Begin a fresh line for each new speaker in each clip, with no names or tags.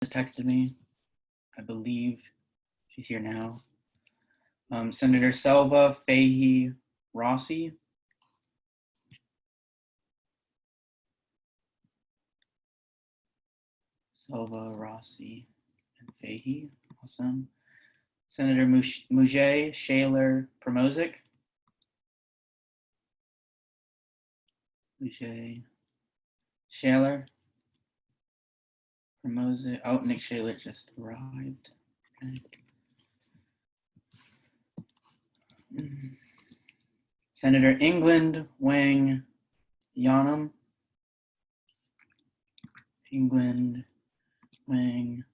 texted me. I believe she's here now. Senator Selva Fahey Rossi. Selva, Rossi, and Fahey. Awesome. Senator Mouget, Shaler, Promozic. Mouget, Shaler, Promozic. Oh, Nick Shaler just arrived. Okay. Senator England, Wang, Yanam. England, Wang,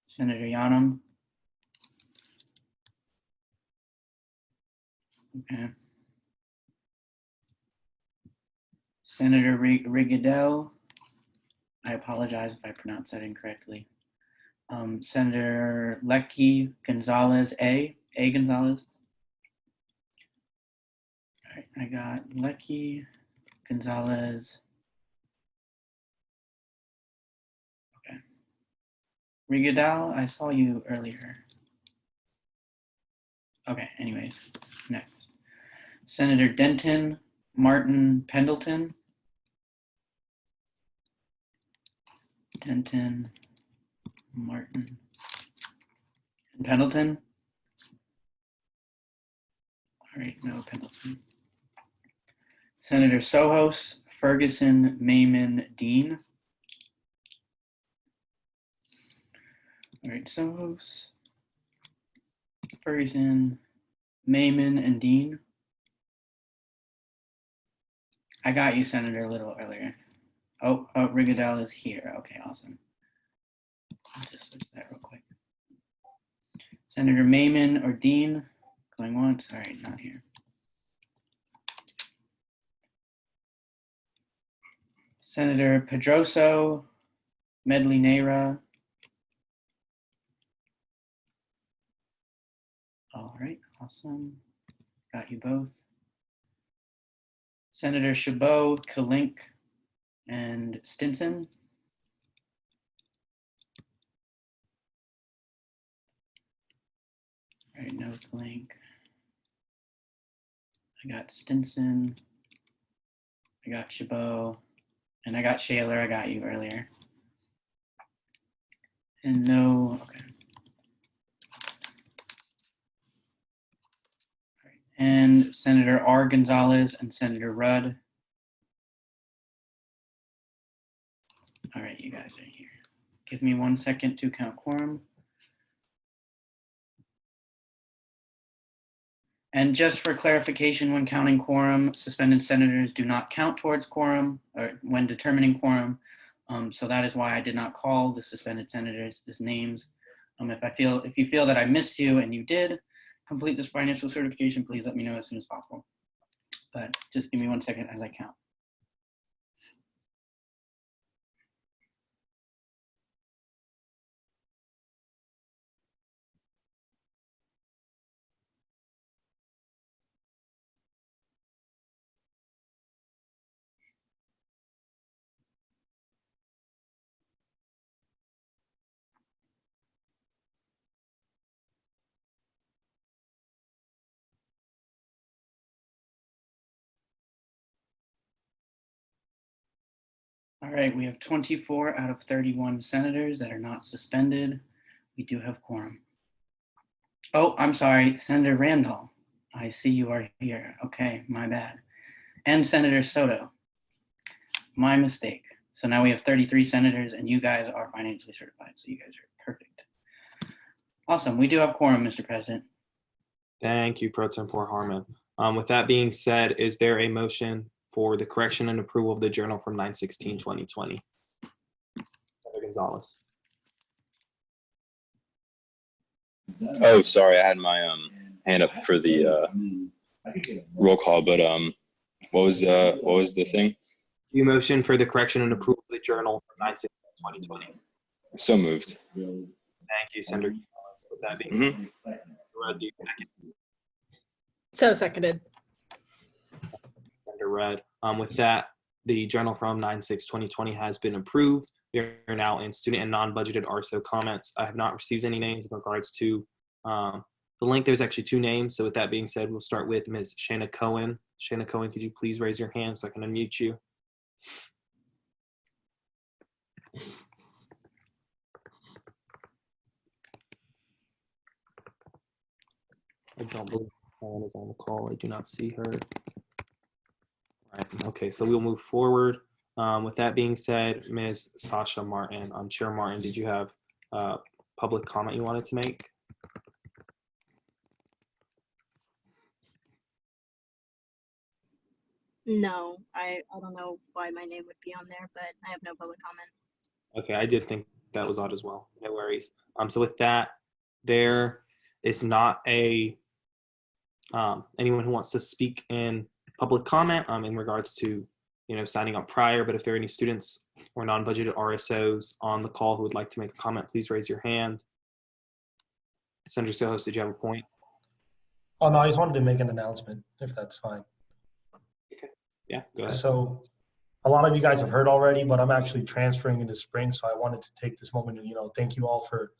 Senator Yanam. Okay. Senator Rigadel. I apologize if I pronounced that incorrectly. Senator Lecky Gonzalez A. Gonzalez. All right, I got Lecky Gonzalez. Okay. Rigadel, I saw you earlier. Okay, anyways, next. Senator Denton Martin Pendleton. Denton Martin and Pendleton. All right, no Pendleton. Senator Sohos Ferguson Mayman Dean. All right, Sohos, Ferguson, Mayman, and Dean. I got you, Senator, a little earlier. Oh, Rigadel is here. Okay, awesome. I'll just switch that real quick. Senator Mayman or Dean, going once. All right, not here. Senator Pedroso Medlinera. All right, awesome. Got you both. Senator Chabot, Kalink, and Stinson. All right, no Kalink. I got Stinson. I got Chabot. And I got Shaler. I got you earlier. And no, okay. All right. And Senator R. Gonzalez and Senator Rudd. All right, you guys are here. Give me 1 second to count quorum. And just for clarification, when counting quorum, suspended senators do not count towards quorum or when determining quorum. So that is why I did not call the suspended senators' names. If you feel that I missed you and you did complete this financial certification, please let me know as soon as possible. But just give me 1 second as I count. All right, we have 24 out of 31 senators that are not suspended. We do have quorum. Oh, I'm sorry, Senator Randall. I see you are here. Okay, my bad. And Senator Soto. My mistake. So now we have 33 senators and you guys are financially certified. So you guys are perfect. Awesome. We do have quorum, Mr. President.
Thank you, Pro Tempore Harmon. With that being said, is there a motion for the correction and approval of the journal from 9/16/2020? Senator Gonzalez.
Oh, sorry, I had my hand up for the roll call, but what was the thing?
You motion for the correction and approval of the journal from 9/16/2020.
So moved.
Thank you, Senator Gonzalez. With that being said, do you second?
So seconded.
Senator Rudd. With that, the journal from 9/6/2020 has been approved. We are now in student and non-budgeted RSO comments. I have not received any names in regards to the link. There's actually 2 names. So with that being said, we'll start with Ms. Shana Cohen. Shana Cohen, could you please raise your hand so I can unmute you? I don't believe Helen is on the call. I do not see her. Right. Okay, so we'll move forward. With that being said, Ms. Sasha Martin, Chair Martin, did you have public comment you wanted to make?
No, I don't know why my name would be on there, but I have no public comment.
Okay, I did think that was odd as well. No worries. So with that, there is not a anyone who wants to speak in public comment in regards to signing up prior. But if there are any students or non-budgeted RSOs on the call who would like to make a comment, please raise your hand. Senator Sohos, did you have a point?
Oh, no, I just wanted to make an announcement, if that's fine.
Okay. Yeah, go ahead.
So a lot of you guys have heard already, but I'm actually transferring into spring. So I wanted to take this moment to, thank you all for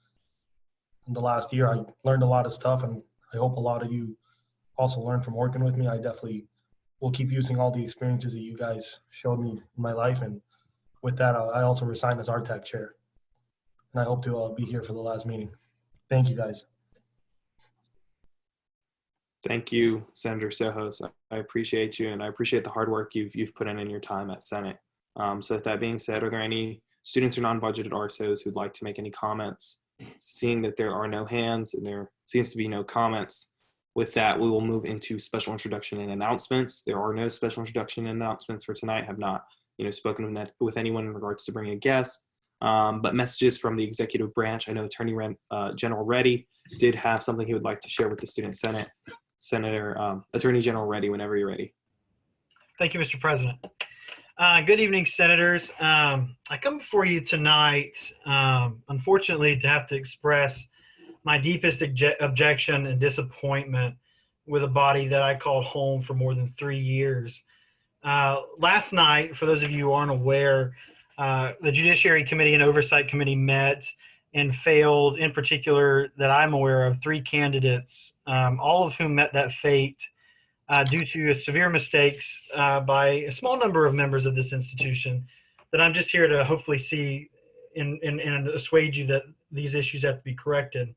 the last year. I learned a lot of stuff, and I hope a lot of you also learned from working with me. I definitely will keep using all the experiences that you guys showed me in my life. And with that, I also resigned as RTAC chair. And I hope to be here for the last meeting. Thank you, guys.
Thank you, Senator Sohos. I appreciate you, and I appreciate the hard work you've put in your time at Senate. So with that being said, are there any students or non-budgeted RSOs who'd like to make any comments? Seeing that there are no hands and there seems to be no comments, with that, we will move into special introduction and announcements. There are no special introduction and announcements for tonight. Have not, spoken with anyone in regards to bringing a guest. But messages from the executive branch. I know Attorney General Reddy did have something he would like to share with the Student Senate. Attorney General Reddy, whenever you're ready.
Thank you, Mr. President. Good evening, Senators. I come before you tonight, unfortunately, to have to express my deepest objection and disappointment with a body that I called home for more than 3 years. Last night, for those of you who aren't aware, the Judiciary Committee and Oversight Committee met and failed, in particular, that I'm aware of, 3 candidates, all of whom met that fate due to severe mistakes by a small number of members of this institution that I'm just here to hopefully see and assuage you that these issues have to be corrected.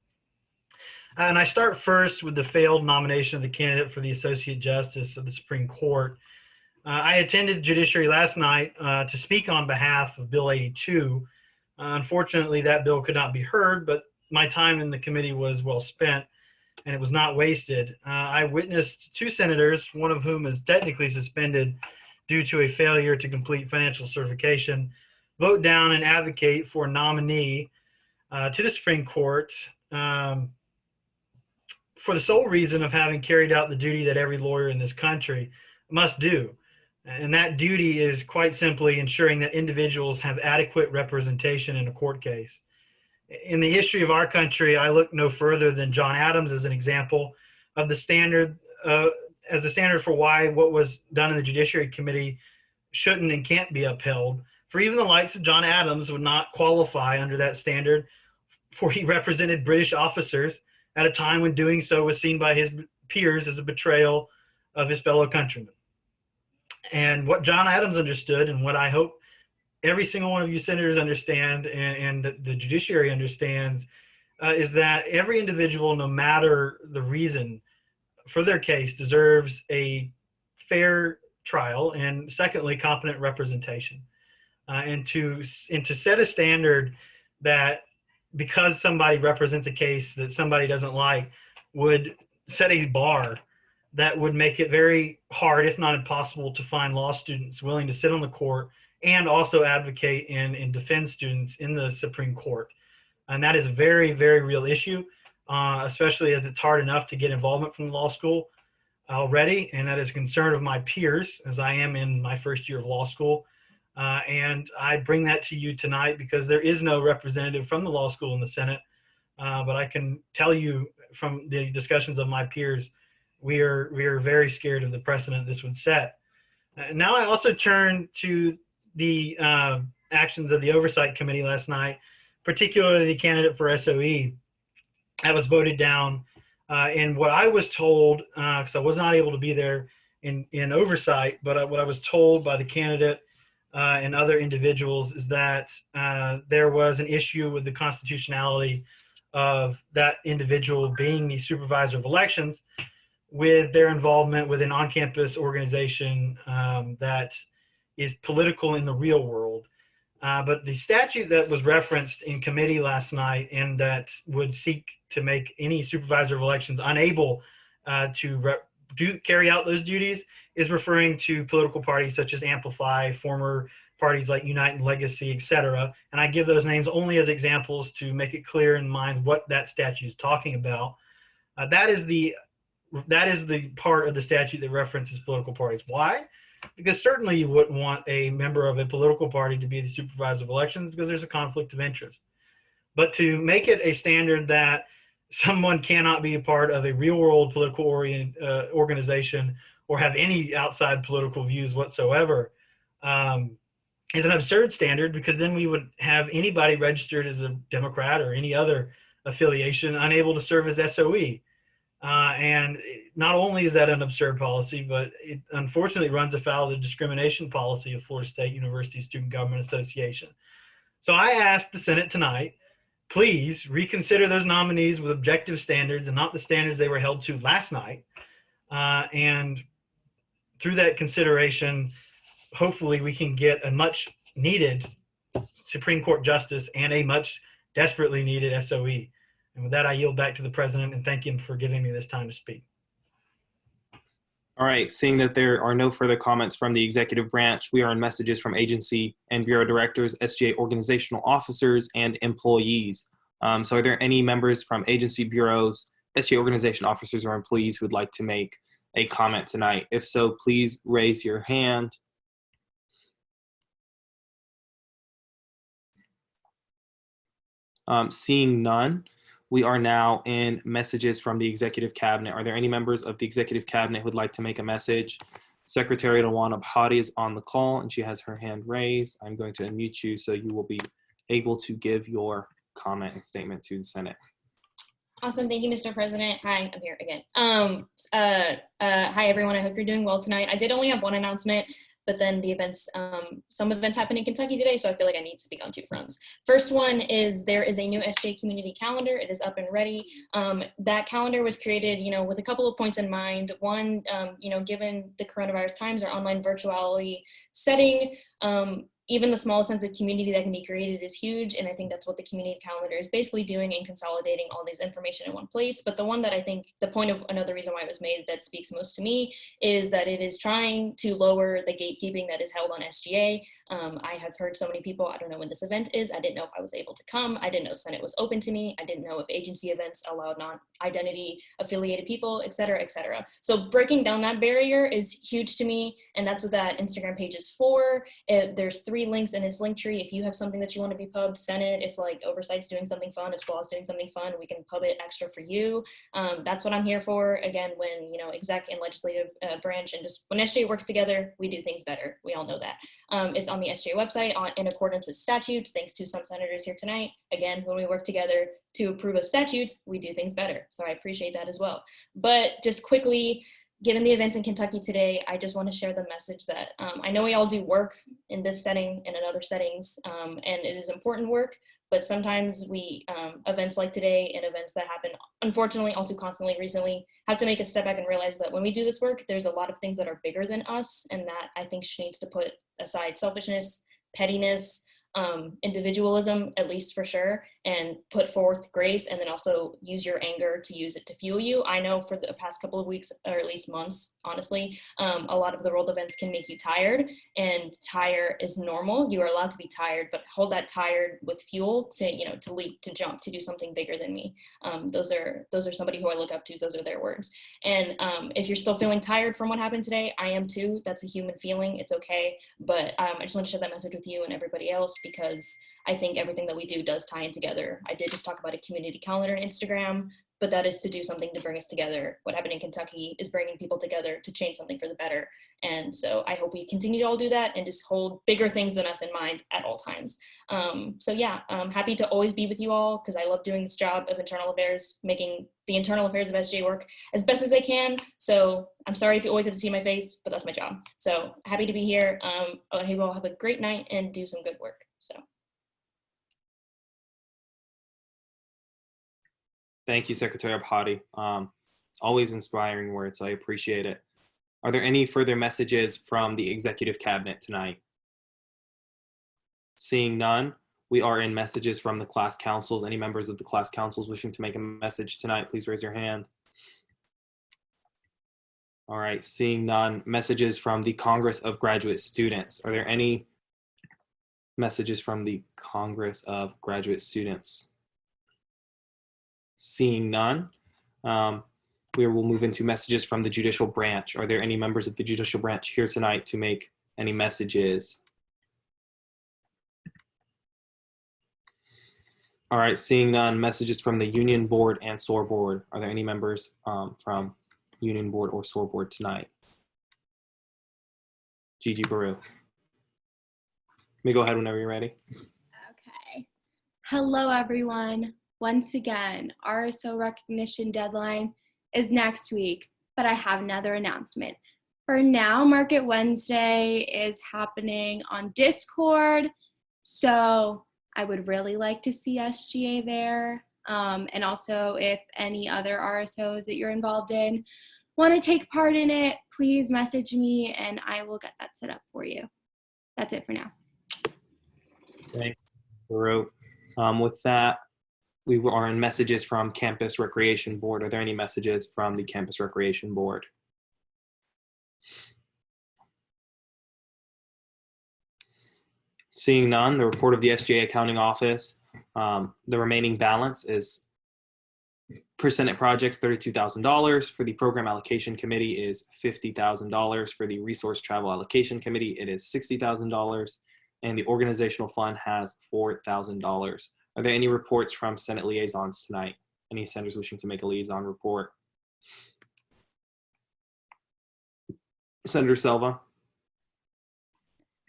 And I start first with the failed nomination of the candidate for the Associate Justice of the Supreme Court. I attended Judiciary last night to speak on behalf of Bill 82. Unfortunately, that bill could not be heard, but my time in the committee was well spent and it was not wasted. I witnessed 2 senators, one of whom is technically suspended due to a failure to complete financial certification, vote down and advocate for a nominee to the Supreme Court for the sole reason of having carried out the duty that every lawyer in this country must do. And that duty is quite simply ensuring that individuals have adequate representation in a court case. In the history of our country, I look no further than John Adams as an example of the standard, as the standard for why what was done in the Judiciary Committee shouldn't and can't be upheld. For even the likes of John Adams would not qualify under that standard, for he represented British officers at a time when doing so was seen by his peers as a betrayal of his fellow countrymen. And what John Adams understood, and what I hope every single one of you senators understand and the judiciary understands, is that every individual, no matter the reason for their case, deserves a fair trial, and secondly, competent representation. And to set a standard that because somebody represents a case that somebody doesn't like would set a bar that would make it very hard, if not impossible, to find law students willing to sit on the court and also advocate and defend students in the Supreme Court. And that is a very, very real issue, especially as it's hard enough to get involvement from the law school already. And that is a concern of my peers, as I am in my first year of law school. And I bring that to you tonight because there is no representative from the law school in the Senate. But I can tell you from the discussions of my peers, we are very scared of the precedent this would set. Now I also turn to the actions of the Oversight Committee last night, particularly the candidate for SOE. That was voted down. And what I was told, because I was not able to be there in Oversight, but what I was told by the candidate and other individuals is that there was an issue with the constitutionality of that individual being the supervisor of elections with their involvement with an on-campus organization that is political in the real world. But the statute that was referenced in committee last night and that would seek to make any supervisor of elections unable to carry out those duties is referring to political parties such as Amplify, former parties like Unite and Legacy, etc. And I give those names only as examples to make it clear in mind what that statute is talking about. That is the part of the statute that references political parties. Why? Because certainly you wouldn't want a member of a political party to be the supervisor of elections because there's a conflict of interest. But to make it a standard that someone cannot be a part of a real world political organization or have any outside political views whatsoever is an absurd standard, because then we would have anybody registered as a Democrat or any other affiliation unable to serve as SOE. And not only is that an absurd policy, but it unfortunately runs afoul of the discrimination policy of Florida State University Student Government Association. So I asked the Senate tonight, please reconsider those nominees with objective standards and not the standards they were held to last night. And through that consideration, hopefully we can get a much needed Supreme Court justice and a much desperately needed SOE. And with that, I yield back to the president and thank him for giving me this time to speak.
All right, seeing that there are no further comments from the executive branch, we are on messages from agency and bureau directors, SGA organizational officers, and employees. So are there any members from agency, bureaus, SGA organization officers, or employees who would like to make a comment tonight? If so, please raise your hand. Seeing none, we are now in messages from the executive cabinet. Are there any members of the executive cabinet who would like to make a message? Secretary Lawana Bhatti is on the call and she has her hand raised. I'm going to unmute you so you will be able to give your comment and statement to the Senate.
Awesome. Thank you, Mr. President. Hi, I'm here again. Hi, everyone. I hope you're doing well tonight. I did only have one announcement, but then the events, some events happened in Kentucky today, so I feel like I need to speak on two fronts. First one is there is a new SGA community calendar. It is up and ready. That calendar was created, with a couple of points in mind. One, given the coronavirus times, our online virtuality setting, even the smallest sense of community that can be created is huge. And I think that's what the community calendar is basically doing in consolidating all these information in one place. But the one that I think the point of another reason why it was made that speaks most to me is that it is trying to lower the gatekeeping that is held on SGA. I have heard so many people, I don't know when this event is. I didn't know if I was able to come. I didn't know Senate was open to me. I didn't know if agency events allowed non-identity affiliated people, et cetera, et cetera. So breaking down that barrier is huge to me. And that's what that Instagram page is for. There's 3 links in its link tree. If you have something that you want to be pubbed, send it. If like Oversight's doing something fun, if SLAW's doing something fun, we can pub it extra for you. That's what I'm here for. Again, when, exec and legislative branch and just when SGA works together, we do things better. We all know that. It's on the SGA website in accordance with statutes, thanks to some senators here tonight. Again, when we work together to approve of statutes, we do things better. So I appreciate that as well. But just quickly, given the events in Kentucky today, I just want to share the message that I know we all do work in this setting and in other settings, and it is important work, but sometimes we, events like today and events that happen, unfortunately, all too constantly recently, have to make a step back and realize that when we do this work, there's a lot of things that are bigger than us, and that I think she needs to put aside selfishness, pettiness, individualism, at least for sure, and put forth grace, and then also use your anger to use it to fuel you. I know for the past couple of weeks, or at least months, honestly, a lot of the world events can make you tired, and tire is normal. You are allowed to be tired, but hold that tired with fuel to, to leap, to jump, to do something bigger than me. Those are somebody who I look up to. Those are their words. And if you're still feeling tired from what happened today, I am too. That's a human feeling. It's okay. But I just want to share that message with you and everybody else, because I think everything that we do does tie in together. I did just talk about a community calendar on Instagram, but that is to do something to bring us together. What happened in Kentucky is bringing people together to change something for the better. And so I hope we continue to all do that and just hold bigger things than us in mind at all times. So yeah, I'm happy to always be with you all because I love doing this job of internal affairs, making the internal affairs of SJ work as best as they can. So I'm sorry if you always have to see my face, but that's my job. So happy to be here. I hope you all have a great night and do some good work. So.
Thank you, Secretary Abhati. Always inspiring words. I appreciate it. Are there any further messages from the Executive Cabinet tonight? Seeing none, we are in messages from the class councils. Any members of the class councils wishing to make a message tonight, please raise your hand. All right, seeing none, messages from the Congress of Graduate Students. Are there any messages from the Congress of Graduate Students? Seeing none, we will move into messages from the judicial branch. Are there any members of the judicial branch here tonight to make any messages? All right, seeing none, messages from the Union Board and SOAR Board. Are there any members from Union Board or SOAR Board tonight? Gigi Baru. Let me go ahead whenever you're ready.
Okay. Hello, everyone. Once again, RSO recognition deadline is next week, but I have another announcement. For now, Market Wednesday is happening on Discord, so I would really like to see SGA there. And also, if any other RSOs that you're involved in want to take part in it, please message me and I will get that set up for you. That's it for now.
Thanks, Baru. With that, we are in messages from Campus Recreation Board. Are there any messages from the Campus Recreation Board? Seeing none, the report of the SGA Accounting Office. The remaining balance is for Senate projects, $32,000. For the Program Allocation Committee is $50,000. For the Resource Travel Allocation Committee, it is $60,000. And the Organizational Fund has $4,000. Are there any reports from Senate liaisons tonight? Any senators wishing to make a liaison report? Senator Silva.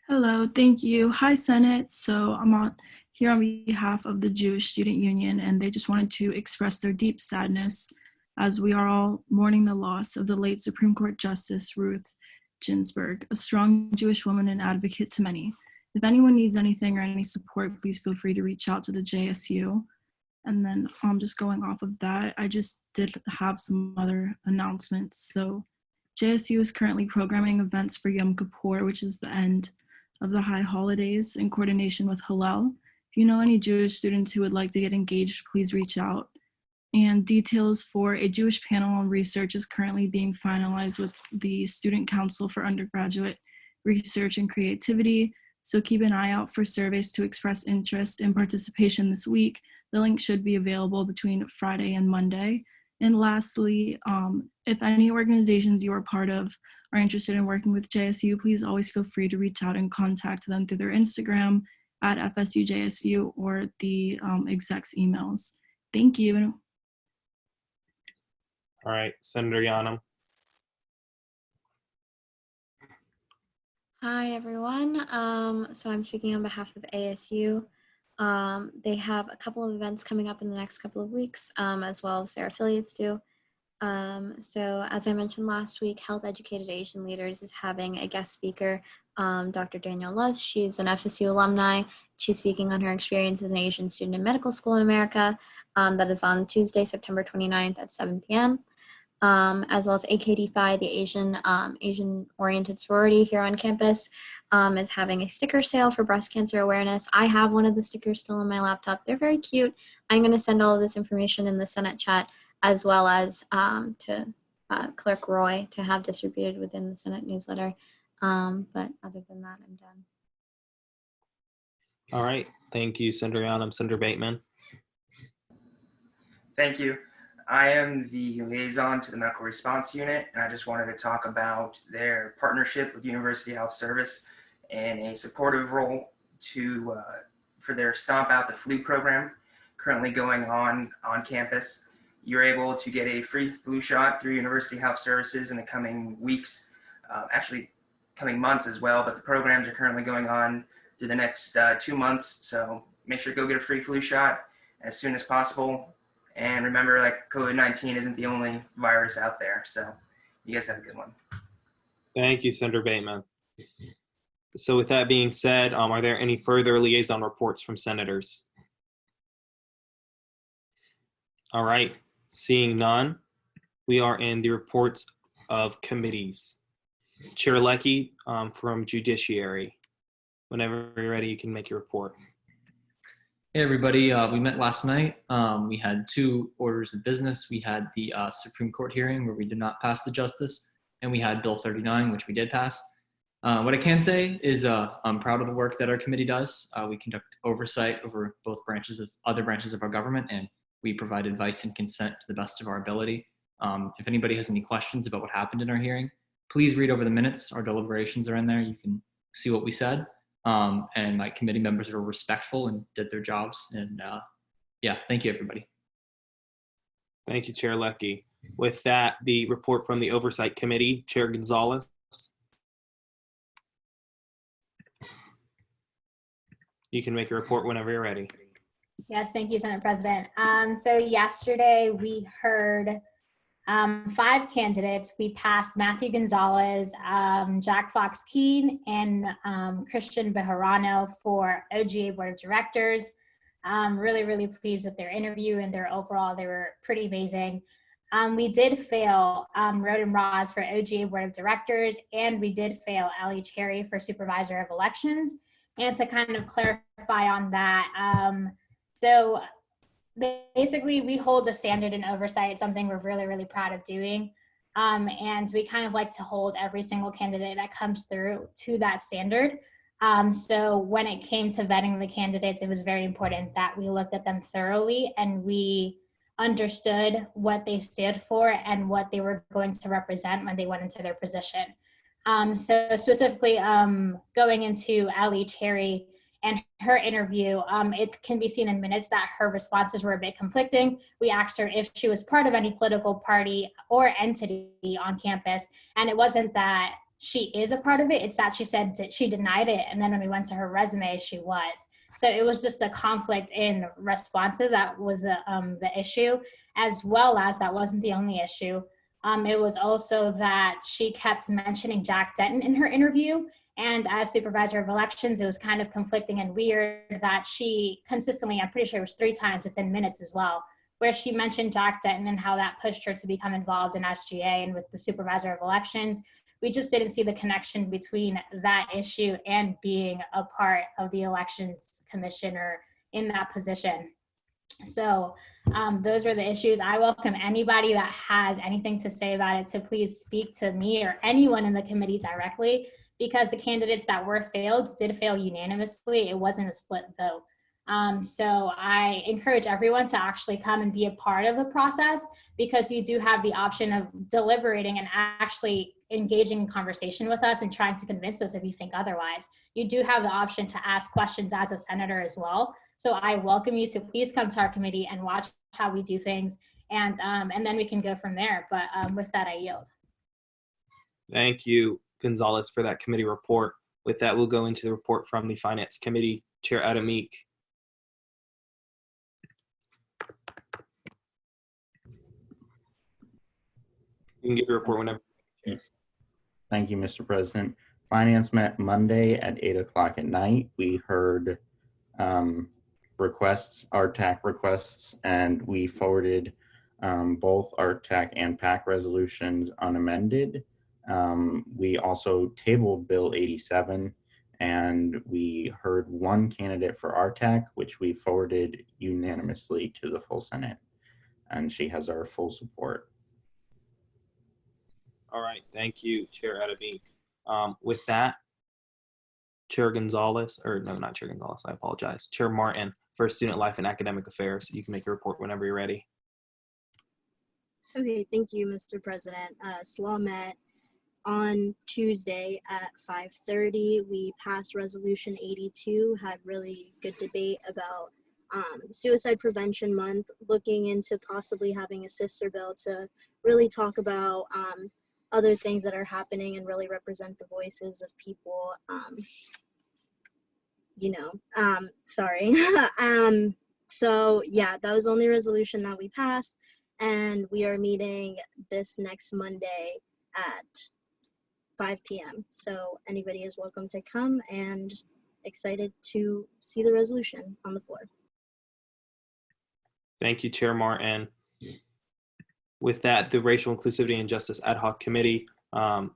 Hello, thank you. Hi, Senate. So I'm here on behalf of the Jewish Student Union, and they just wanted to express their deep sadness as we are all mourning the loss of the late Supreme Court Justice Ruth Ginsburg, a strong Jewish woman and advocate to many. If anyone needs anything or any support, please feel free to reach out to the JSU. And then just going off of that, I just did have some other announcements. So JSU is currently programming events for Yom Kippur, which is the end of the high holidays, in coordination with Hillel. If you know any Jewish students who would like to get engaged, please reach out. And details for a Jewish panel on research is currently being finalized with the Student Council for Undergraduate Research and Creativity. So keep an eye out for surveys to express interest in participation this week. The link should be available between Friday and Monday. And lastly, if any organizations you are part of are interested in working with JSU, please always feel free to reach out and contact them through their Instagram at FSUJSU or the exec's emails. Thank you.
All right, Senator Yanam.
Hi, everyone. So I'm speaking on behalf of ASU. They have a couple of events coming up in the next couple of weeks, as well as their affiliates do. So as I mentioned last week, Health Educated Asian Leaders is having a guest speaker, Dr. Danielle Lutz. She's an FSU alumni. She's speaking on her experience as an Asian student in medical school in America. That is on Tuesday, September 29th at 7 p.m. As well as AKD Phi, the Asian-oriented sorority here on campus, is having a sticker sale for breast cancer awareness. I have one of the stickers still on my laptop. They're very cute. I'm going to send all of this information in the Senate chat, as well as to Clerk Roy to have distributed within the Senate newsletter. But other than that, I'm done.
All right, thank you, Senator Yanam. Senator Bateman.
Thank you. I am the liaison to the Medical Response Unit, and I just wanted to talk about their partnership with University Health Service and a supportive role to for their Stomp Out the Flu program currently going on campus. You're able to get a free flu shot through University Health Services in the coming weeks, actually coming months as well, but the programs are currently going on through the next 2 months. So make sure to go get a free flu shot as soon as possible. And remember, like, COVID-19 isn't the only virus out there. So you guys have a good one.
Thank you, Senator Bateman. So with that being said, are there any further liaison reports from senators? All right, seeing none, we are in the reports of committees. Chair Leckie from Judiciary. Whenever you're ready, you can make your report.
Hey everybody, we met last night. We had 2 orders of business. We had the Supreme Court hearing where we did not pass the justice, and we had Bill 39, which we did pass. What I can say is I'm proud of the work that our committee does. We conduct oversight over both other branches of our government, and we provide advice and consent to the best of our ability. If anybody has any questions about what happened in our hearing, please read over the minutes. Our deliberations are in there. You can see what we said. And my committee members were respectful and did their jobs. And yeah, thank you, everybody.
Thank you, Chair Leckie. With that, the report from the Oversight Committee, Chair Gonzalez. You can make a report whenever you're ready.
Yes, thank you, Senate President. So yesterday we heard 5 candidates. We passed Matthew Gonzalez, Jack Fox Keene, and Christian Bejarano for OGA Board of Directors. Really, really pleased with their interview and their overall, they were pretty amazing. We did fail Roden Ross for OGA Board of Directors, and we did fail Ellie Cherry for Supervisor of Elections. And to kind of clarify on that, so basically we hold the standard in oversight, something we're really, really proud of doing. And we kind of like to hold every single candidate that comes through to that standard. So when it came to vetting the candidates, it was very important that we looked at them thoroughly and we understood what they stood for and what they were going to represent when they went into their position. So specifically going into Ellie Cherry and her interview, it can be seen in minutes that her responses were a bit conflicting. We asked her if she was part of any political party or entity on campus, and it wasn't that she is a part of it, it's that she said she denied it, and then when we went to her resume, she was. So it was just a conflict in responses that was the issue, as well as that wasn't the only issue. It was also that she kept mentioning Jack Denton in her interview, and as Supervisor of Elections, it was kind of conflicting and weird that she consistently, I'm pretty sure it was 3 times, it's in minutes as well, where she mentioned Jack Denton and how that pushed her to become involved in SGA and with the Supervisor of Elections. We just didn't see the connection between that issue and being a part of the Elections Commission or in that position. So those were the issues. I welcome anybody that has anything to say about it to please speak to me or anyone in the committee directly, because the candidates that were failed did fail unanimously. It wasn't a split vote. So I encourage everyone to actually come and be a part of the process, because you do have the option of deliberating and actually engaging in conversation with us and trying to convince us if you think otherwise. You do have the option to ask questions as a senator as well. So I welcome you to please come to our committee and watch how we do things, and then we can go from there. But with that, I yield.
Thank you, Gonzalez, for that committee report. With that, we'll go into the report from the Finance Committee, Chair Adamik. You can give your report whenever.
Thank you, Mr. President. Finance met Monday at 8 o'clock at night. We heard requests, RTAC requests, and we forwarded both RTAC and PAC resolutions unamended. We also tabled Bill 87, and we heard 1 candidate for RTAC, which we forwarded unanimously to the full Senate, and she has our full support.
All right, thank you, Chair Adamik. With that, Chair Gonzalez, or no, not Chair Gonzalez, I apologize. Chair Martin for Student Life and Academic Affairs. You can make your report whenever you're ready.
Okay, thank you, Mr. President. SLAW met on Tuesday at 5:30, we passed Resolution 82, had really good debate about Suicide Prevention Month, looking into possibly having a sister bill to really talk about other things that are happening and really represent the voices of people, sorry. So yeah, that was the only resolution that we passed, and we are meeting this next Monday at 5 p.m. So anybody is welcome to come, and excited to see the resolution on the floor.
Thank you, Chair Martin. With that, the Racial Inclusivity and Justice Ad Hoc Committee, I'm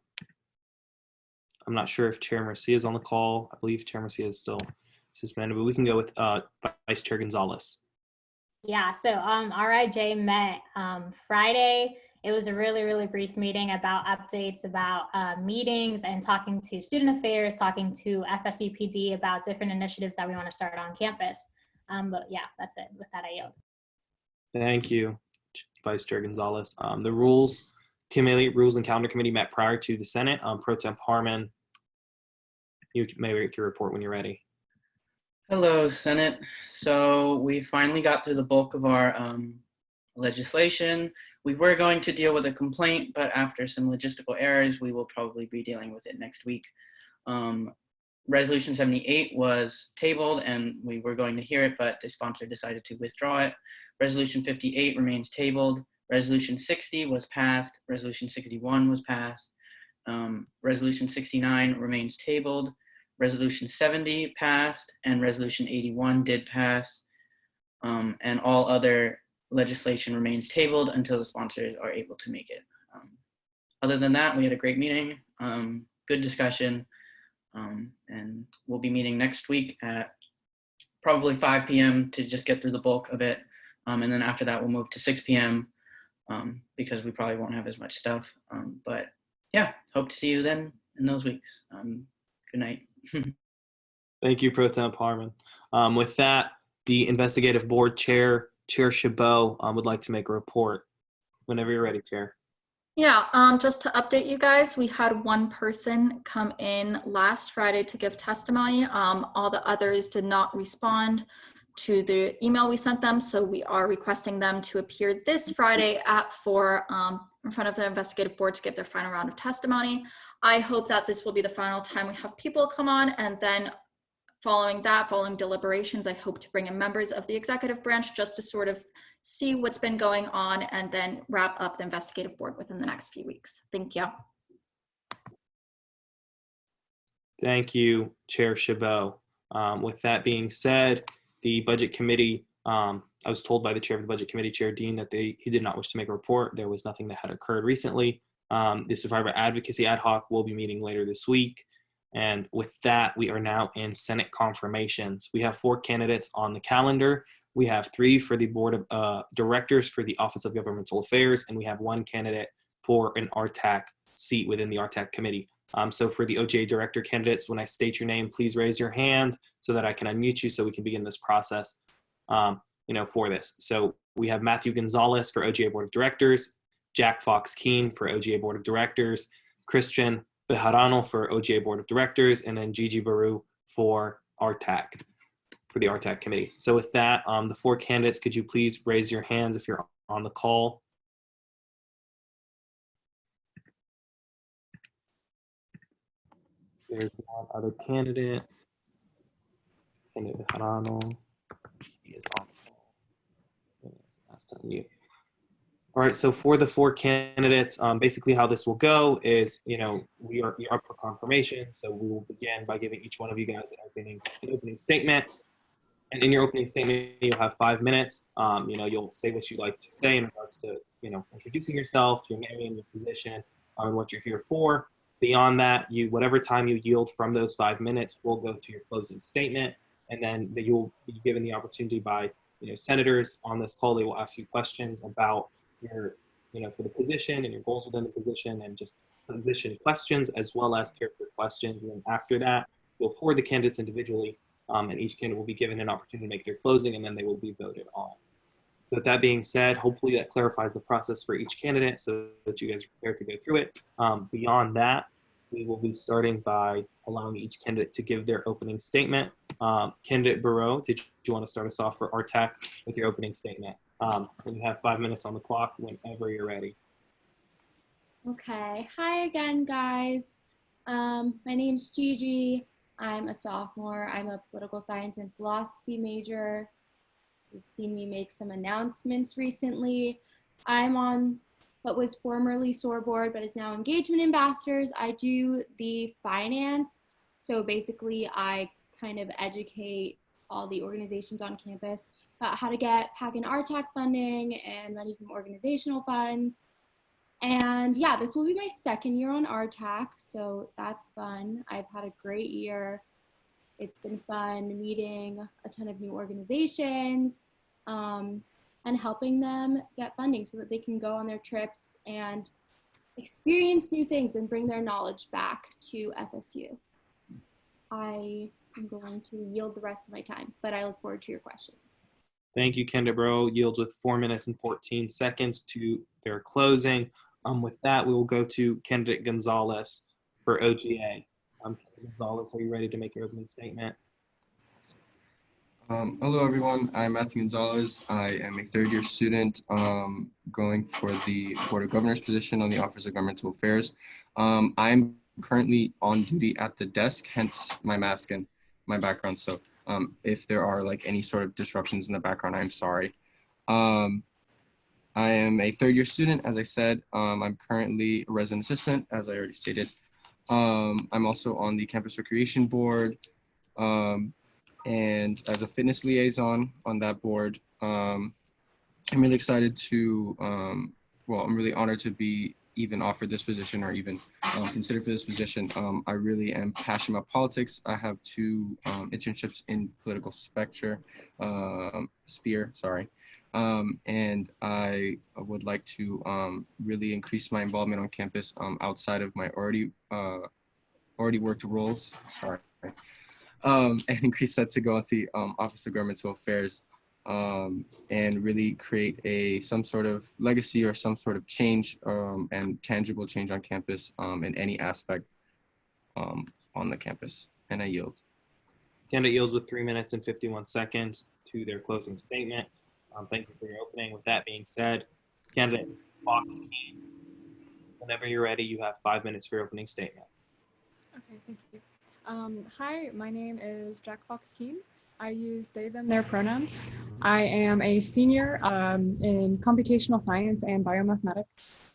not sure if Chair Mercia is on the call. I believe Chair Mercia is still suspended, but we can go with Vice Chair Gonzalez.
Yeah, so RIJ met Friday. It was a really, really brief meeting about updates about meetings and talking to student affairs, talking to FSUPD about different initiatives that we want to start on campus. But yeah, that's it. With that, I yield.
Thank you, Vice Chair Gonzalez. The Rules and Calendar Committee met prior to the Senate. Pro Temp Harmon, you may make your report when you're ready.
Hello, Senate. So we finally got through the bulk of our legislation. We were going to deal with a complaint, but after some logistical errors, we will probably be dealing with it next week. Resolution 78 was tabled and we were going to hear it, but the sponsor decided to withdraw it. Resolution 58 remains tabled. Resolution 60 was passed. Resolution 61 was passed. Resolution 69 remains tabled. Resolution 70 passed, and Resolution 81 did pass. And all other legislation remains tabled until the sponsors are able to make it. Other than that, we had a great meeting, good discussion, and we'll be meeting next week at probably 5 p.m. to just get through the bulk of it. And then after that, we'll move to 6 p.m. Because we probably won't have as much stuff. But yeah, hope to see you then in those weeks. Good night.
Thank you, Pro Temp Harmon. With that, the Investigative Board Chair, Chair Chabot, would like to make a report. Whenever you're ready, Chair.
Yeah, just to update you guys, we had one person come in last Friday to give testimony. All the others did not respond to the email we sent them, so we are requesting them to appear this Friday at 4 in front of the investigative board to give their final round of testimony. I hope that this will be the final time we have people come on, and then following deliberations, I hope to bring in members of the executive branch just to sort of see what's been going on and then wrap up the investigative board within the next few weeks. Thank you.
Thank you, Chair Chabot. With that being said, the Budget Committee, I was told by the Chair of the Budget Committee, Chair Dean, that he did not wish to make a report. There was nothing that had occurred recently. The Survivor Advocacy Ad Hoc will be meeting later this week. And with that, we are now in Senate confirmations. We have 4 candidates on the calendar. We have 3 for the Board of Directors for the Office of Governmental Affairs, and we have 1 candidate for an RTAC seat within the RTAC committee. So for the OGA Director candidates, when I state your name, please raise your hand so that I can unmute you so we can begin this process for this. So we have Matthew Gonzalez for OGA Board of Directors, Jack Fox-Keene for OGA Board of Directors, Christian Bejarano for OGA Board of Directors, and then Gigi Baru for RTAC, for the RTAC committee. So with that, the 4 candidates, could you please raise your hands if you're on the call? There's one other candidate, Bejarano. He is on the call. Last time you. All right, so for the 4 candidates, basically how this will go is, we are up for confirmation. So we will begin by giving each one of you guys an opening statement. And in your opening statement, you'll have 5 minutes. You'll say what you'd like to say in regards to, introducing yourself, your name and your position, and what you're here for. Beyond that, whatever time you yield from those 5 minutes will go to your closing statement. And then you'll be given the opportunity by, senators on this call. They will ask you questions about your, for the position and your goals within the position, and just position questions as well as character questions. And then after that, you'll forward the candidates individually, and each candidate will be given an opportunity to make their closing, and then they will be voted on. With that being said, hopefully that clarifies the process for each candidate so that you guys are prepared to go through it. Beyond that, we will be starting by allowing each candidate to give their opening statement. Candidate Barreau, did you want to start us off for RTAC with your opening statement? And you have 5 minutes on the clock whenever you're ready.
Okay. Hi again, guys. My name's Gigi. I'm a sophomore. I'm a political science and philosophy major. You've seen me make some announcements recently. I'm on what was formerly SOAR board, but is now Engagement Ambassadors. I do the finance. So basically, I kind of educate all the organizations on campus about how to get PAC and RTAC funding and money from organizational funds. And yeah, this will be my second year on RTAC, so that's fun. I've had a great year. It's been fun meeting a ton of new organizations and helping them get funding so that they can go on their trips and experience new things and bring their knowledge back to FSU. I am going to yield the rest of my time, but I look forward to your questions.
Thank you, Candidate Barreau. Yields with 4 minutes and 14 seconds to their closing. With that, we will go to Candidate Gonzalez for OGA. Gonzalez, are you ready to make your opening statement?
Hello, everyone. I'm Matthew Gonzalez. I am a third-year student going for the Board of Governors position on the Office of Governmental Affairs. I'm currently on duty at the desk, hence my mask and my background. So if there are like any sort of disruptions in the background, I'm sorry. I am a third-year student, as I said. I'm currently a resident assistant, as I already stated. I'm also on the Campus Recreation Board. And as a fitness liaison on that board, I'm really excited to, I'm really honored to be even offered this position or even considered for this position. I really am passionate about politics. I have 2 internships in political sphere, and I would like to really increase my involvement on campus outside of my already worked roles, and increase that to go into the Office of Governmental Affairs and really create some sort of legacy or some sort of change and tangible change on campus in any aspect on the campus. And I yield.
Candidate yields with 3 minutes and 51 seconds to their closing statement. Thank you for your opening. With that being said, Candidate Fox, whenever you're ready, you have 5 minutes for your opening statement.
Okay, thank you. Hi, my name is Jack Fox-Keen. I use they, them, their pronouns. I am a senior in computational science and biomathematics.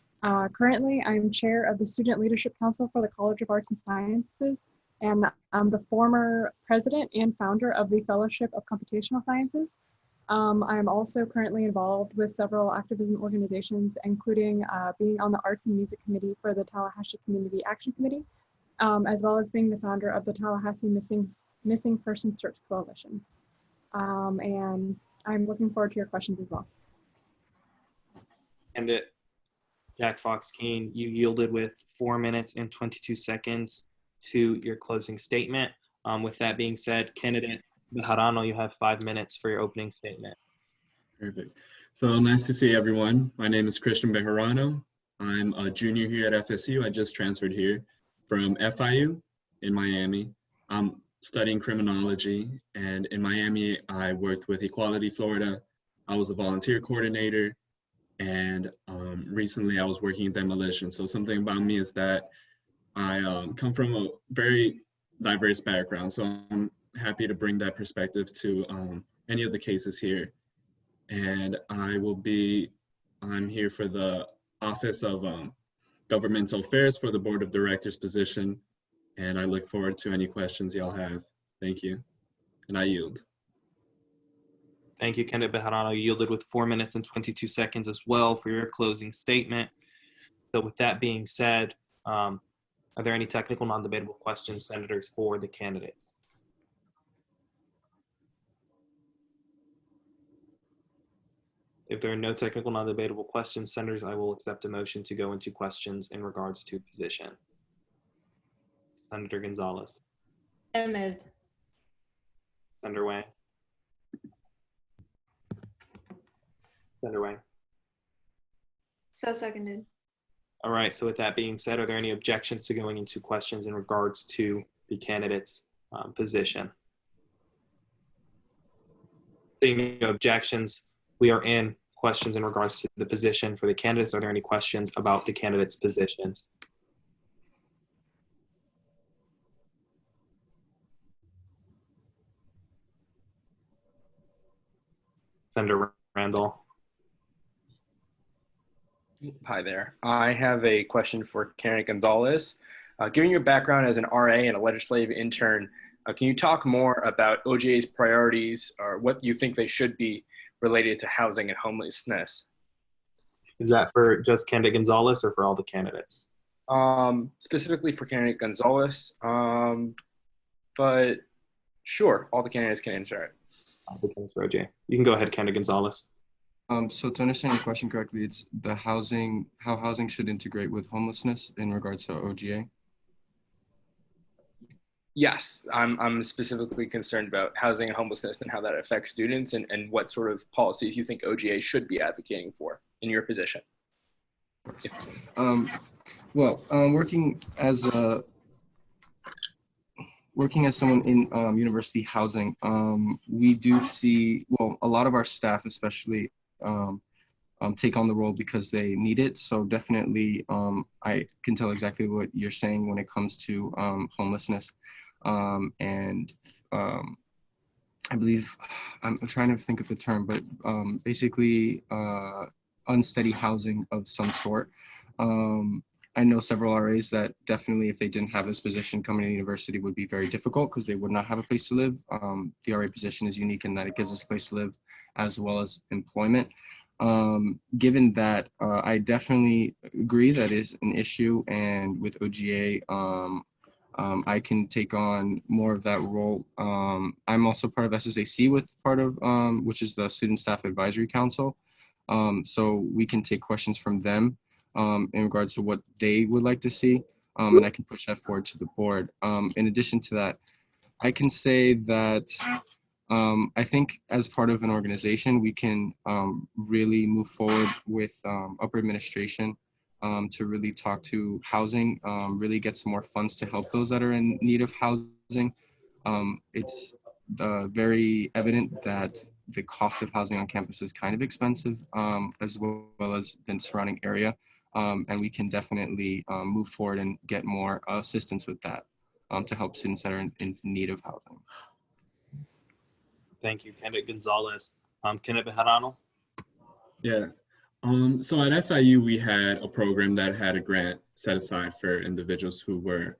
Currently, I'm chair of the Student Leadership Council for the College of Arts and Sciences, and I'm the former president and founder of the Fellowship of Computational Sciences. I'm also currently involved with several activism organizations, including being on the Arts and Music Committee for the Tallahassee Community Action Committee, as well as being the founder of the Tallahassee Missing Persons Search Coalition. And I'm looking forward to your questions as well.
Candidate Jack Fox-Keen, you yielded with 4 minutes and 22 seconds to your closing statement. With that being said, Candidate Bejarano, you have 5 minutes for your opening statement.
Perfect. So nice to see everyone. My name is Christian Bejarano. I'm a junior here at FSU. I just transferred here from FIU in Miami. I'm studying criminology, and in Miami, I worked with Equality Florida. I was a volunteer coordinator, and recently I was working in demolition. So something about me is that I come from a very diverse background, so I'm happy to bring that perspective to any of the cases here. And I'm here for the Office of Governmental Affairs for the Board of Directors position, and I look forward to any questions y'all have. Thank you, and I yield.
Thank you, Candidate Bejarano. You yielded with 4 minutes and 22 seconds as well for your closing statement. So with that being said, are there any technical non-debatable questions, senators, for the candidates? If there are no technical non-debatable questions, senators, I will accept a motion to go into questions in regards to position. Senator Gonzalez.
So moved.
Senator Wang. Senator Wang.
So seconded.
All right, so with that being said, are there any objections to going into questions in regards to the candidate's position? Seeing no objections, we are in questions in regards to the position for the candidates. Are there any questions about the candidates' positions? Senator Randall.
Hi there. I have a question for candidate Gonzalez. Given your background as an RA and a legislative intern, can you talk more about OGA's priorities or what you think they should be related to housing and homelessness?
Is that for just candidate Gonzalez or for all the candidates?
Specifically for candidate Gonzalez, but sure, all the candidates can answer it.
For OJ. You can go ahead, candidate Gonzalez.
So to understand your question correctly, it's the housing, how housing should integrate with homelessness in regards to OGA.
Yes, I'm specifically concerned about housing and homelessness and how that affects students and what sort of policies you think OGA should be advocating for in your position.
Working as someone in university housing, we do see, well, a lot of our staff especially take on the role because they need it. So definitely I can tell exactly what you're saying when it comes to homelessness. And I believe, I'm trying to think of the term, but basically unsteady housing of some sort. I know several RAs that definitely, if they didn't have this position coming to university, would be very difficult because they would not have a place to live. The RA position is unique in that it gives us a place to live as well as employment. Given that, I definitely agree that is an issue, and with OGA, I can take on more of that role. I'm also part of SSAC with part of, which is the Student Staff Advisory Council. So we can take questions from them in regards to what they would like to see, and I can push that forward to the board. In addition to that, I can say that I think as part of an organization, we can really move forward with upper administration to really talk to housing, really get some more funds to help those that are in need of housing. It's very evident that the cost of housing on campus is kind of expensive, as well as the surrounding area. And we can definitely move forward and get more assistance with that to help students that are in need of housing.
Thank you, candidate Gonzalez. Candidate Bejarano.
Yeah. So at FIU, we had a program that had a grant set aside for individuals who were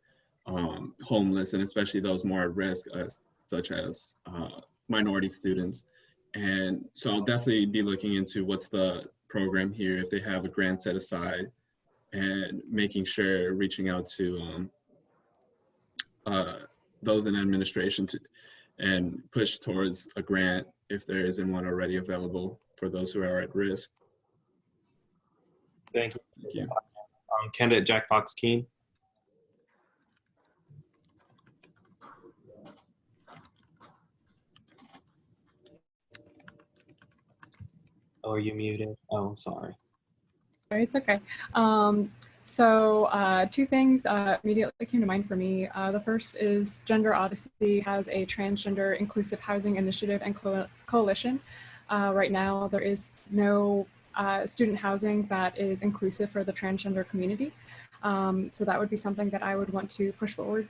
homeless, and especially those more at risk, such as minority students. And so I'll definitely be looking into what's the program here, if they have a grant set aside, and making sure reaching out to those in administration and push towards a grant if there isn't one already available for those who are at risk.
Thank you.
Thank you.
Candidate Jack Fox Keene. Oh, are you muted? Oh, I'm sorry.
It's okay. Two things immediately came to mind for me. The first is Gender Odyssey has a transgender inclusive housing initiative and coalition. Right now, there is no student housing that is inclusive for the transgender community. So that would be something that I would want to push forward.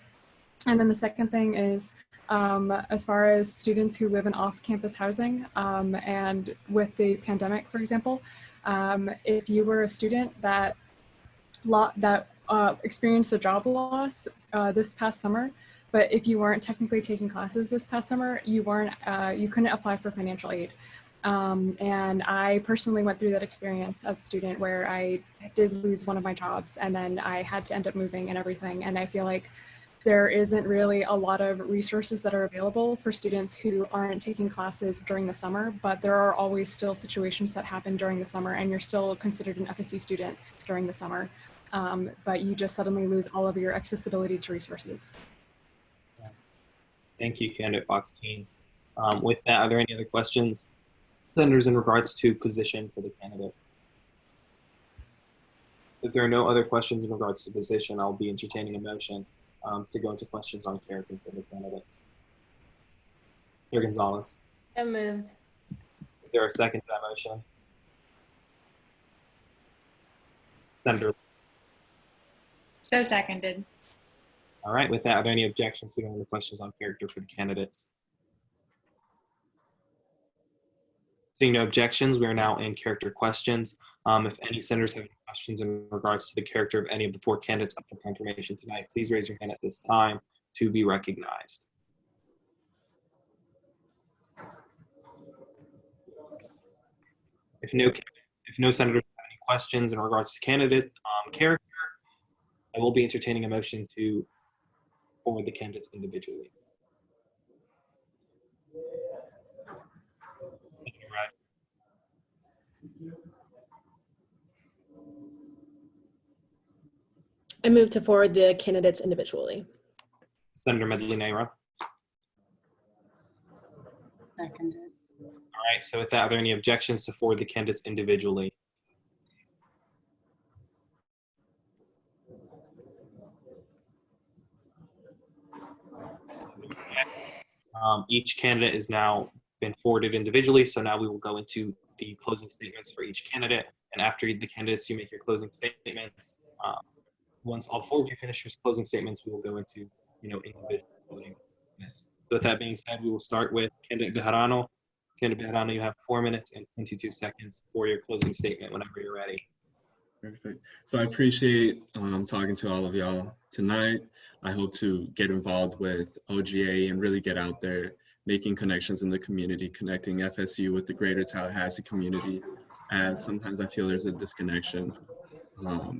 And then the second thing is, as far as students who live in off-campus housing, and with the pandemic, for example, if you were a student that experienced a job loss this past summer, but if you weren't technically taking classes this past summer, you couldn't apply for financial aid. And I personally went through that experience as a student where I did lose one of my jobs, and then I had to end up moving and everything. And I feel like there isn't really a lot of resources that are available for students who aren't taking classes during the summer, but there are always still situations that happen during the summer, and you're still considered an FSU student during the summer. But you just suddenly lose all of your accessibility to resources.
Thank you, candidate Fox Keene. With that, are there any other questions? Senators, in regards to position for the candidate. If there are no other questions in regards to position, I'll be entertaining a motion to go into questions on character for the candidates. Chair Gonzalez,
So moved.
is there a second to that motion? Senator.
So seconded.
All right, with that, are there any objections to going into questions on character for the candidates? Seeing no objections, we are now in character questions. If any senators have any questions in regards to the character of any of the 4 candidates up for confirmation tonight, please raise your hand at this time to be recognized. If no senators have any questions in regards to candidate character, I will be entertaining a motion to forward the candidates individually.
I move to forward the candidates individually.
Senator Medley Nayra.
Seconded.
All right, so with that, are there any objections to forward the candidates individually? Each candidate has now been forwarded individually, so now we will go into the closing statements for each candidate. And after the candidates, you make your closing statements. Once all 4 of you finish your closing statements, we will go into, individual voting minutes. So with that being said, we will start with candidate Bejarano. Candidate Bejarano, you have 4 minutes and 22 seconds for your closing statement whenever you're ready.
Perfect. So I appreciate talking to all of y'all tonight. I hope to get involved with OGA and really get out there, making connections in the community, connecting FSU with the greater Tallahassee community, as sometimes I feel there's a disconnection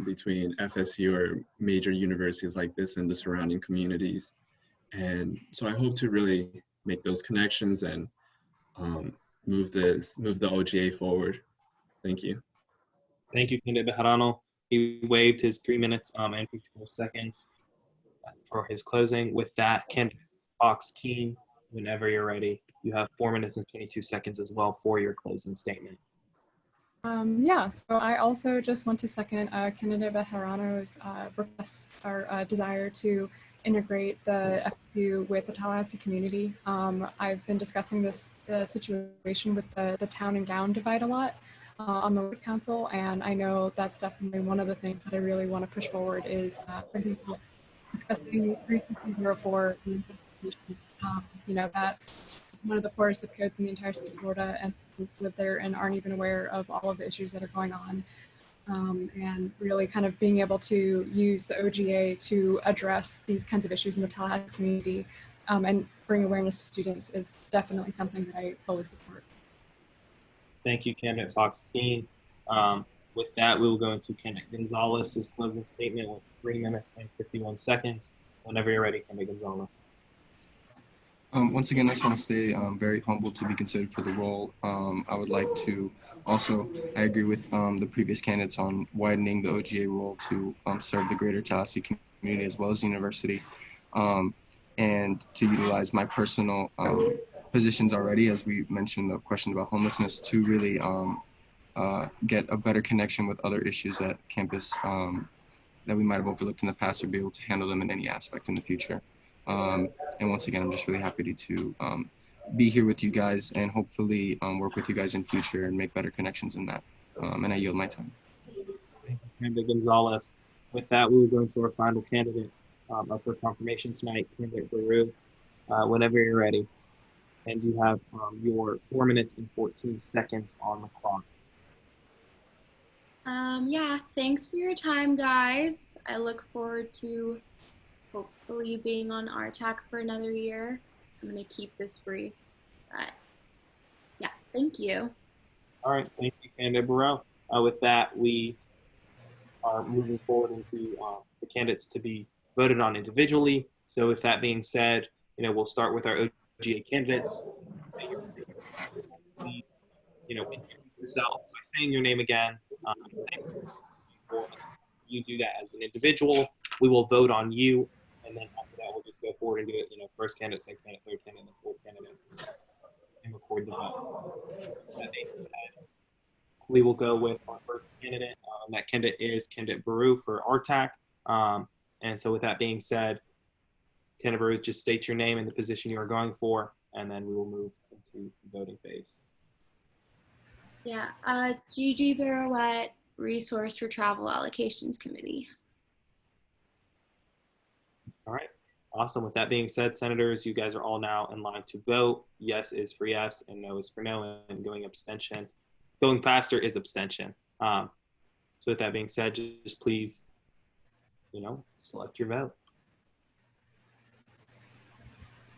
between FSU or major universities like this and the surrounding communities. And so I hope to really make those connections and move the OGA forward. Thank you.
Thank you, candidate Bejarano. He waived his 3 minutes and 54 seconds for his closing. With that, candidate Fox Keene, whenever you're ready, you have 4 minutes and 22 seconds as well for your closing statement.
Yeah, so I also just want to second candidate Bejarano's request or desire to integrate the FSU with the Tallahassee community. I've been discussing this situation with the town and gown divide a lot on the council, and I know that's definitely one of the things that I really want to push forward is, for example, discussing 3204. That's one of the poorest zip codes in the entire state of Florida, and folks live there and aren't even aware of all of the issues that are going on. And really kind of being able to use the OGA to address these kinds of issues in the Tallahassee community and bring awareness to students is definitely something that I fully support.
Thank you, candidate Fox Keene. With that, we will go into candidate Gonzalez's closing statement with 3 minutes and 51 seconds. Whenever you're ready, candidate Gonzalez.
Once again, I just want to stay very humbled to be considered for the role. I would like to also, I agree with the previous candidates on widening the OGA role to serve the greater Tallahassee community as well as the university, and to utilize my personal positions already, as we mentioned the question about homelessness, to really get a better connection with other issues at campus that we might have overlooked in the past, or be able to handle them in any aspect in the future. And once again, I'm just really happy to be here with you guys and hopefully work with you guys in future and make better connections in that. And I yield my time.
Thank you, candidate Gonzalez. With that, we will go into our final candidate up for confirmation tonight, candidate Baru. Whenever you're ready. And you have your 4 minutes and 14 seconds on the clock.
Yeah, thanks for your time, guys. I look forward to hopefully being on RTAC for another year. I'm going to keep this brief, but yeah, thank you.
All right, thank you, candidate Burrell. With that, we are moving forward into the candidates to be voted on individually. So with that being said, we'll start with our OGA candidates. Introduce yourself by saying your name again. You do that as an individual. We will vote on you, and then after that, we'll just go forward and do it. First candidate, second candidate, third candidate, fourth candidate. and record the vote. That being said, we will go with our first candidate. That candidate is candidate Baru for RTAC. And so with that being said, candidate Baru, just state your name and the position you are going for, and then we will move into the voting phase.
Yeah, Gigi Barouette, Resource for Travel Allocations Committee.
All right, awesome. With that being said, senators, you guys are all now in line to vote. Yes is for yes, and no is for no, and going faster is abstention. So with that being said, just please, select your vote.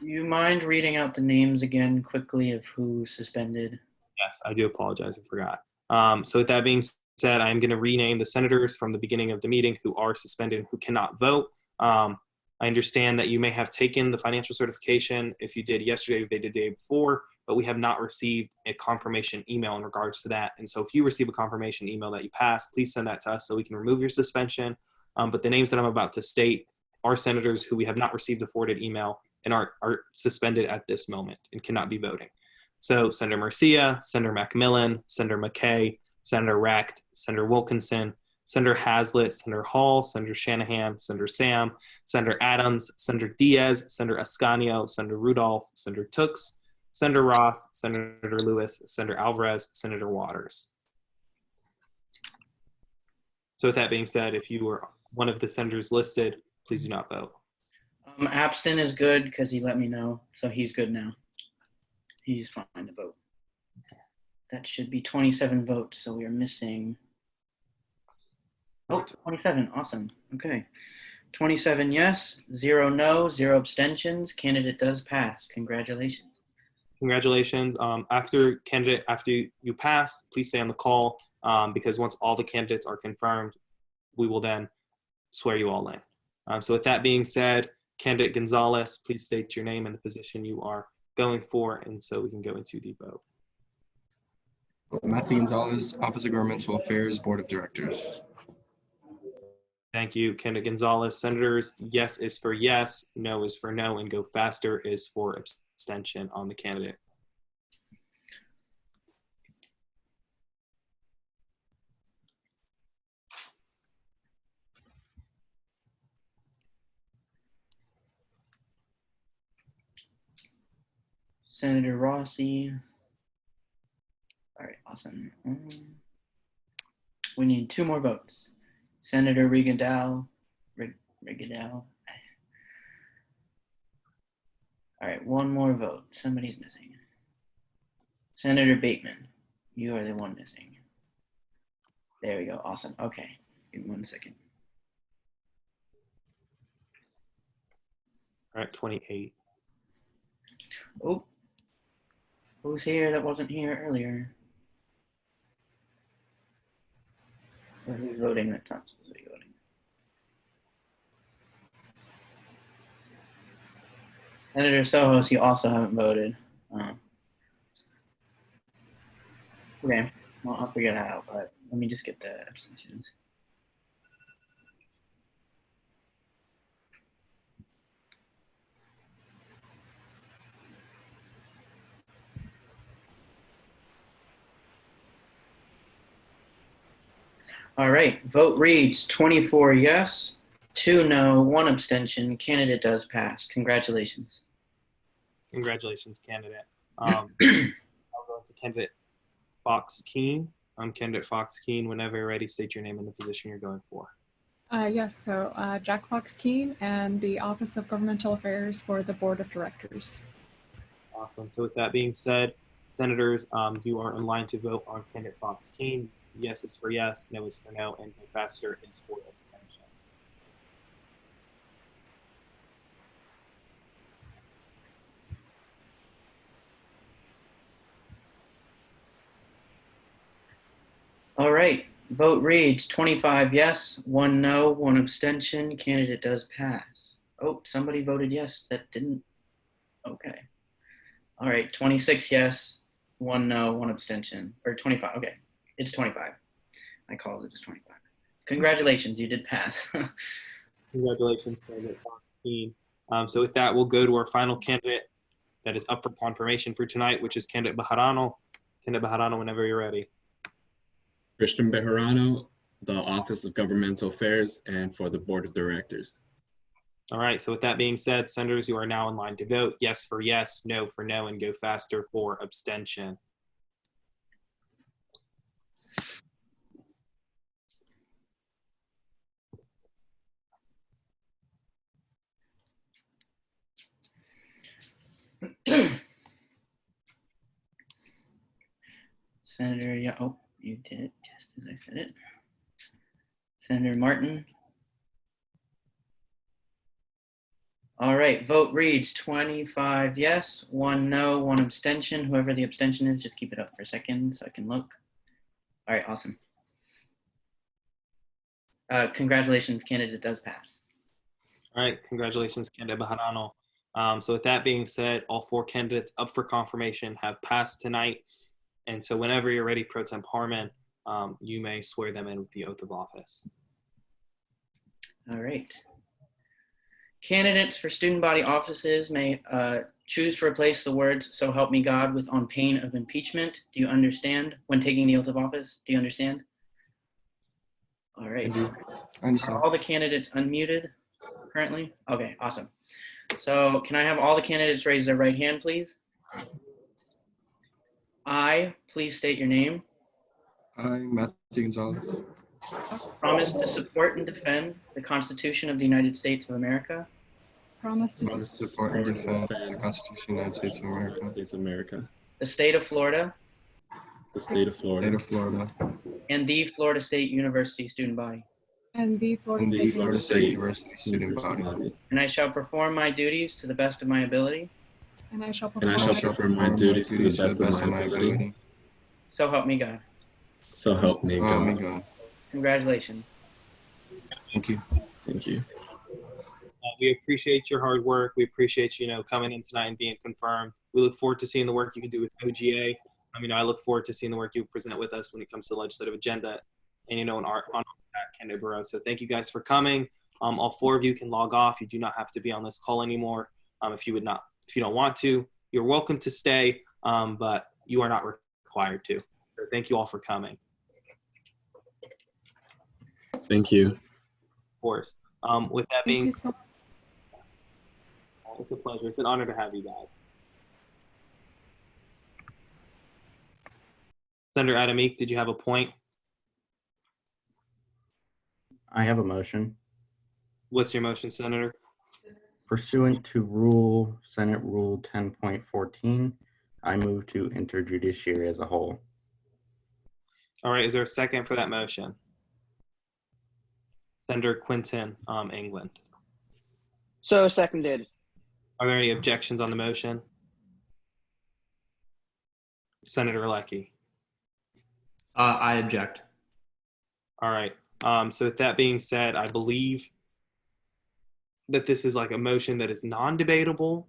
Do you mind reading out the names again quickly of who suspended?
Yes, I do apologize. I forgot. So with that being said, I'm going to rename the senators from the beginning of the meeting who are suspended and who cannot vote. I understand that you may have taken the financial certification. If you did yesterday, they did the day before, but we have not received a confirmation email in regards to that. And so if you receive a confirmation email that you passed, please send that to us so we can remove your suspension. But the names that I'm about to state are senators who we have not received a forwarded email and are suspended at this moment and cannot be voting. So Senator Murcia, Senator Macmillan, Senator McKay, Senator Recht, Senator Wilkinson, Senator Hazlitt, Senator Hall, Senator Shanahan, Senator Sam, Senator Adams, Senator Diaz, Senator Ascanio, Senator Rudolph, Senator Tooks, Senator Ross, Senator Lewis, Senator Alvarez, Senator Waters. So with that being said, if you were one of the senators listed, please do not vote.
Abstin is good because he let me know, so he's good now. He's fine to vote. That should be 27 votes, so we are missing. Oh, 27, awesome, okay. 27 yes, 0 no, 0 abstentions. Candidate does pass, congratulations.
Congratulations. After you pass, please stay on the call because once all the candidates are confirmed, we will then swear you all in. So with that being said, candidate Gonzalez, please state your name and the position you are going for, and so we can go into the vote.
Matthew Gonzalez, Office of Governmental Affairs, Board of Directors.
Thank you, candidate Gonzalez. Senators, yes is for yes, no is for no, and go faster is for abstention on the candidate.
Senator Rossi. All right, awesome. We need 2 more votes. Senator Rigondeaux. Rigondeaux. All right, 1 more vote. Somebody's missing. Senator Bateman, you are the one missing. There we go, awesome. Okay, give me 1 second.
All right, 28.
Oh, who's here that wasn't here earlier? Or who's voting that's not supposed to be voting? Senator Sohos, you also haven't voted. Okay, well, I'll figure that out, but let me just get the abstentions. All right, vote reads 24 yes, 2 no, 1 abstention. Candidate does pass. Congratulations.
Congratulations, candidate. I'll go into candidate Fox Keene. Candidate Fox Keene, whenever you're ready, state your name and the position you're going for.
Yes, so Jack Fox Keene and the Office of Governmental Affairs for the Board of Directors.
Awesome. So with that being said, senators, you are in line to vote on candidate Fox Keene. Yes is for yes, no is for no, and go faster is for abstention.
All right, vote reads 25 yes, 1 no, 1 abstention. Candidate does pass. Oh, somebody voted yes that didn't. Okay. All right, 26 yes, 1 no, 1 abstention. Or 25, okay. It's 25. I called it as 25. Congratulations, you did pass.
Congratulations, candidate Fox Keene. So with that, we'll go to our final candidate, that is up for confirmation for tonight, which is candidate Bejarano. Candidate Bejarano, whenever you're ready.
Christian Bejarano, the Office of Governmental Affairs, and for the Board of Directors.
All right, so with that being said, senators, you are now in line to vote. Yes for yes, no for no, and go faster for abstention.
Senator, yeah, oh, you did it just as I said it. Senator Martin. All right, vote reads 25 yes, 1 no, 1 abstention. Whoever the abstention is, just keep it up for a second so I can look. All right, awesome. Congratulations, candidate does pass.
All right, congratulations, candidate Bejarano. So with that being said, all 4 candidates up for confirmation have passed tonight. And so whenever you're ready, Pro Tem Harmon, you may swear them in with the oath of office.
All right. Candidates for student body offices may choose to replace the words "so help me God" with "on pain of impeachment." Do you understand when taking the oath of office? Do you understand? All right. Are all the candidates unmuted currently? Okay, awesome. So can I have all the candidates raise their right hand, please? I, please state your name.
I, Matthew Gonzalez.
Promise to support and defend the Constitution of the United States of America.
Promise to support and defend the Constitution of the United States of America.
The state of Florida.
The state of Florida.
State of Florida.
And the Florida State University student body.
And the Florida
And the
State
Florida State
University.
University student body.
And I shall perform my duties to the best of my ability.
And I shall
And I shall perform my duties to the best of my ability.
So help me God.
So help me God.
Congratulations.
Thank you.
Thank you.
We appreciate your hard work. We appreciate you coming in tonight and being confirmed. We look forward to seeing the work you can do with OGA. I look forward to seeing the work you present with us when it comes to the legislative agenda and on our candidate bureau. So thank you guys for coming. All 4 of you can log off. You do not have to be on this call anymore. If you don't want to, you're welcome to stay, but you are not required to. So thank you all for coming.
Thank you.
Of course. With that being, it's a pleasure. It's an honor to have you guys. Senator Adamik, did you have a point?
I have a motion.
What's your motion, Senator?
Pursuant to Senate Rule 10.14, I move to enter judiciary as a whole.
All right, is there a second for that motion? Senator Quinton England.
So seconded.
Are there any objections on the motion? Senator Lecky.
I object.
All right. So with that being said, I believe that this is like a motion that is non-debatable.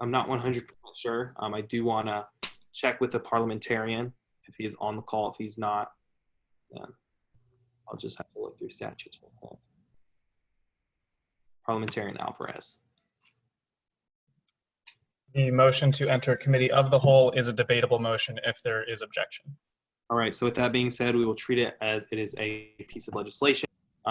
I'm not 100% sure. I do want to check with the parliamentarian if he is on the call. If he's not, then I'll just have to look through statutes real quick. Parliamentarian Alvarez.
The motion to enter committee of the whole is a debatable motion if there is objection.
All right, so with that being said, we will treat it as it is a piece of legislation.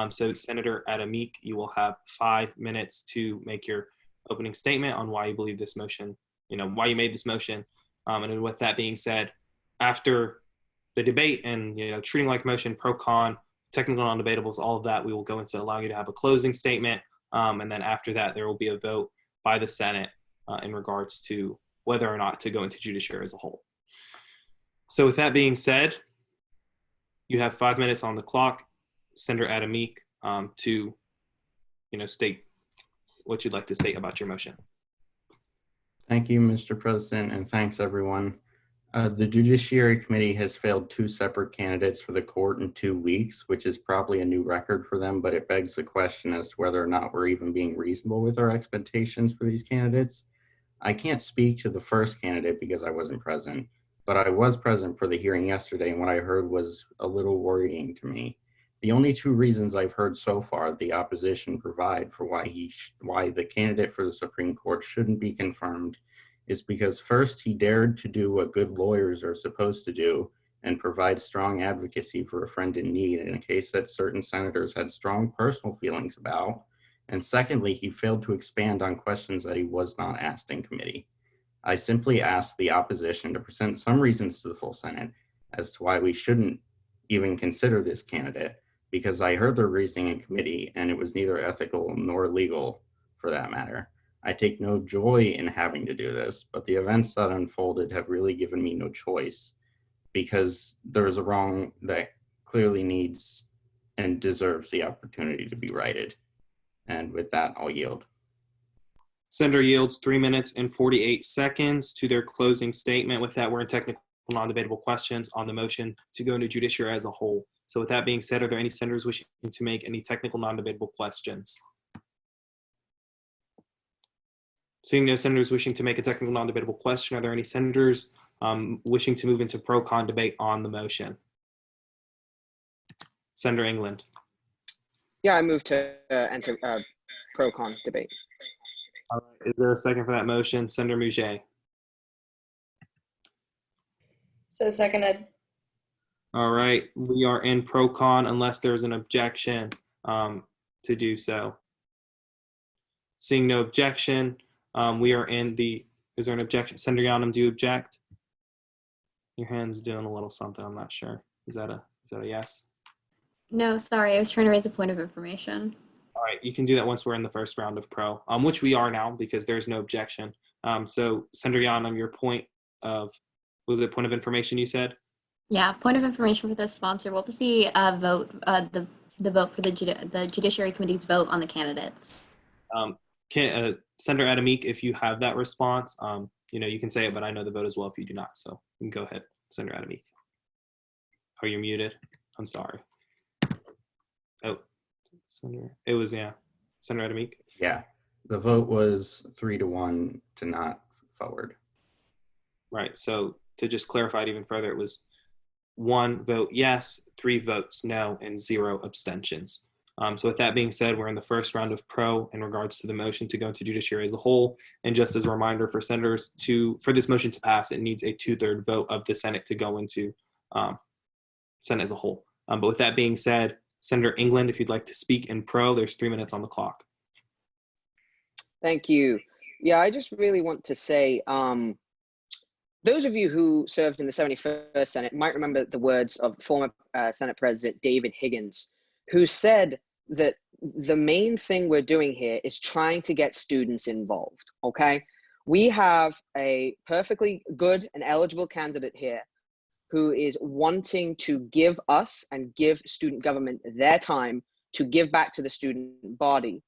So Senator Adamik, you will have 5 minutes to make your opening statement on why you believe this motion, why you made this motion. And then with that being said, after the debate and, treating like motion, pro con, technical non-debatables, all of that, we will go into allowing you to have a closing statement. And then after that, there will be a vote by the Senate in regards to whether or not to go into judiciary as a whole. So with that being said, you have 5 minutes on the clock, Senator Adamik, to, state what you'd like to state about your motion.
Thank you, Mr. President, and thanks everyone. The Judiciary Committee has failed 2 separate candidates for the court in 2 weeks, which is probably a new record for them, but it begs the question as to whether or not we're even being reasonable with our expectations for these candidates. I can't speak to the first candidate because I wasn't present, but I was present for the hearing yesterday, and what I heard was a little worrying to me. The only 2 reasons I've heard so far the opposition provide for why the candidate for the Supreme Court shouldn't be confirmed is because first, he dared to do what good lawyers are supposed to do and provide strong advocacy for a friend in need in a case that certain senators had strong personal feelings about. And secondly, he failed to expand on questions that he was not asked in committee. I simply asked the opposition to present some reasons to the full Senate as to why we shouldn't even consider this candidate, because I heard their reasoning in committee and it was neither ethical nor legal for that matter. I take no joy in having to do this, but the events that unfolded have really given me no choice, because there is a wrong that clearly needs and deserves the opportunity to be righted. And with that, I'll yield.
Senator yields 3 minutes and 48 seconds to their closing statement. With that, we're in technical non-debatable questions on the motion to go into judiciary as a whole. So with that being said, are there any senators wishing to make any technical non-debatable questions? Seeing no senators wishing to make a technical non-debatable question, are there any senators wishing to move into pro-con debate on the motion? Senator England.
Yeah, I move to enter pro-con debate.
All right. Is there a second for that motion? Senator Mouget.
So seconded.
All right, we are in pro-con unless there's an objection to do so. Seeing no objection, we are in the, is there an objection? Senator Yonam, do you object? Your hand's doing a little something, I'm not sure. Is that a yes?
No, sorry, I was trying to raise a point of information.
All right, you can do that once we're in the first round of pro, which we are now because there's no objection. So Senator Yonam, your point of, was it point of information you said?
Yeah, point of information for the sponsor. What was the vote, the vote for the Judiciary Committee's vote on the candidates?
Senator Adamik, if you have that response, you can say it, but I know the vote as well if you do not. So you can go ahead, Senator Adamik. Oh, you're muted. I'm sorry. Oh, Senator, it was, yeah. Senator Adamik?
Yeah, the vote was 3-1 to not forward.
Right, so to just clarify it even further, it was 1 vote yes, 3 votes no, and 0 abstentions. So with that being said, we're in the first round of pro in regards to the motion to go into judiciary as a whole. And just as a reminder for senators, for this motion to pass, it needs a 2/3 vote of the Senate to go into Senate as a whole. But with that being said, Senator England, if you'd like to speak in pro, there's 3 minutes on the clock.
Thank you. Yeah, I just really want to say, those of you who served in the 71st Senate might remember the words of former Senate President David Higgins, who said that the main thing we're doing here is trying to get students involved, okay? We have a perfectly good and eligible candidate here who is wanting to give us and give student government their time to give back to the student body,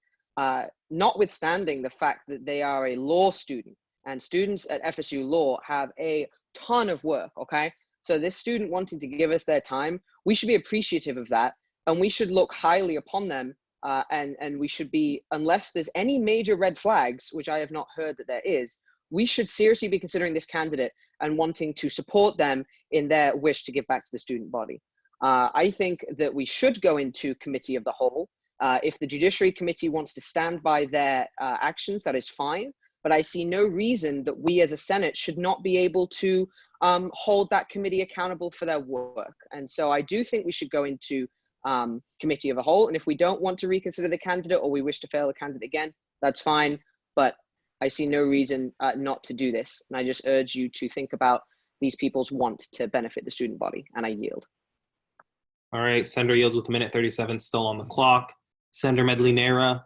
notwithstanding the fact that they are a law student, and students at FSU Law have a ton of work, okay? So this student wanting to give us their time, we should be appreciative of that, and we should look highly upon them, and we should be, unless there's any major red flags, which I have not heard that there is, we should seriously be considering this candidate and wanting to support them in their wish to give back to the student body. I think that we should go into committee of the whole. If the Judiciary Committee wants to stand by their actions, that is fine. But I see no reason that we as a Senate should not be able to hold that committee accountable for their work. And so I do think we should go into committee of the whole. And if we don't want to reconsider the candidate or we wish to fail the candidate again, that's fine. But I see no reason not to do this. And I just urge you to think about these people's want to benefit the student body. And I yield.
All right, Senator yields with 1:37 still on the clock. Senator Medley-Nera,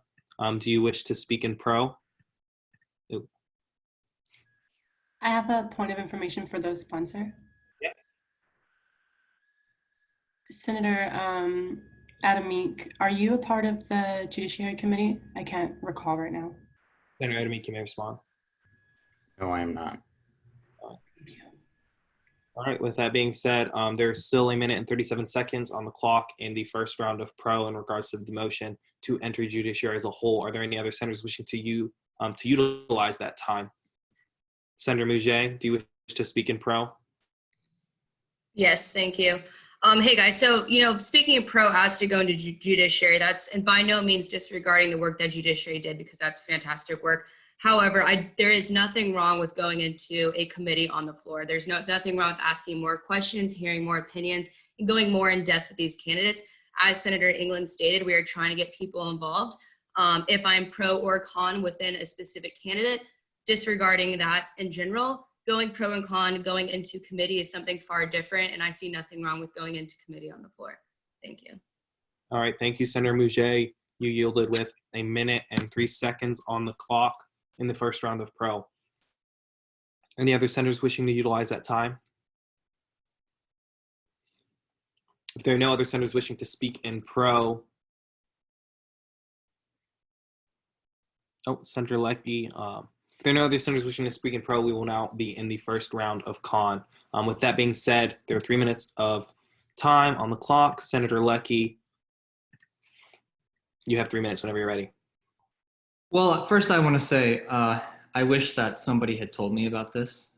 do you wish to speak in pro?
I have a point of information for the sponsor.
Yeah.
Senator Adamik, are you a part of the Judiciary Committee? I can't recall right now.
Senator Adamik, you may respond.
No, I am not.
All right, with that being said, there's still 1:37 on the clock in the first round of pro in regards to the motion to enter judiciary as a whole. Are there any other senators wishing to utilize that time? Senator Mouget, do you wish to speak in pro?
Yes, thank you. Hey guys, so, speaking of pro as to go into judiciary, that's, and by no means disregarding the work that judiciary did, because that's fantastic work. However, there is nothing wrong with going into a committee on the floor. There's nothing wrong with asking more questions, hearing more opinions, and going more in depth with these candidates. As Senator England stated, we are trying to get people involved. If I'm pro or con within a specific candidate, disregarding that in general, going pro and con, going into committee is something far different, and I see nothing wrong with going into committee on the floor. Thank you.
All right, thank you, Senator Mouget. You yielded with 1 minute and 3 seconds on the clock in the first round of pro. Any other senators wishing to utilize that time? If there are no other senators wishing to speak in pro, Senator Leckie, if there are no other senators wishing to speak in pro, we will now be in the first round of con. With that being said, there are 3 minutes of time on the clock. Senator Leckie, you have 3 minutes whenever you're ready.
Well, first I want to say I wish that somebody had told me about this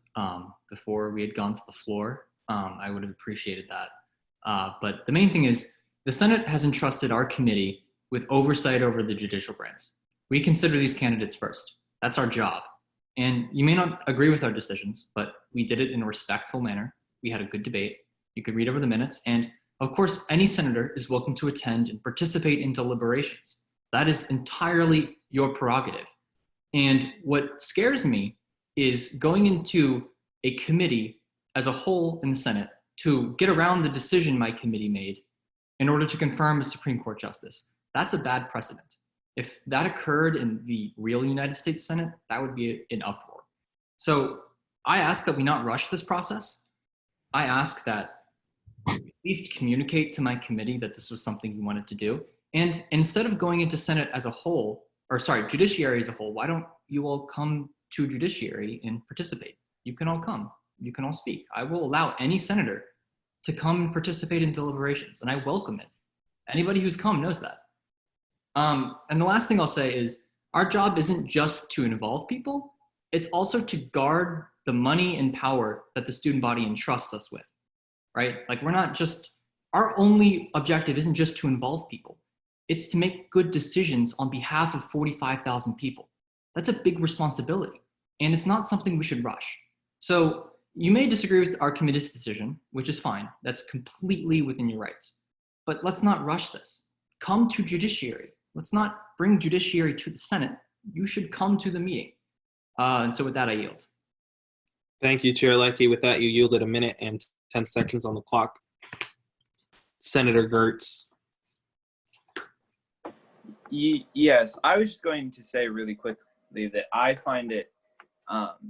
before we had gone to the floor. I would have appreciated that. But the main thing is the Senate has entrusted our committee with oversight over the judicial branch. We consider these candidates first. That's our job. And you may not agree with our decisions, but we did it in a respectful manner. We had a good debate. You could read over the minutes. And of course, any senator is welcome to attend and participate in deliberations. That is entirely your prerogative. And what scares me is going into a committee as a whole in the Senate to get around the decision my committee made in order to confirm a Supreme Court justice. That's a bad precedent. If that occurred in the real United States Senate, that would be an uproar. So I ask that we not rush this process. I ask that at least communicate to my committee that this was something you wanted to do. And instead of going into Senate as a whole, or sorry, Judiciary as a whole, why don't you all come to Judiciary and participate? You can all come. You can all speak. I will allow any senator to come and participate in deliberations, and I welcome it. Anybody who's come knows that. And the last thing I'll say is our job isn't just to involve people, it's also to guard the money and power that the student body entrusts us with, right? Like we're not just, our only objective isn't just to involve people. It's to make good decisions on behalf of 45,000 people. That's a big responsibility, and it's not something we should rush. So you may disagree with our committee's decision, which is fine. That's completely within your rights. But let's not rush this. Come to Judiciary. Let's not bring Judiciary to the Senate. You should come to the meeting. And so with that, I yield.
Thank you, Chair Leckie. With that, you yielded 1 minute and 10 seconds on the clock. Senator Gertz.
Yes, I was just going to say really quickly that I find it,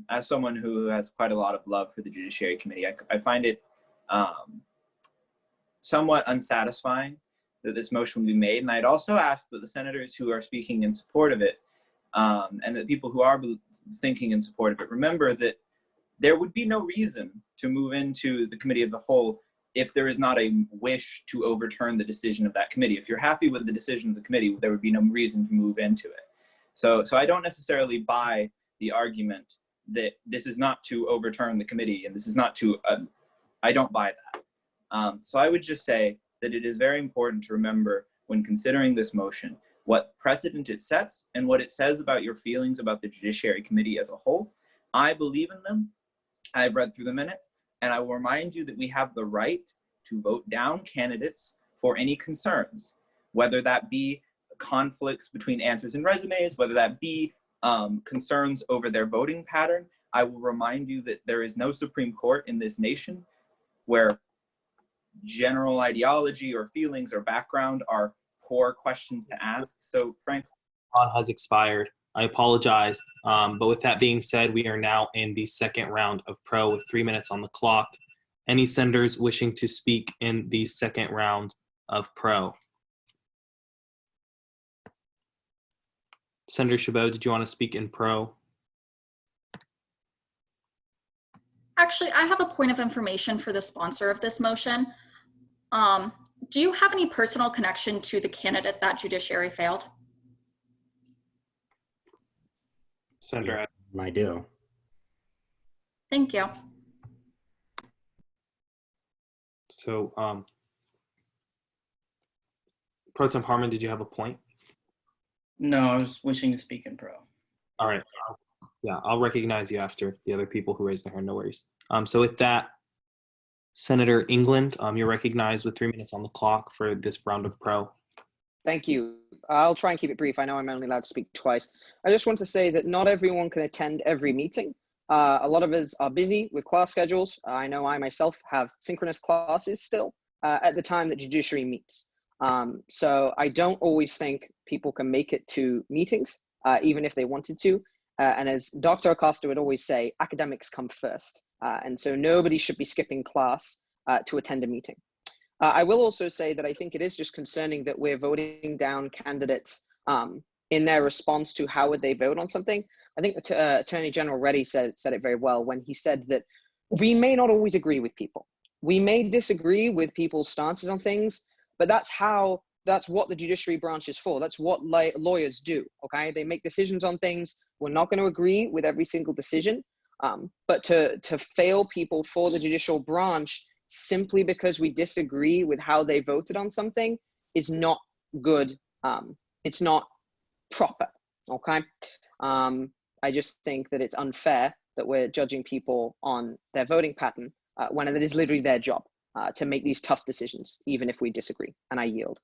as someone who has quite a lot of love for the Judiciary Committee, I find it somewhat unsatisfying that this motion will be made. And I'd also ask that the senators who are speaking in support of it, and the people who are thinking in support of it, remember that there would be no reason to move into the Committee of the Whole if there is not a wish to overturn the decision of that committee. If you're happy with the decision of the committee, there would be no reason to move into it. So I don't necessarily buy the argument that this is not to overturn the committee and this is not to, I don't buy that. So I would just say that it is very important to remember when considering this motion, what precedent it sets and what it says about your feelings about the Judiciary Committee as a whole. I believe in them. I've read through the minutes, and I will remind you that we have the right to vote down candidates for any concerns, whether that be conflicts between answers and resumes, whether that be concerns over their voting pattern. I will remind you that there is no Supreme Court in this nation where general ideology or feelings or background are poor questions to ask. So frankly,
time has expired. I apologize. But with that being said, we are now in the second round of pro with 3 minutes on the clock. Any senators wishing to speak in the second round of pro? Senator Chabot, did you want to speak in pro?
Actually, I have a point of information for the sponsor of this motion. Do you have any personal connection to the candidate that Judiciary failed?
Senator,
I do.
Thank you.
So, Pro Tem Harmon, did you have a point?
No, I was wishing to speak in pro.
All right. Yeah, I'll recognize you after the other people who raised their hand. No worries. So with that, Senator England, you're recognized with 3 minutes on the clock for this round of pro.
Thank you. I'll try and keep it brief. I know I'm only allowed to speak twice. I just want to say that not everyone can attend every meeting. A lot of us are busy with class schedules. I know I myself have synchronous classes still at the time that judiciary meets. So I don't always think people can make it to meetings, even if they wanted to. And as Dr. Acosta would always say, academics come first. And so nobody should be skipping class to attend a meeting. I will also say that I think it is just concerning that we're voting down candidates in their response to how would they vote on something. I think Attorney General Reddy said it very well when he said that we may not always agree with people. We may disagree with people's stances on things, but that's what the judiciary branch is for. That's what lawyers do, okay? They make decisions on things. We're not going to agree with every single decision, but to fail people for the judicial branch simply because we disagree with how they voted on something is not good. It's not proper, okay? I just think that it's unfair that we're judging people on their voting pattern when it is literally their job to make these tough decisions, even if we disagree, and I yield.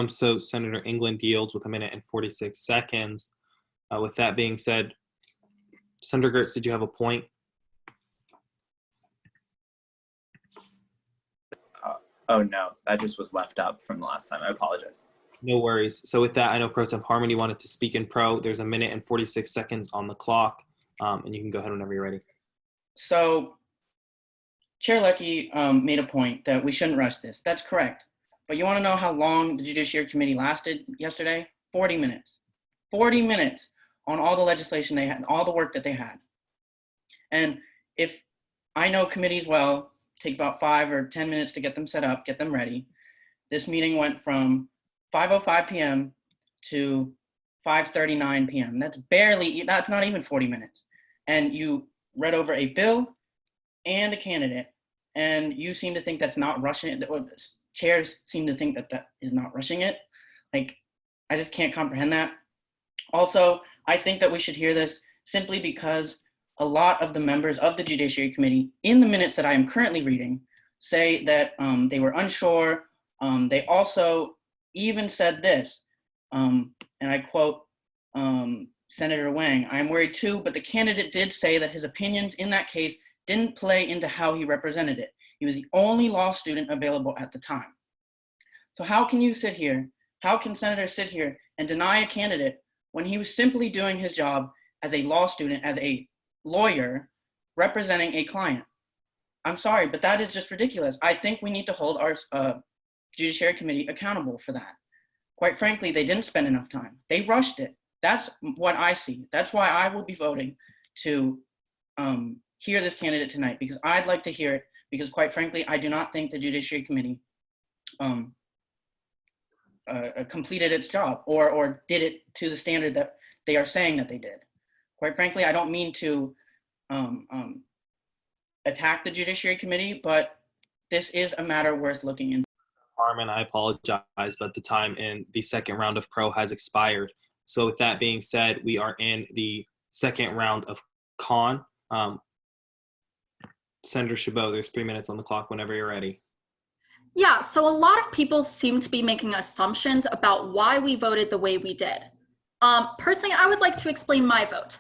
So Senator England yields with 1 minute and 46 seconds. With that being said, Senator Gertz, did you have a point?
Oh no, that just was left up from the last time. I apologize.
No worries. So with that, I know Pro Tem Harmony wanted to speak in pro. There's 1 minute and 46 seconds on the clock, and you can go ahead whenever you're ready.
So Chair Leckie made a point that we shouldn't rush this. That's correct. But you want to know how long the Judiciary Committee lasted yesterday? 40 minutes. 40 minutes on all the legislation they had, all the work that they had. And if I know committees well, it takes about 5 or 10 minutes to get them set up, get them ready. This meeting went from 5:05 p.m. to 5:39 p.m. That's not even 40 minutes. And you read over a bill and a candidate, and you seem to think that's not rushing it. Chairs seem to think that is not rushing it. Like, I just can't comprehend that. Also, I think that we should hear this simply because a lot of the members of the Judiciary Committee, in the minutes that I am currently reading, say that they were unsure. They also even said this, and I quote Senator Wang, "I'm worried too, but the candidate did say that his opinions in that case didn't play into how he represented it. He was the only law student available at the time." So how can you sit here, how can senators sit here and deny a candidate when he was simply doing his job as a law student, as a lawyer, representing a client? I'm sorry, but that is just ridiculous. I think we need to hold our Judiciary Committee accountable for that. Quite frankly, they didn't spend enough time. They rushed it. That's what I see. That's why I will be voting to hear this candidate tonight, because I'd like to hear it, because quite frankly, I do not think the Judiciary Committee completed its job or did it to the standard that they are saying that they did. Quite frankly, I don't mean to attack the Judiciary Committee, but this is a matter worth looking into.
Harmon, I apologize, but the time in the second round of pro has expired. So with that being said, we are in the second round of con. Senator Chabot, there's 3 minutes on the clock whenever you're ready.
Yeah, so a lot of people seem to be making assumptions about why we voted the way we did. Personally, I would like to explain my vote.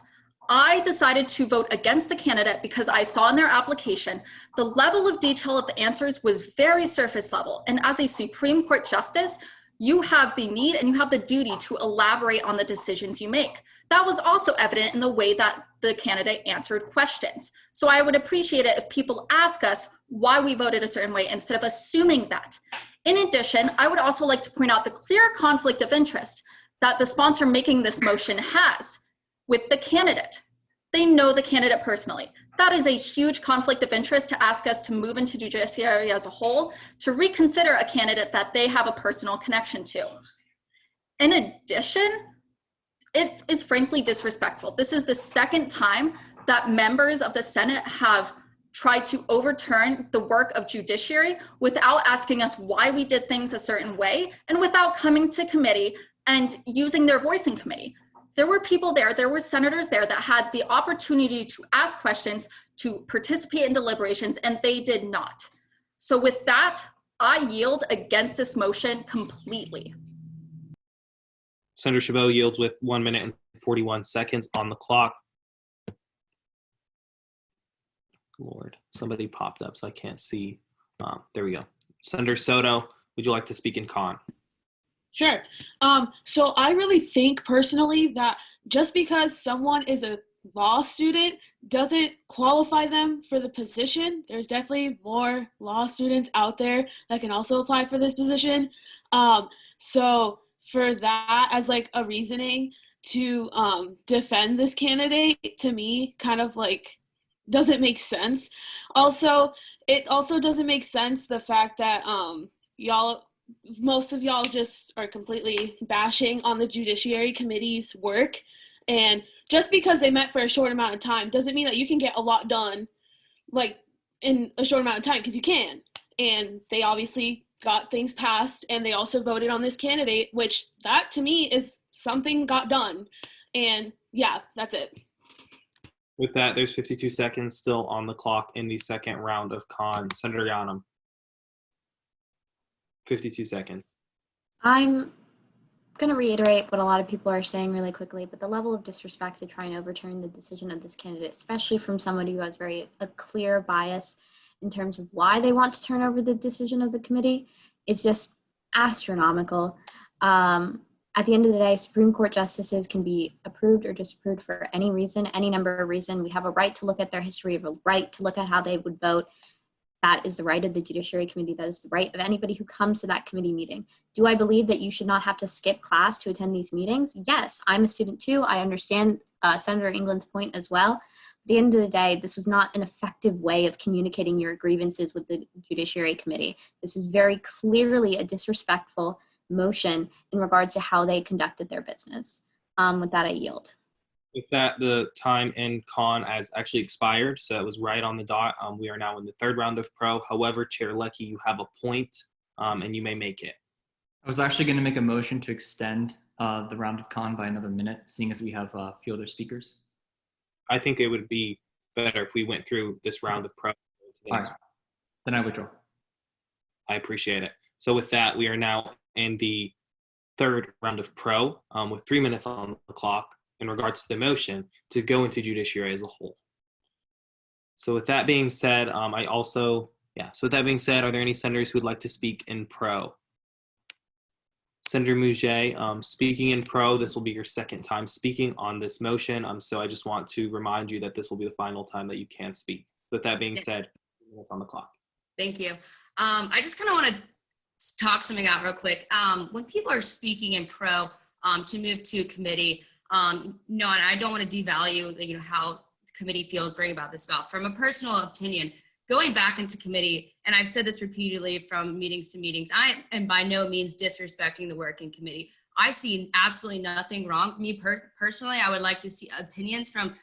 I decided to vote against the candidate because I saw in their application the level of detail of the answers was very surface level. And as a Supreme Court justice, you have the need and you have the duty to elaborate on the decisions you make. That was also evident in the way that the candidate answered questions. So I would appreciate it if people ask us why we voted a certain way instead of assuming that. In addition, I would also like to point out the clear conflict of interest that the sponsor making this motion has with the candidate. They know the candidate personally. That is a huge conflict of interest to ask us to move into judiciary as a whole to reconsider a candidate that they have a personal connection to. In addition, it is frankly disrespectful. This is the second time that members of the Senate have tried to overturn the work of judiciary without asking us why we did things a certain way and without coming to committee and using their voice in committee. there were people there, there were senators there that had the opportunity to ask questions, to participate in deliberations, and they did not. So with that, I yield against this motion completely.
Senator Chabot yields with 1 minute and 41 seconds on the clock. Lord, somebody popped up, so I can't see. There we go. Senator Soto, would you like to speak in con?
Sure. So I really think personally that just because someone is a law student doesn't qualify them for the position. There's definitely more law students out there that can also apply for this position. So for that as like a reasoning to defend this candidate, to me, kind of like doesn't make sense. Also, it also doesn't make sense the fact that most of y'all just are completely bashing on the Judiciary Committee's work. And just because they met for a short amount of time doesn't mean that you can get a lot done like in a short amount of time, because you can. And they obviously got things passed, and they also voted on this candidate, which that to me is something got done. And yeah, that's it.
With that, there's 52 seconds still on the clock in the second round of con. Senator Yanam. 52 seconds.
I'm going to reiterate what a lot of people are saying really quickly, but the level of disrespect to try and overturn the decision of this candidate, especially from somebody who has a clear bias in terms of why they want to turn over the decision of the committee, is just astronomical. At the end of the day, Supreme Court justices can be approved or disapproved for any reason, any number of reasons. We have a right to look at their history, we have a right to look at how they would vote. That is the right of the Judiciary Committee. That is the right of anybody who comes to that committee meeting. Do I believe that you should not have to skip class to attend these meetings? Yes, I'm a student too. I understand Senator England's point as well. At the end of the day, this was not an effective way of communicating your grievances with the Judiciary Committee. This is very clearly a disrespectful motion in regards to how they conducted their business. With that, I yield.
With that, the time in con has actually expired, so that was right on the dot. We are now in the third round of pro. However, Chair Leckie, you have a point, and you may make it.
I was actually going to make a motion to extend the round of con by another minute, seeing as we have a few other speakers.
I think it would be better if we went through this round of pro.
All right. Then I withdraw.
I appreciate it. So with that, we are now in the third round of pro with 3 minutes on the clock in regards to the motion to go into judiciary as a whole. So with that being said, are there any senators who would like to speak in pro? Senator Mouget, speaking in pro, this will be your second time speaking on this motion. So I just want to remind you that this will be the final time that you can speak. With that being said, 3 minutes on the clock.
Thank you. I just kind of want to talk something out real quick. When people are speaking in pro to move to committee, no, and I don't want to devalue, how the committee feels bring about this bill. From a personal opinion, going back into committee, and I've said this repeatedly from meetings to meetings, I am by no means disrespecting the work in committee. I see absolutely nothing wrong. Me personally, I would like to see opinions from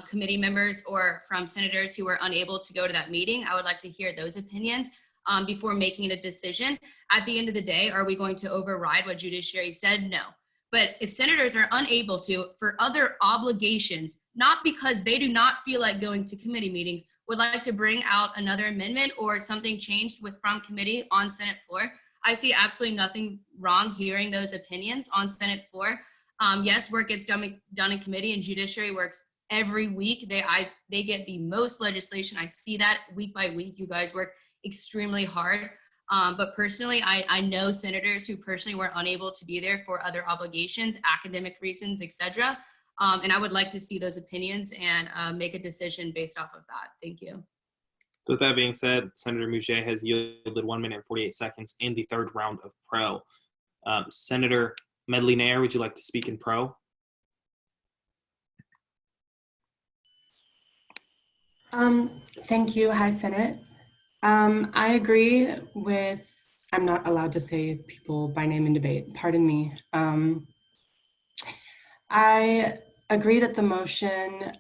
committee members or from senators who were unable to go to that meeting. I would like to hear those opinions before making a decision. At the end of the day, are we going to override what judiciary said? No. But if senators are unable to, for other obligations, not because they do not feel like going to committee meetings, would like to bring out another amendment or something changed from committee on Senate floor, I see absolutely nothing wrong hearing those opinions on Senate floor. Yes, work gets done in committee, and judiciary works every week. They get the most legislation. I see that week by week. You guys work extremely hard. But personally, I know senators who personally were unable to be there for other obligations, academic reasons, etc. And I would like to see those opinions and make a decision based off of that. Thank you.
With that being said, Senator Mouget has yielded 1 minute and 48 seconds in the third round of pro. Senator Medley Nair, would you like to speak in pro?
Thank you. Hi, Senate. I agree with, I'm not allowed to say people by name in debate, pardon me. I agree that the motion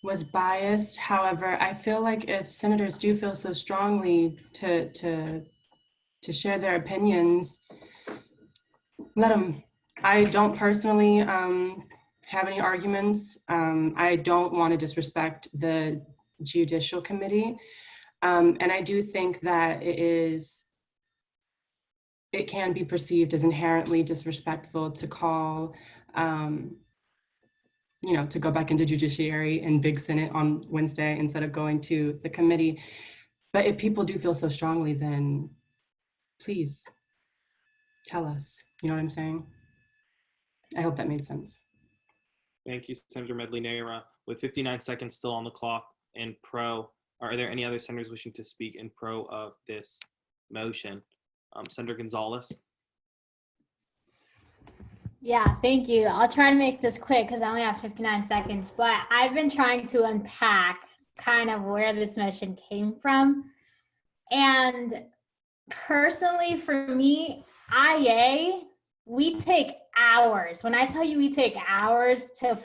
was biased. However, I feel like if senators do feel so strongly to share their opinions, let them I don't personally have any arguments. I don't want to disrespect the Judicial Committee. And I do think that it can be perceived as inherently disrespectful to call, to go back into Judiciary and Big Senate on Wednesday instead of going to the committee. But if people do feel so strongly, then please tell us. You know what I'm saying? I hope that made sense.
Thank you, Senator Medley Neyra. With 59 seconds still on the clock in pro, are there any other senators wishing to speak in pro of this motion? Senator Gonzalez.
Yeah, thank you. I'll try to make this quick because I only have 59 seconds, but I've been trying to unpack kind of where this motion came from. And personally, for me, IA, we take hours. When I tell you we take hours to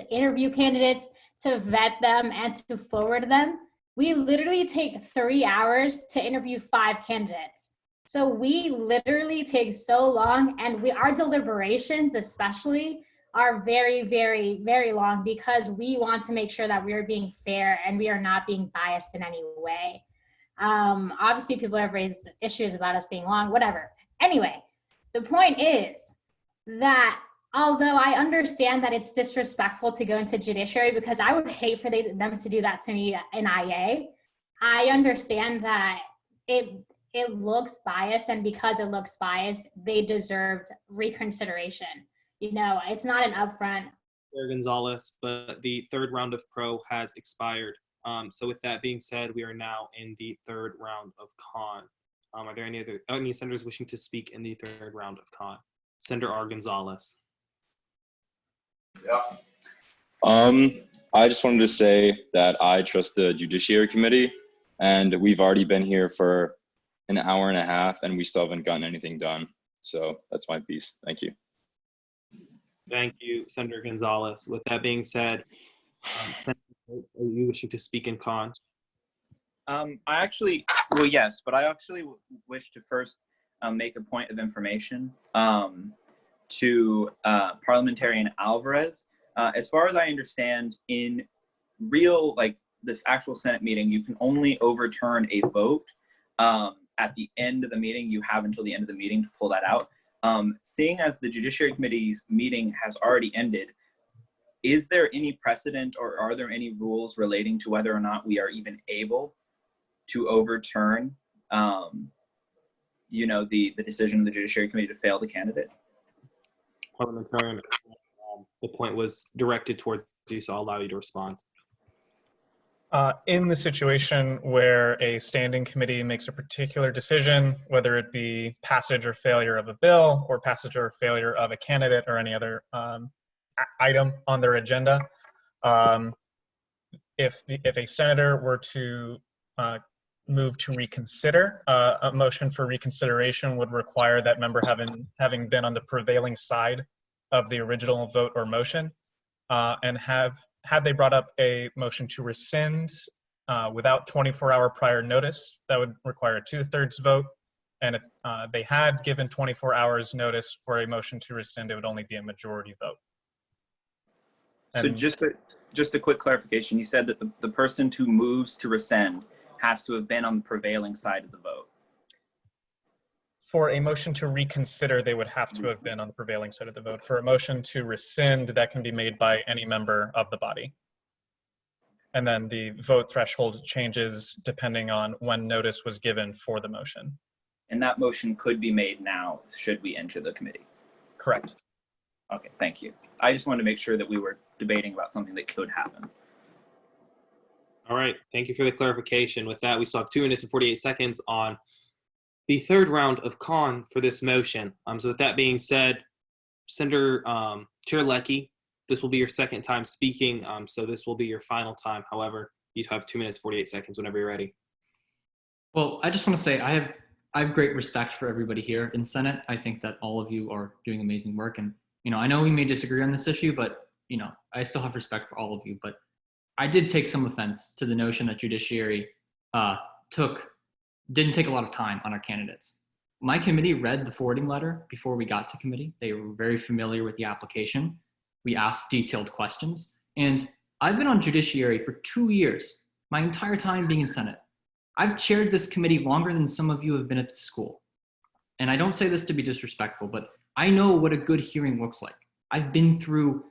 interview candidates, to vet them, and to forward them, we literally take 3 hours to interview 5 candidates. So we literally take so long, and our deliberations especially are very, very, very long because we want to make sure that we are being fair and we are not being biased in any way. Obviously people have raised issues about us being long, whatever. Anyway, the point is that although I understand that it's disrespectful to go into Judiciary because I would hate for them to do that to me in IA, I understand that it looks biased, and because it looks biased, they deserved reconsideration. It's not an upfront.
Senator Gonzalez, but the third round of pro has expired. So with that being said, we are now in the third round of con. Are there any senators wishing to speak in the third round of con? Senator R. Gonzalez.
Yeah. I just wanted to say that I trust the Judiciary Committee, and we've already been here for an hour and a half, and we still haven't gotten anything done. So that's my piece. Thank you.
Thank you, Senator Gonzalez. With that being said, Senator Oates, are you wishing to speak in con?
Yes, but I actually wish to first make a point of information to Parliamentarian Alvarez. As far as I understand, in real, this actual Senate meeting, you can only overturn a vote at the end of the meeting. You have until the end of the meeting to pull that out. Seeing as the Judiciary Committee's meeting has already ended, is there any precedent or are there any rules relating to whether or not we are even able to overturn the decision of the Judiciary Committee to fail the candidate?
Parliamentarian, the point was directed towards you, so I'll allow you to respond.
In the situation where a standing committee makes a particular decision, whether it be passage or failure of a bill or passage or failure of a candidate or any other item on their agenda, if a senator were to move to reconsider, a motion for reconsideration would require that member having been on the prevailing side of the original vote or motion, and had they brought up a motion to rescind without 24-hour prior notice, that would require a 2/3 vote. And if they had given 24 hours notice for a motion to rescind, it would only be a majority vote.
So just a quick clarification, you said that the person who moves to rescind has to have been on the prevailing side of the vote.
For a motion to reconsider, they would have to have been on the prevailing side of the vote. For a motion to rescind, that can be made by any member of the body. And then the vote threshold changes depending on when notice was given for the motion.
And that motion could be made now, should we enter the committee?
Correct.
Okay, thank you. I just wanted to make sure that we were debating about something that could happen.
All right, thank you for the clarification. With that, we still have 2 minutes and 48 seconds on the third round of con for this motion. So with that being said, Senator Chair Leckie, this will be your second time speaking, so this will be your final time. However, you have 2 minutes, 48 seconds whenever you're ready.
Well, I just want to say I have great respect for everybody here in Senate. I think that all of you are doing amazing work. And, I know we may disagree on this issue, but, I still have respect for all of you. But I did take some offense to the notion that Judiciary didn't take a lot of time on our candidates. My committee read the forwarding letter before we got to committee. They were very familiar with the application. We asked detailed questions. And I've been on judiciary for 2 years, my entire time being in Senate. I've chaired this committee longer than some of you have been at the school. And I don't say this to be disrespectful, but I know what a good hearing looks like. I've been through,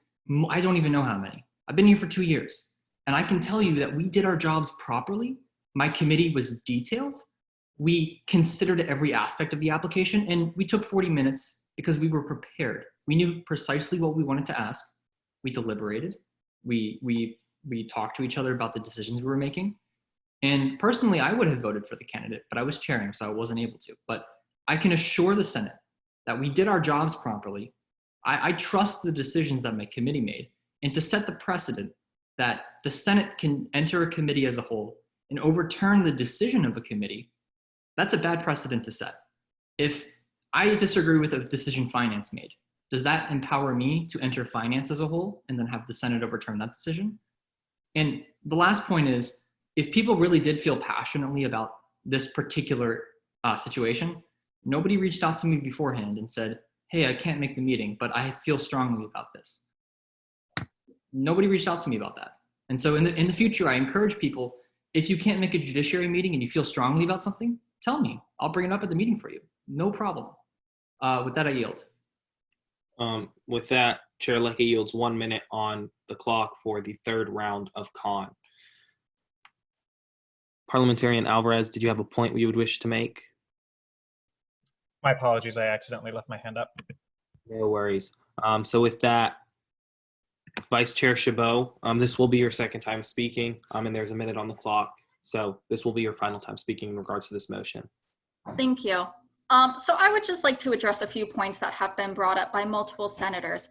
I don't even know how many. I've been here for 2 years. And I can tell you that we did our jobs properly. My committee was detailed. We considered every aspect of the application, and we took 40 minutes because we were prepared. We knew precisely what we wanted to ask. We deliberated. We talked to each other about the decisions we were making. And personally, I would have voted for the candidate, but I was chairing, so I wasn't able to. But I can assure the Senate that we did our jobs properly. I trust the decisions that my committee made, and to set the precedent that the Senate can enter a committee as a whole and overturn the decision of a committee, that's a bad precedent to set. If I disagree with a decision finance made, does that empower me to enter finance as a whole and then have the Senate overturn that decision? And the last point is, if people really did feel passionately about this particular situation, nobody reached out to me beforehand and said, hey, I can't make the meeting, but I feel strongly about this. Nobody reached out to me about that. And so in the future, I encourage people, if you can't make a judiciary meeting and you feel strongly about something, tell me. I'll bring it up at the meeting for you. No problem. With that, I yield.
With that, Chair Leckie yields 1 minute on the clock for the third round of con. Parliamentarian Alvarez, did you have a point you would wish to make?
My apologies, I accidentally left my hand up.
No worries. So with that, Vice Chair Chabot, this will be your second time speaking, and there's a minute on the clock. So this will be your final time speaking in regards to this motion.
Thank you. So I would just like to address a few points that have been brought up by multiple senators.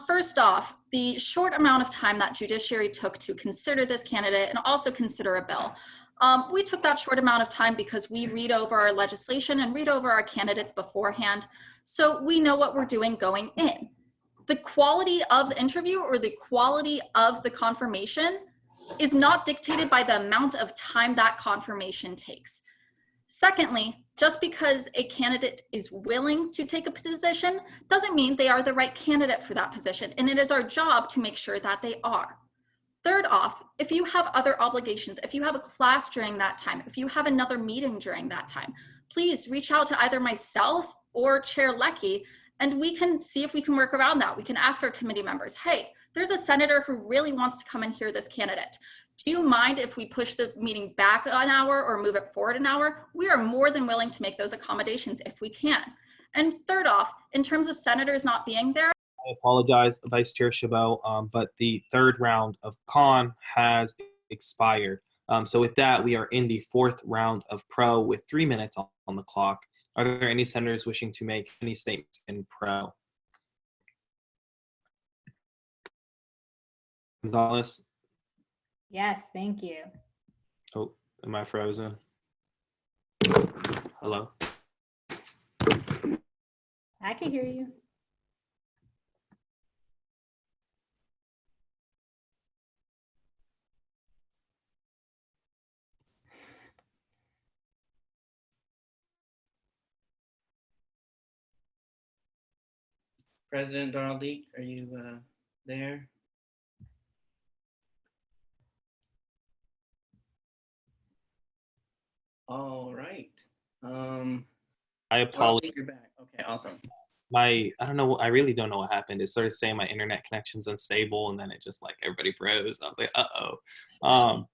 First off, the short amount of time that judiciary took to consider this candidate and also consider a bill. We took that short amount of time because we read over our legislation and read over our candidates beforehand, so we know what we're doing going in. The quality of the interview or the quality of the confirmation is not dictated by the amount of time that confirmation takes. Secondly, just because a candidate is willing to take a position doesn't mean they are the right candidate for that position, and it is our job to make sure that they are. Third off, if you have other obligations, if you have a class during that time, if you have another meeting during that time, please reach out to either myself or Chair Leckie, and we can see if we can work around that. We can ask our committee members, hey, there's a senator who really wants to come and hear this candidate. Do you mind if we push the meeting back an hour or move it forward an hour? We are more than willing to make those accommodations if we can. And third off, in terms of senators not being there,
I apologize, Vice Chair Chabot, but the third round of con has expired. So with that, we are in the fourth round of pro with 3 minutes on the clock. Are there any senators wishing to make any statements in pro? Gonzalez?
Yes, thank you.
Oh, am I frozen? Hello?
I can hear you.
President Donald Leak, are you there? All right.
I apologize.
You're back. Okay, awesome.
I don't know. I really don't know what happened. It started saying my internet connection's unstable, and then it just like everybody froze. I was like, uh-oh.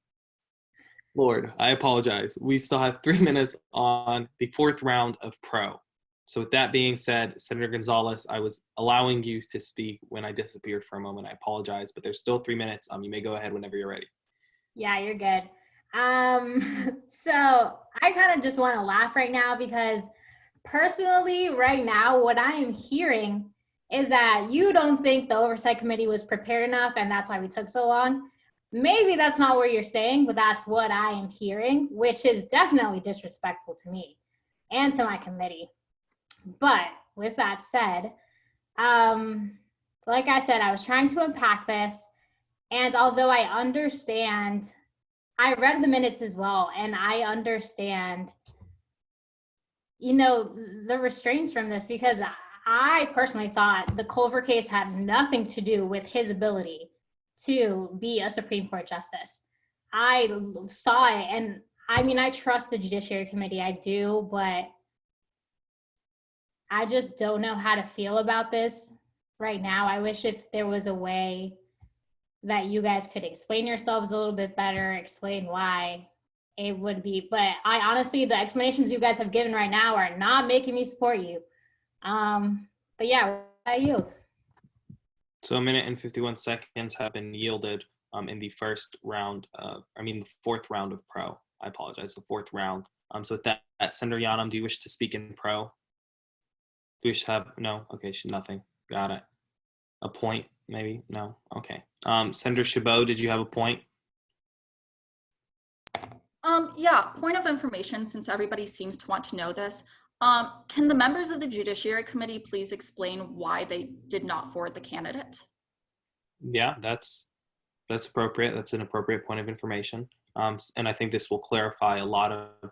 Lord, I apologize. We still have 3 minutes on the fourth round of pro. So with that being said, Senator Gonzalez, I was allowing you to speak when I disappeared for a moment. I apologize, but there's still 3 minutes. You may go ahead whenever you're ready.
Yeah, you're good. So I kind of just want to laugh right now because personally right now, what I am hearing is that you don't think the Oversight Committee was prepared enough and that's why we took so long. Maybe that's not what you're saying, but that's what I am hearing, which is definitely disrespectful to me and to my committee. But with that said, like I said, I was trying to unpack this, and although I understand, I read the minutes as well, and I understand you know, the restraints from this, because I personally thought the Culver case had nothing to do with his ability to be a Supreme Court justice. I saw it, and I mean, I trust the Judiciary Committee, I do, but I just don't know how to feel about this right now. I wish if there was a way that you guys could explain yourselves a little bit better, explain why it would be, but I honestly, the explanations you guys have given right now are not making me support you. But yeah, what about you?
So 1 minute and 51 seconds have been yielded in the first round, the fourth round of pro. I apologize, the fourth round. So with that, Senator Yanam, do you wish to speak in pro? Do you wish to have, no? Okay, nothing. Got it. A point, maybe? No? Okay. Senator Chabot, did you have a point?
Yeah, point of information, since everybody seems to want to know this. Can the members of the Judiciary Committee please explain why they did not forward the candidate?
Yeah, that's appropriate. That's an appropriate point of information. And I think this will clarify a lot of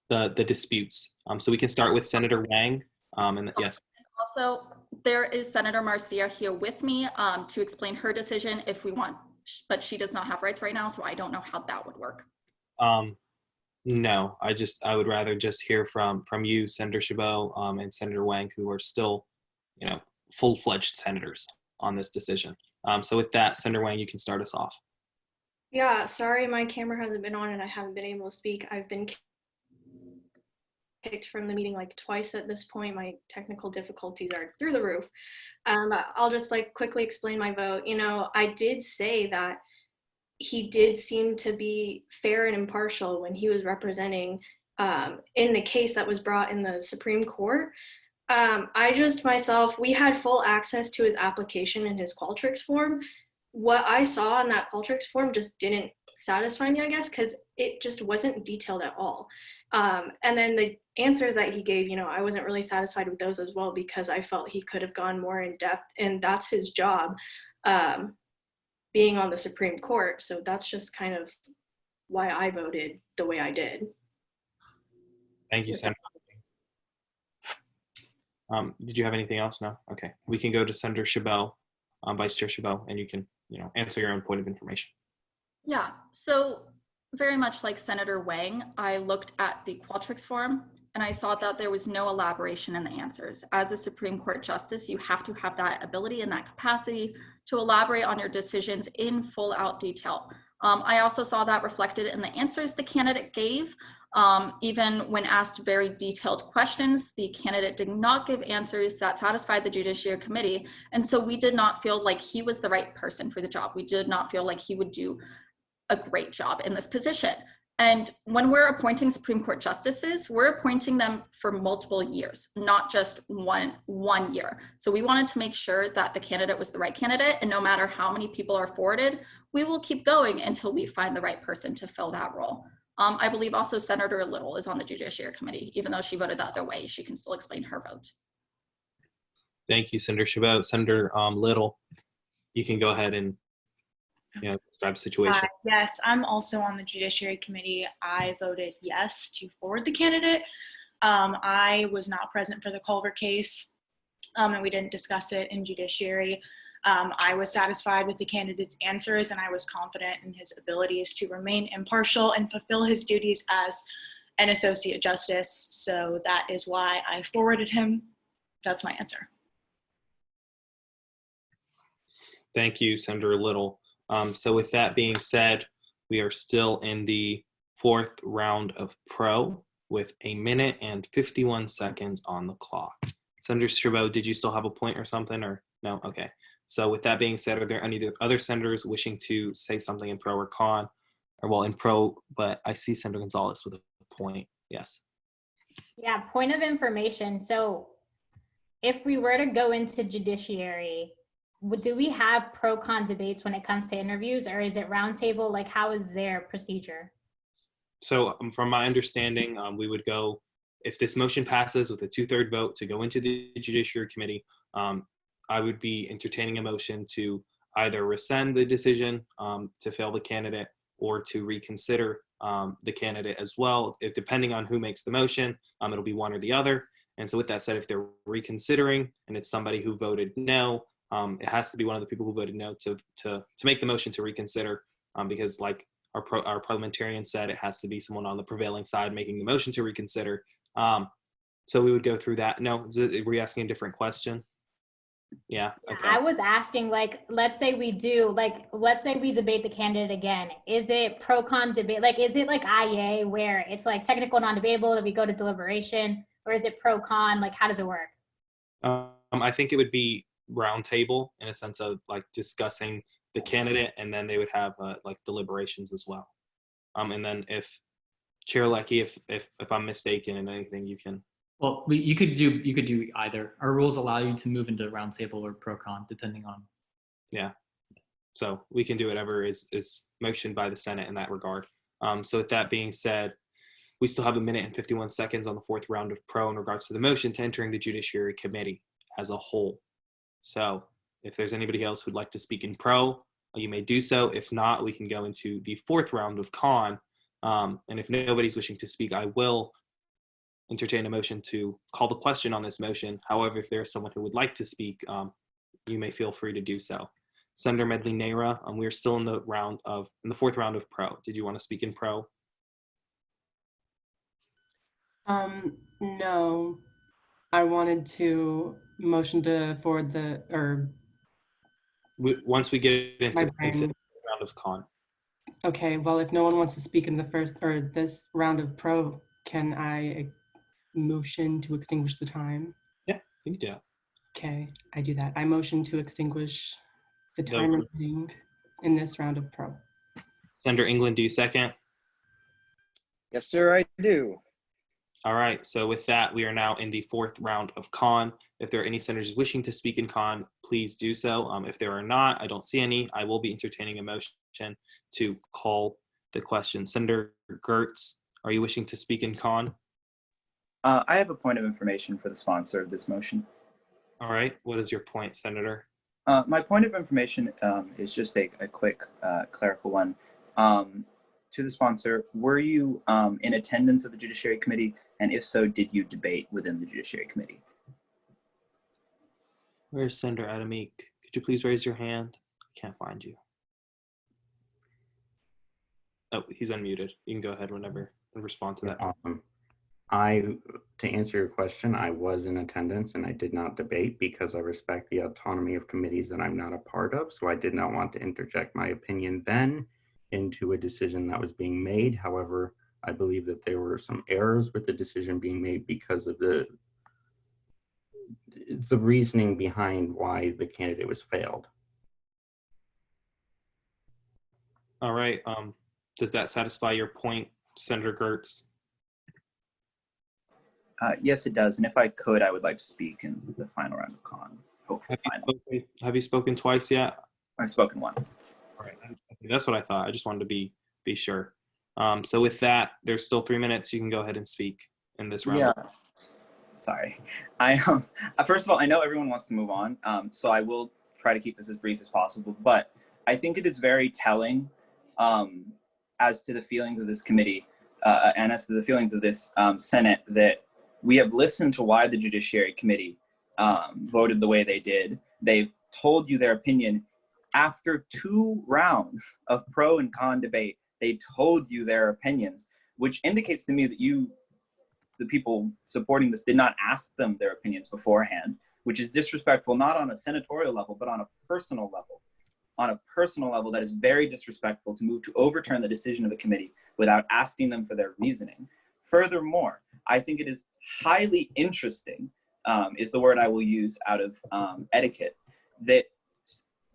the disputes. So we can start with Senator Wang. Yes.
Also, there is Senator Marcia here with me to explain her decision if we want, but she does not have rights right now, so I don't know how that would work.
No, I would rather just hear from you, Senator Chabot, and Senator Wang, who are still, full-fledged senators on this decision. So with that, Senator Wang, you can start us off.
Yeah, sorry, my camera hasn't been on and I haven't been able to speak. I've been kicked from the meeting like twice at this point. My technical difficulties are through the roof. I'll just quickly explain my vote. I did say that he did seem to be fair and impartial when he was representing in the case that was brought in the Supreme Court. We had full access to his application and his Qualtrics form. What I saw in that Qualtrics form just didn't satisfy me, I guess, because it just wasn't detailed at all. And then the answers that he gave, I wasn't really satisfied with those as well, because I felt he could have gone more in depth, and that's his job, being on the Supreme Court. So that's just kind of why I voted the way I did.
Thank you, Senator. Did you have anything else? No? Okay. We can go to Senator Chabot, Vice Chair Chabot, and you can, answer your own point of information.
Yeah, so very much like Senator Wang, I looked at the Qualtrics form and I saw that there was no elaboration in the answers. As a Supreme Court Justice, you have to have that ability and that capacity to elaborate on your decisions in full out detail. I also saw that reflected in the answers the candidate gave. Even when asked very detailed questions, the candidate did not give answers that satisfied the Judiciary Committee. And so we did not feel like he was the right person for the job. We did not feel like he would do a great job in this position. And when we're appointing Supreme Court justices, we're appointing them for multiple years, not just one year. So we wanted to make sure that the candidate was the right candidate, and no matter how many people are forwarded, we will keep going until we find the right person to fill that role. I believe also Senator Little is on the Judiciary Committee. Even though she voted the other way, she can still explain her vote.
Thank you, Senator Chabot. Senator Little, you can go ahead and describe the situation.
Yes, I'm also on the Judiciary Committee. I voted yes to forward the candidate. I was not present for the Culver case, and we didn't discuss it in Judiciary. I was satisfied with the candidate's answers, and I was confident in his abilities to remain impartial and fulfill his duties as an associate justice. So that is why I forwarded him. That's my answer.
Thank you, Senator Little. So with that being said, we are still in the fourth round of pro with 1 minute and 51 seconds on the clock. Senator Chabot, did you still have a point or something, or no? Okay. So with that being said, are there any other senators wishing to say something in pro or con? In pro, but I see Senator Gonzalez with a point. Yes.
Yeah, point of information. So if we were to go into Judiciary, do we have pro-con debates when it comes to interviews, or is it roundtable? Like, how is their procedure?
So from my understanding, we would go, if this motion passes with a 2/3 vote to go into the Judiciary Committee, I would be entertaining a motion to either rescind the decision to fail the candidate or to reconsider the candidate as well. If depending on who makes the motion, it'll be one or the other. And so with that said, if they're reconsidering and it's somebody who voted no, it has to be one of the people who voted no to make the motion to reconsider, because like our parliamentarian said, it has to be someone on the prevailing side making the motion to reconsider. So we would go through that. No, were you asking a different question? Yeah. Okay.
I was asking, like, let's say we debate the candidate again. Is it pro-con debate? Like, is it like IA where it's like technical non-debatable that we go to deliberation, or is it pro-con? Like, how does it work?
I think it would be roundtable in a sense of like discussing the candidate, and then they would have like deliberations as well. And then if Chair Leckie, if I'm mistaken in anything, you can.
Well, you could do either. Our rules allow you to move into roundtable or pro-con, depending on.
Yeah. So we can do whatever is motioned by the Senate in that regard. So with that being said, we still have 1 minute and 51 seconds on the fourth round of pro in regards to the motion to entering the Judiciary Committee as a whole. So if there's anybody else who'd like to speak in pro, you may do so. If not, we can go into the fourth round of con. And if nobody's wishing to speak, I will entertain a motion to call the question on this motion. However, if there is someone who would like to speak, you may feel free to do so. Senator Medley Nehra, we are still in the fourth round of pro. Did you want to speak in pro?
No, I wanted to motion to forward
once we get into the round of con.
Okay, well, if no one wants to speak in this round of pro, can I motion to extinguish the time?
Yeah, you can do that.
Okay, I do that. I motion to extinguish the time remaining in this round of pro.
Senator England, do you second?
Yes, sir, I do.
All right, so with that, we are now in the fourth round of con. If there are any senators wishing to speak in con, please do so. If there are not, I don't see any, I will be entertaining a motion to call the question. Senator Gertz, are you wishing to speak in con?
I have a point of information for the sponsor of this motion.
All right, what is your point, Senator?
My point of information is just a quick clerical one. To the sponsor, were you in attendance at the Judiciary Committee? And if so, did you debate within the Judiciary Committee?
Where's Senator Adamik? Could you please raise your hand? I can't find you. Oh, he's unmuted. You can go ahead whenever and respond to that.
Awesome. To answer your question, I was in attendance and I did not debate because I respect the autonomy of committees that I'm not a part of. So I did not want to interject my opinion then into a decision that was being made. However, I believe that there were some errors with the decision being made because of the reasoning behind why the candidate was failed.
All right. Does that satisfy your point, Senator Gertz?
Yes, it does. And if I could, I would like to speak in the final round of con. Hopefully,
have you spoken twice yet?
I've spoken once.
All right. That's what I thought. I just wanted to be sure. So with that, there's still 3 minutes. You can go ahead and speak in this round.
Yeah. Sorry. First of all, I know everyone wants to move on, so I will try to keep this as brief as possible. But I think it is very telling as to the feelings of this committee and as to the feelings of this Senate that we have listened to why the Judiciary Committee voted the way they did. They've told you their opinion. After 2 rounds of pro and con debate, they told you their opinions, which indicates to me that the people supporting this, did not ask them their opinions beforehand, which is disrespectful, not on a senatorial level, but on a personal level. On a personal level, that is very disrespectful to move to overturn the decision of a committee without asking them for their reasoning. Furthermore, I think it is highly interesting, is the word I will use out of etiquette, that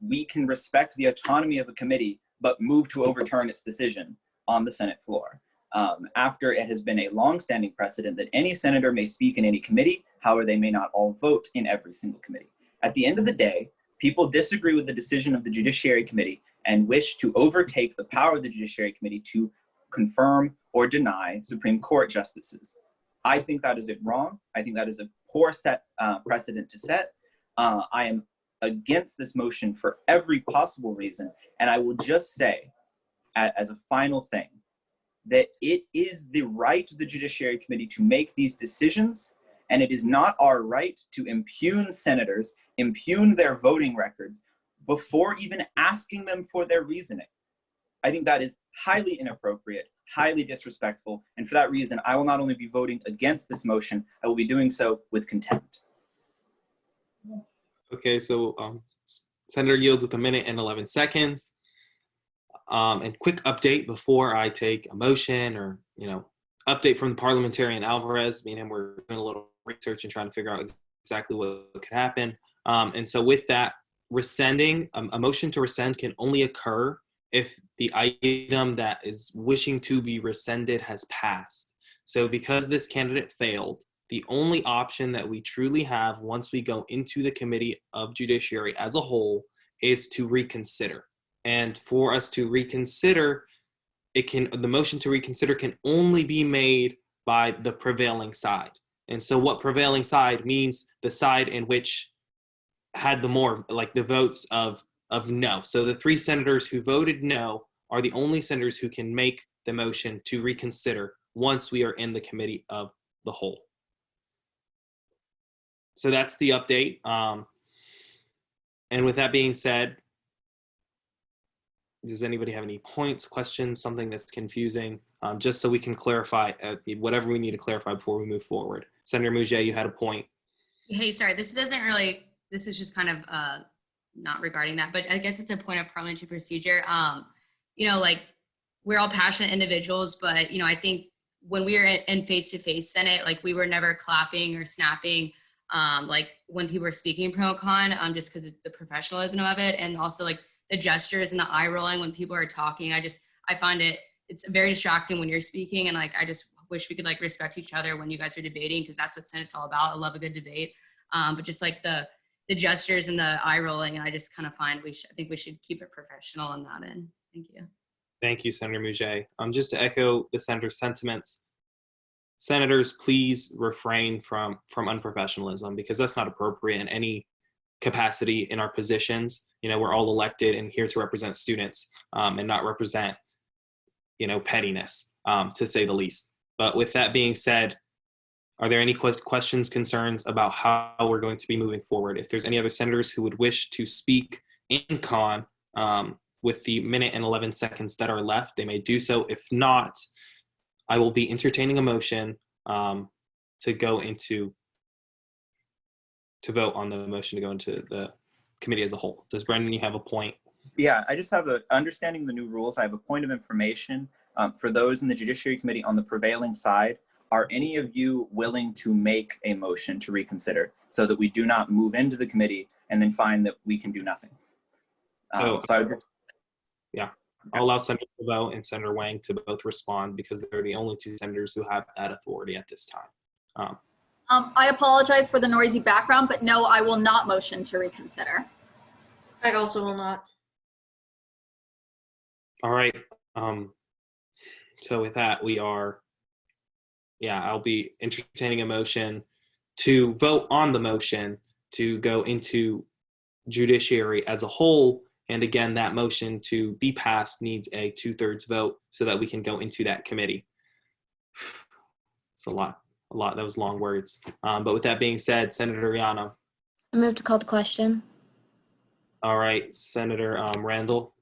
we can respect the autonomy of a committee, but move to overturn its decision on the Senate floor. After it has been a long-standing precedent that any senator may speak in any committee, however, they may not all vote in every single committee. At the end of the day, people disagree with the decision of the Judiciary Committee and wish to overtake the power of the Judiciary Committee to confirm or deny Supreme Court justices. I think that is wrong. I think that is a poor precedent to set. I am against this motion for every possible reason. And I will just say, as a final thing, that it is the right of the Judiciary Committee to make these decisions, and it is not our right to impugn senators, impugn their voting records before even asking them for their reasoning. I think that is highly inappropriate, highly disrespectful, and for that reason, I will not only be voting against this motion, I will be doing so with contempt.
Okay, so Senator yields with 1:11. And quick update before I take a motion or, update from the parliamentarian Alvarez. Me and him were doing a little research and trying to figure out exactly what could happen. And so with that, rescinding, a motion to rescind can only occur if the item that is wishing to be rescinded has passed. So because this candidate failed, the only option that we truly have once we go into the Committee of Judiciary as a whole is to reconsider. And for us to reconsider, the motion to reconsider can only be made by the prevailing side. And so what prevailing side means, the side in which had the more, like the votes of no. So the 3 senators who voted no are the only senators who can make the motion to reconsider once we are in the Committee of the whole. So that's the update. And with that being said, does anybody have any points, questions, something that's confusing? Just so we can clarify whatever we need to clarify before we move forward. Senator Mouget, you had a point.
Hey, sorry, this is just kind of not regarding that, but I guess it's a point of parliamentary procedure. Like we're all passionate individuals, but I think when we were in face-to-face Senate, like we were never clapping or snapping, like when people were speaking pro and con, just because of the professionalism of it, and also like the gestures and the eye rolling when people are talking. I find it's very distracting when you're speaking, and like I just wish we could like respect each other when you guys are debating, because that's what Senate's all about. I love a good debate, but just like the gestures and the eye rolling, and I just kind of find I think we should keep it professional on that end. Thank you.
Thank you, Senator Mouget. Just to echo the senator's sentiments, senators, please refrain from unprofessionalism, because that's not appropriate in any capacity in our positions. We're all elected and here to represent students, and not represent, pettiness, to say the least. But with that being said, are there any questions, concerns about how we're going to be moving forward? If there's any other senators who would wish to speak in con, with the 1:11 that are left, they may do so. If not, I will be entertaining a motion to vote on the motion to go into the committee as a whole. Does Brendan, you have a point?
Yeah, I just have understanding the new rules. I have a point of information for those in the Judiciary Committee on the prevailing side. Are any of you willing to make a motion to reconsider so that we do not move into the committee and then find that we can do nothing?
So
I would just,
yeah, I'll allow Senator Leveau and Senator Wang to both respond, because they're the only 2 senators who have that authority at this time.
I apologize for the noisy background, but no, I will not motion to reconsider.
I also will not.
All right. So with that, I'll be entertaining a motion to vote on the motion to go into judiciary as a whole. And again, that motion to be passed needs a 2/3 vote so that we can go into that committee. It's a lot. That was long words. But with that being said, Senator Rihanna.
I move to call the question.
All right, Senator Randall.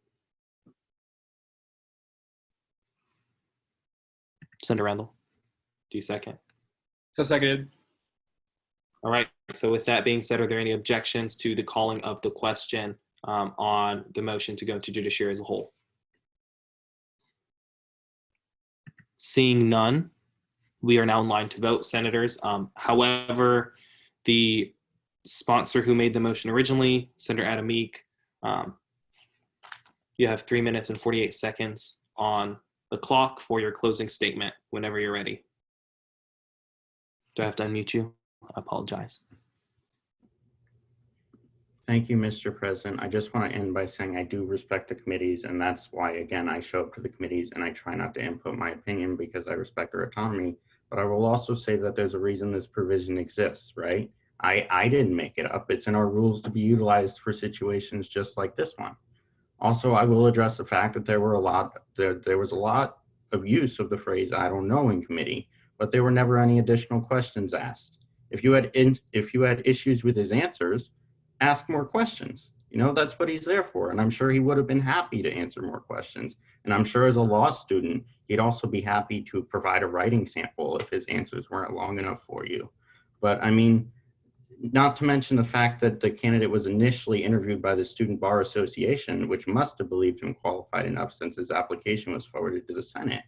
Senator Randall, do you second?
So seconded.
All right, so with that being said, are there any objections to the calling of the question on the motion to go to judiciary as a whole? Seeing none, we are now in line to vote, senators. However, the sponsor who made the motion originally, Senator Adam Meek, you have 3 minutes and 48 seconds on the clock for your closing statement whenever you're ready. Do I have to unmute you? I apologize.
Thank you, Mr. President. I just want to end by saying I do respect the committees, and that's why, again, I show up to the committees and I try not to input my opinion because I respect their autonomy. But I will also say that there's a reason this provision exists, right? I didn't make it up. It's in our rules to be utilized for situations just like this one. Also, I will address the fact that there was a lot of use of the phrase "I don't know" in committee, but there were never any additional questions asked. If you had issues with his answers, ask more questions. You know, that's what he's there for. And I'm sure he would have been happy to answer more questions. And I'm sure as a law student, he'd also be happy to provide a writing sample if his answers weren't long enough for you. But I mean, not to mention the fact that the candidate was initially interviewed by the Student Bar Association, which must have believed him qualified enough since his application was forwarded to the Senate.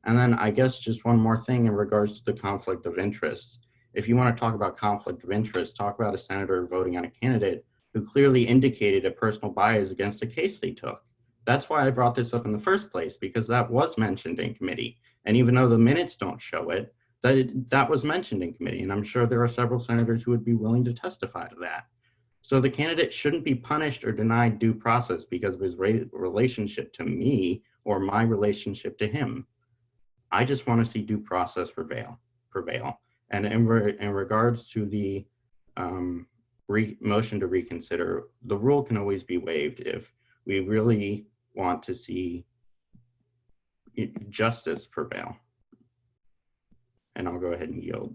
And then I guess just one more thing in regards to the conflict of interest. If you want to talk about conflict of interest, talk about a senator voting on a candidate who clearly indicated a personal bias against a case they took. That's why I brought this up in the first place, because that was mentioned in committee. And even though the minutes don't show it, that was mentioned in committee. And I'm sure there are several senators who would be willing to testify to that. So the candidate shouldn't be punished or denied due process because of his relationship to me or my relationship to him. I just want to see due process prevail. And in regards to the motion to reconsider, the rule can always be waived if we really want to see justice prevail. And I'll go ahead and yield.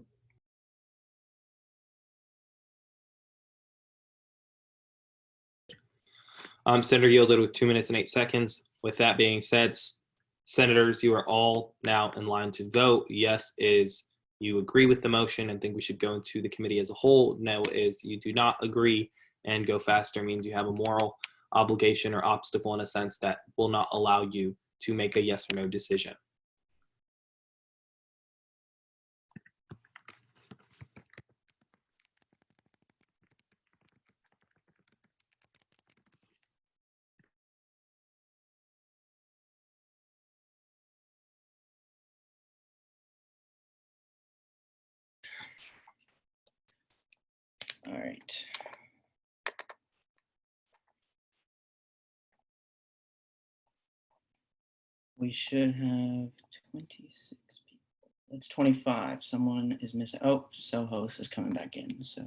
Senator yielded with 2 minutes and 8 seconds. With that being said, senators, you are all now in line to vote. Yes is you agree with the motion and think we should go into the committee as a whole. No is you do not agree, and go faster means you have a moral obligation or obstacle in a sense that will not allow you to make a yes or no decision. All right. We should have 26 people. That's 25. Someone is missing. Oh, Sohos is coming back in, so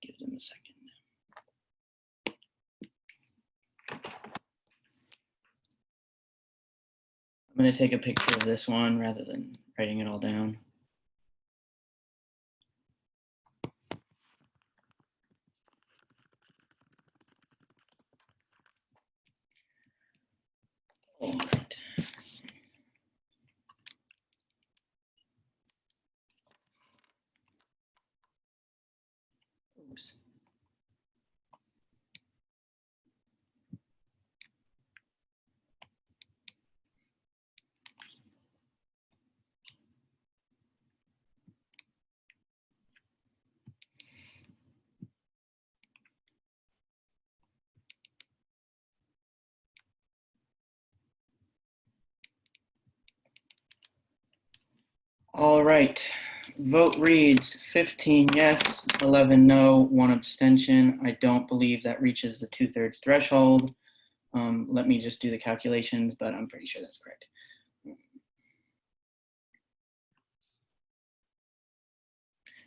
give them a second. I'm going to take a picture of this one rather than writing it all down. All right. Oops. All right, vote reads 15 yes, 11 no, 1 abstention. I don't believe that reaches the 2/3 threshold. Let me just do the calculations, but I'm pretty sure that's correct.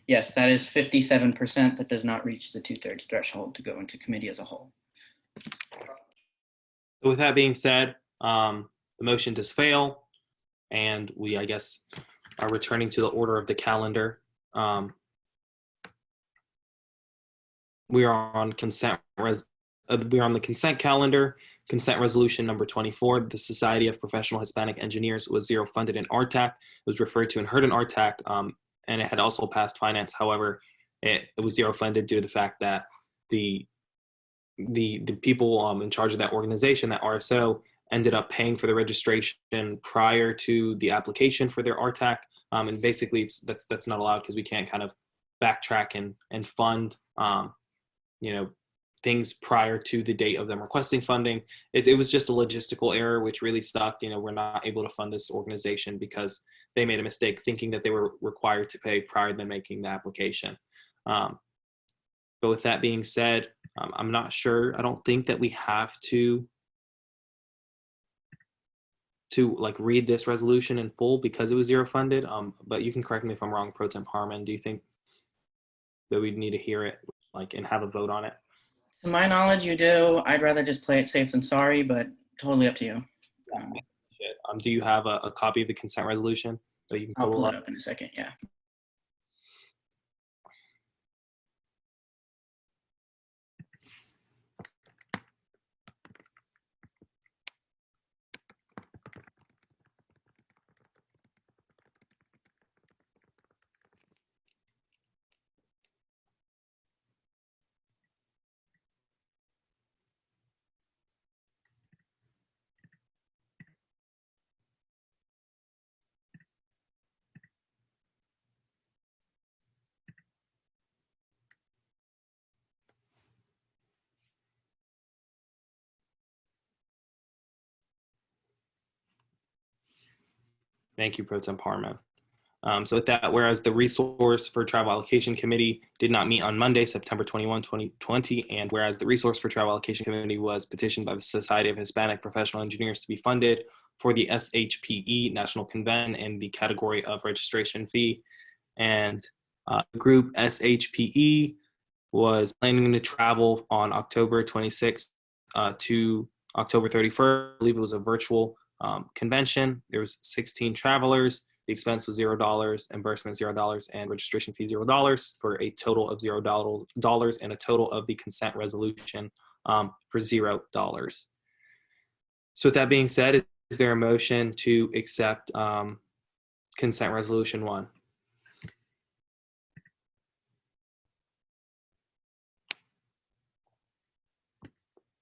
Yes, that is 57% that does not reach the 2/3 threshold to go into committee as a whole. So with that being said, the motion does fail, and we, I guess, are returning to the order of the calendar. We are on the consent calendar. Consent resolution number 24. The Society of Professional Hispanic Engineers was zero funded in RTAC. It was referred to and heard in RTAC, and it had also passed finance. However, it was zero funded due to the fact that the people in charge of that organization, that RSO, ended up paying for the registration prior to the application for their RTAC. And basically that's not allowed because we can't kind of backtrack and fund, things prior to the date of them requesting funding. It was just a logistical error, which really stuck. We're not able to fund this organization because they made a mistake thinking that they were required to pay prior to making the application. But with that being said, I'm not sure. I don't think that we have to read this resolution in full because it was zero funded. But you can correct me if I'm wrong, Pro Tem Harmon. Do you think that we'd need to hear it and have a vote on it? To my knowledge, you do. I'd rather just play it safe than sorry, but totally up to you. Do you have a copy of the consent resolution that you can
I'll
pull
pull
up?
it up in a second. Yeah.
Thank you, Pro Tem Parma. So with that, whereas the Resource for Travel Allocation Committee did not meet on Monday, September 21, 2020, and whereas the Resource for Travel Allocation Committee was petitioned by the Society of Hispanic Professional Engineers to be funded for the SHPE National Convention in the category of registration fee. And group SHPE was planning to travel on October 26th to October 31st. I believe it was a virtual convention. There was 16 travelers. The expense was $0, reimbursement $0, and registration fee $0 for a total of $0 and a total of the consent resolution for $0. So with that being said, is there a motion to accept consent resolution 1?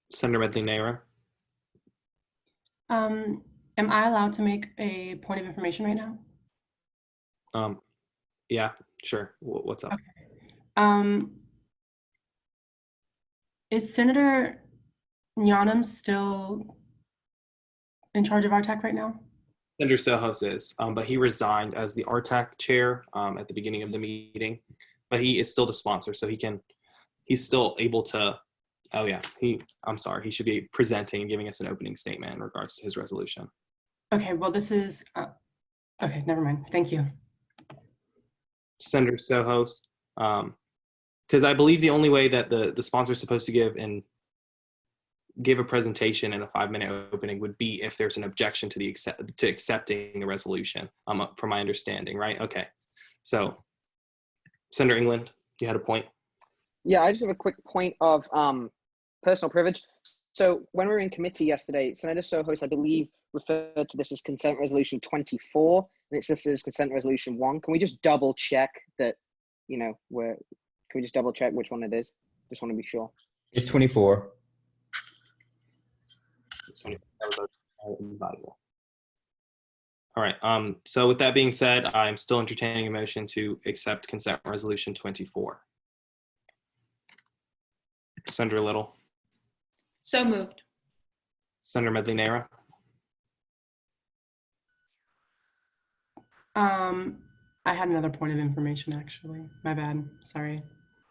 Senator Medley-Neyra.
Am I allowed to make a point of information right now?
Yeah, sure. What's up?
Okay. Is Senator Yanam still in charge of RTAC right now?
Senator Sohos is, but he resigned as the RTAC chair at the beginning of the meeting. But he is still the sponsor, so he's still able to. Oh yeah, I'm sorry. He should be presenting and giving us an opening statement in regards to his resolution.
Okay. Well, this is. Okay. Never mind. Thank you.
Senator Sohos, because I believe the only way that the sponsor is supposed to give a presentation in a 5-minute opening would be if there's an objection to accepting the resolution. From my understanding, right? Okay. So, Senator England, you had a point.
Yeah, I just have a quick point of personal privilege. So when we were in committee yesterday, Senator Sohos, I believe, referred to this as consent resolution 24, and it's listed as consent resolution 1. Can we just double check that, can we just double check which one it is? Just want to be sure.
It's 24.
All right. So with that being said, I'm still entertaining a motion to accept consent resolution 24. Senator Little.
So moved.
Senator Medley-Neyra.
I had another point of information, actually. My bad. Sorry.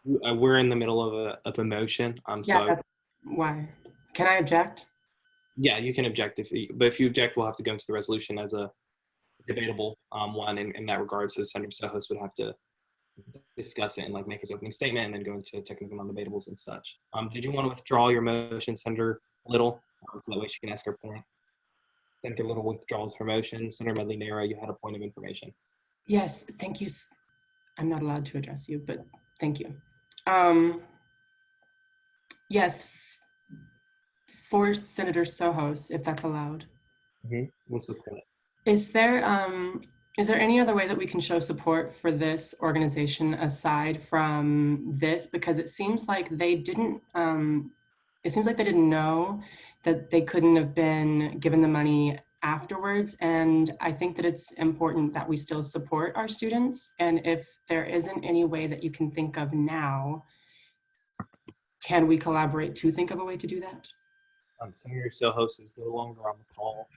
We're in the middle of a motion.
Yeah, why? Can I object?
Yeah, you can object, but if you object, we'll have to go into the resolution as a debatable one in that regard. So Senator Sohos would have to discuss it and make his opening statement and then go into technical non-debatables and such. Did you want to withdraw your motion, Senator Little, so that way she can ask her point? Senator Little withdraws her motion. Senator Medley-Neyra, you had a point of information.
Yes, thank you. I'm not allowed to address you, but thank you. Yes, for Senator Sohos, if that's allowed.
We'll support it.
Is there any other way that we can show support for this organization aside from this? Because it seems like they didn't know that they couldn't have been given the money afterwards. And I think that it's important that we still support our students. And if there isn't any way that you can think of now, can we collaborate to think of a way to do that?
Senator Sohos is no longer on the call.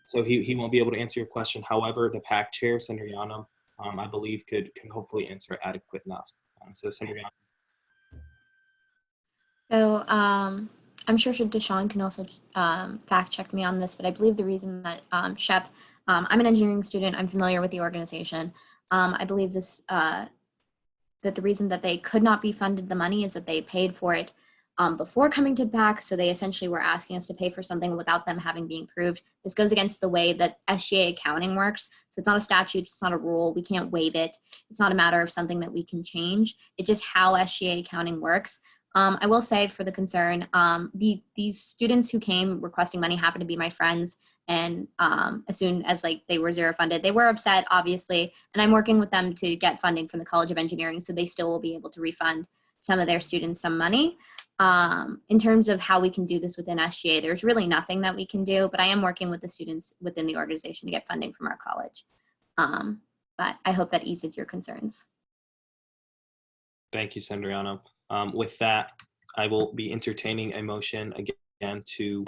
So he won't be able to answer your question. However, the PAC chair, Senator Yanam, I believe can hopefully answer it adequate enough. So Senator Yanam.
So I'm sure Deshaun can also fact check me on this, but I believe the reason that SHEP, I'm an engineering student, I'm familiar with the organization. I believe this, that the reason that they could not be funded the money is that they paid for it before coming to PAC. So they essentially were asking us to pay for something without them having been approved. This goes against the way that SGA accounting works. So it's not a statute, it's not a rule. We can't waive it. It's not a matter of something that we can change. It's just how SGA accounting works. I will say for the concern, these students who came requesting money happen to be my friends. And as soon as they were zero funded, they were upset, obviously. And I'm working with them to get funding from the College of Engineering, so they still will be able to refund some of their students some money. In terms of how we can do this within SGA, there's really nothing that we can do, but I am working with the students within the organization to get funding from our college. But I hope that eases your concerns.
Thank you, Senator Yano. With that, I will be entertaining a motion again to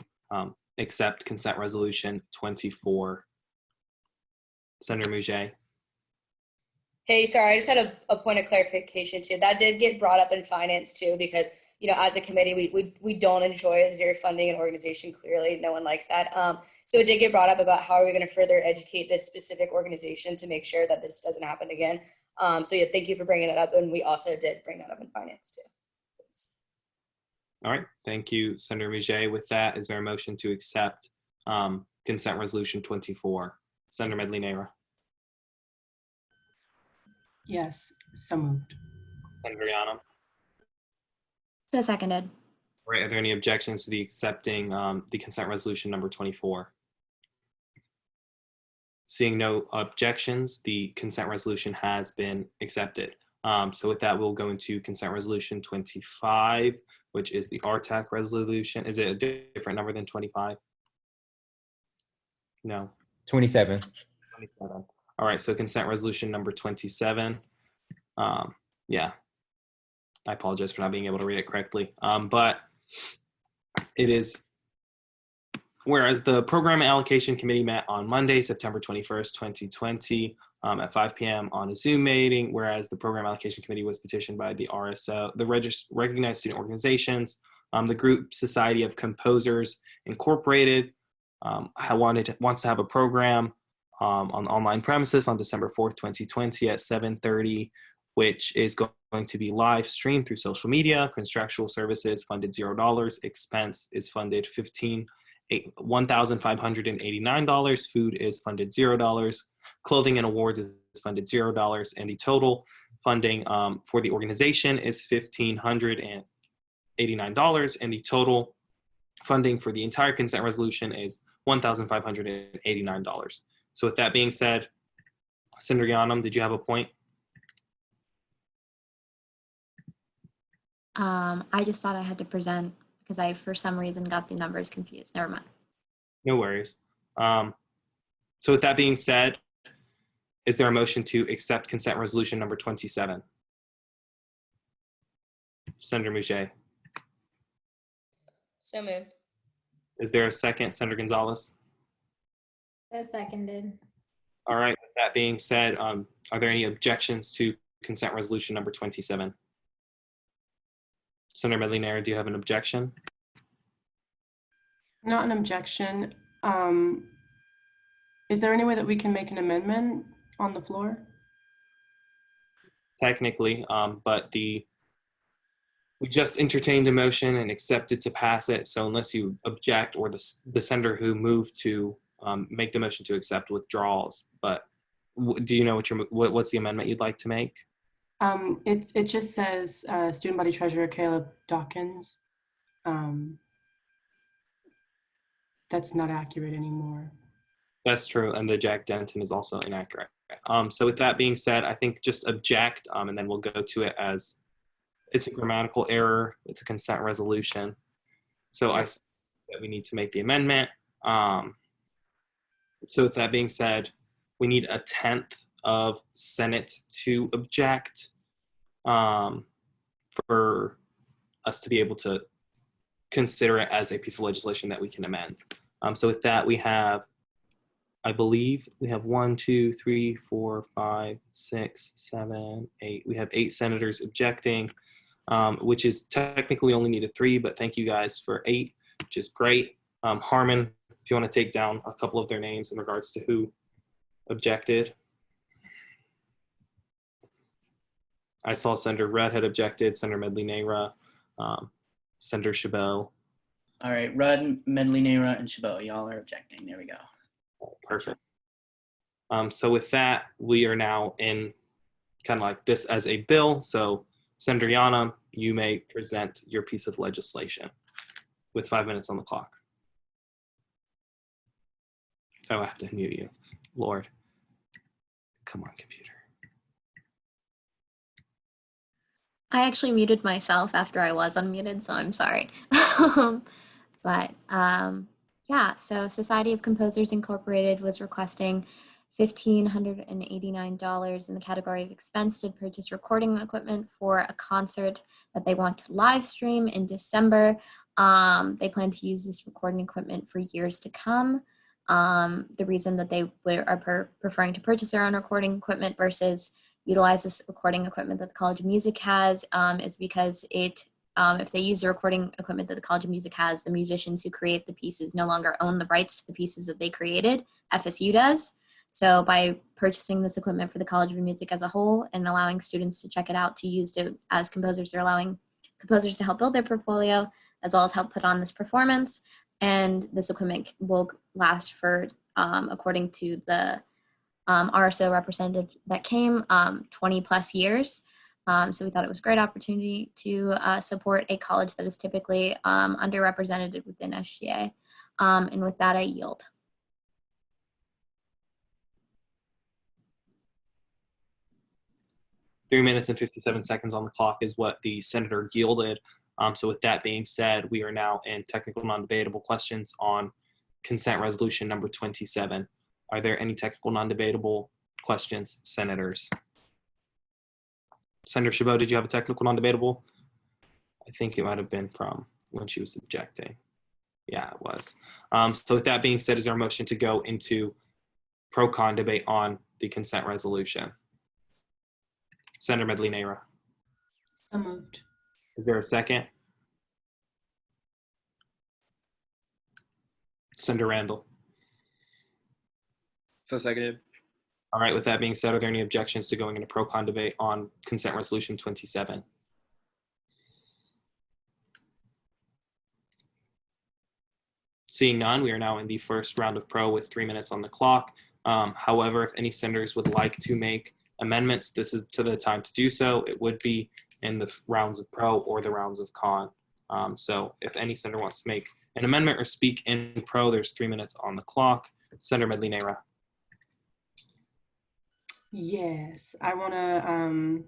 accept consent resolution 24. Senator Mouget.
Hey, sorry, I just had a point of clarification too. That did get brought up in finance too, because as a committee, we don't enjoy zero funding an organization. Clearly, no one likes that. So it did get brought up about how are we going to further educate this specific organization to make sure that this doesn't happen again. So yeah, thank you for bringing that up, and we also did bring that up in finance too. Thanks.
All right, thank you, Senator Mouget. With that, is there a motion to accept consent resolution 24? Senator Medley Nehra.
Yes, so moved.
Senator Yano.
So seconded.
All right, are there any objections to the accepting the consent resolution number 24? Seeing no objections, the consent resolution has been accepted. So with that, we'll go into consent resolution 25, which is the RTAC resolution. Is it a different number than 25? No.
27.
27. All right, so consent resolution number 27. Yeah, I apologize for not being able to read it correctly. But it is, whereas the Program Allocation Committee met on Monday, September 21st, 2020 at 5 p.m. on a Zoom meeting, whereas the Program Allocation Committee was petitioned by the RSO, the Recognized Student Organizations, the group Society of Composers Incorporated wants to have a program on online premises on December 4th, 2020 at 7:30, which is going to be live streamed through social media. Contractual services funded $0. Expense is funded $1,589. Food is funded $0. Clothing and awards is funded $0. And the total funding for the organization is $1,589. And the total funding for the entire consent resolution is $1,589. So with that being said, Senator Yanam, did you have a point?
I just thought I had to present because I, for some reason, got the numbers confused. Never mind.
No worries. So with that being said, is there a motion to accept consent resolution number 27? Senator Mouget.
So moved.
Is there a second, Senator Gonzalez?
So seconded.
All right, with that being said, are there any objections to consent resolution number 27? Senator Medley Nehra, do you have an objection?
Not an objection. Is there any way that we can make an amendment on the floor?
Technically, but we just entertained a motion and accepted to pass it. So unless you object, or the senator who moved to make the motion to accept withdraws. But do you know what's the amendment you'd like to make?
It just says student body treasurer Caleb Dawkins. That's not accurate anymore.
That's true, and the Jack Denton is also inaccurate. So with that being said, I think just object, and then we'll go to it as it's a grammatical error. It's a consent resolution. So I see that we need to make the amendment. So with that being said, we need a 10th of Senate to object for us to be able to consider it as a piece of legislation that we can amend. So with that, we have, I believe we have 1, 2, 3, 4, 5, 6, 7, 8. We have 8 senators objecting, which is technically only needed 3, but thank you guys for 8, which is great. Harmon, if you want to take down a couple of their names in regards to who objected. I saw Senator Rudd had objected, Senator Medley Nehra, Senator Chabot.
All right, Rudd, Medley, Nera, and Chabot, y'all are objecting. There we go.
Perfect. So with that, we are now in kind of like this as a bill. So Senator Yana, you may present your piece of legislation with 5 minutes on the clock. Oh, I have to mute you. Lord. Come on, computer.
I actually muted myself after I was unmuted, so I'm sorry. But yeah, so Society of Composers Incorporated was requesting $1,589 in the category of expense to purchase recording equipment for a concert that they want to live stream in December. They plan to use this recording equipment for years to come. The reason that they are preferring to purchase their own recording equipment versus utilize this recording equipment that the College of Music has is because if they use the recording equipment that the College of Music has, the musicians who create the pieces no longer own the rights to the pieces that they created. FSU does. So by purchasing this equipment for the College of Music as a whole and allowing students to check it out to use it as composers, they're allowing composers to help build their portfolio as well as help put on this performance. And this equipment will last for, according to the RSO representative that came, 20 plus years. So we thought it was a great opportunity to support a college that is typically underrepresented within SGA. And with that, I yield.
Three minutes and 57 seconds on the clock is what the senator yielded. So with that being said, we are now in technical non-debatable questions on consent resolution number 27. Are there any technical non-debatable questions, senators? Senator Chabot, did you have a technical non-debatable? I think it might have been from when she was objecting. Yeah, it was. So with that being said, is there a motion to go into pro-con debate on the consent resolution? Senator Medley Nera.
So moved.
Is there a second? Senator Randall.
So seconded.
All right, with that being said, are there any objections to going into pro-con debate on consent resolution 27? Seeing none, we are now in the first round of pro with 3 minutes on the clock. However, if any senators would like to make amendments, this is the time to do so. It would be in the rounds of pro or the rounds of con. So if any senator wants to make an amendment or speak in pro, there's 3 minutes on the clock. Senator Medley Nera.
Yes, I want to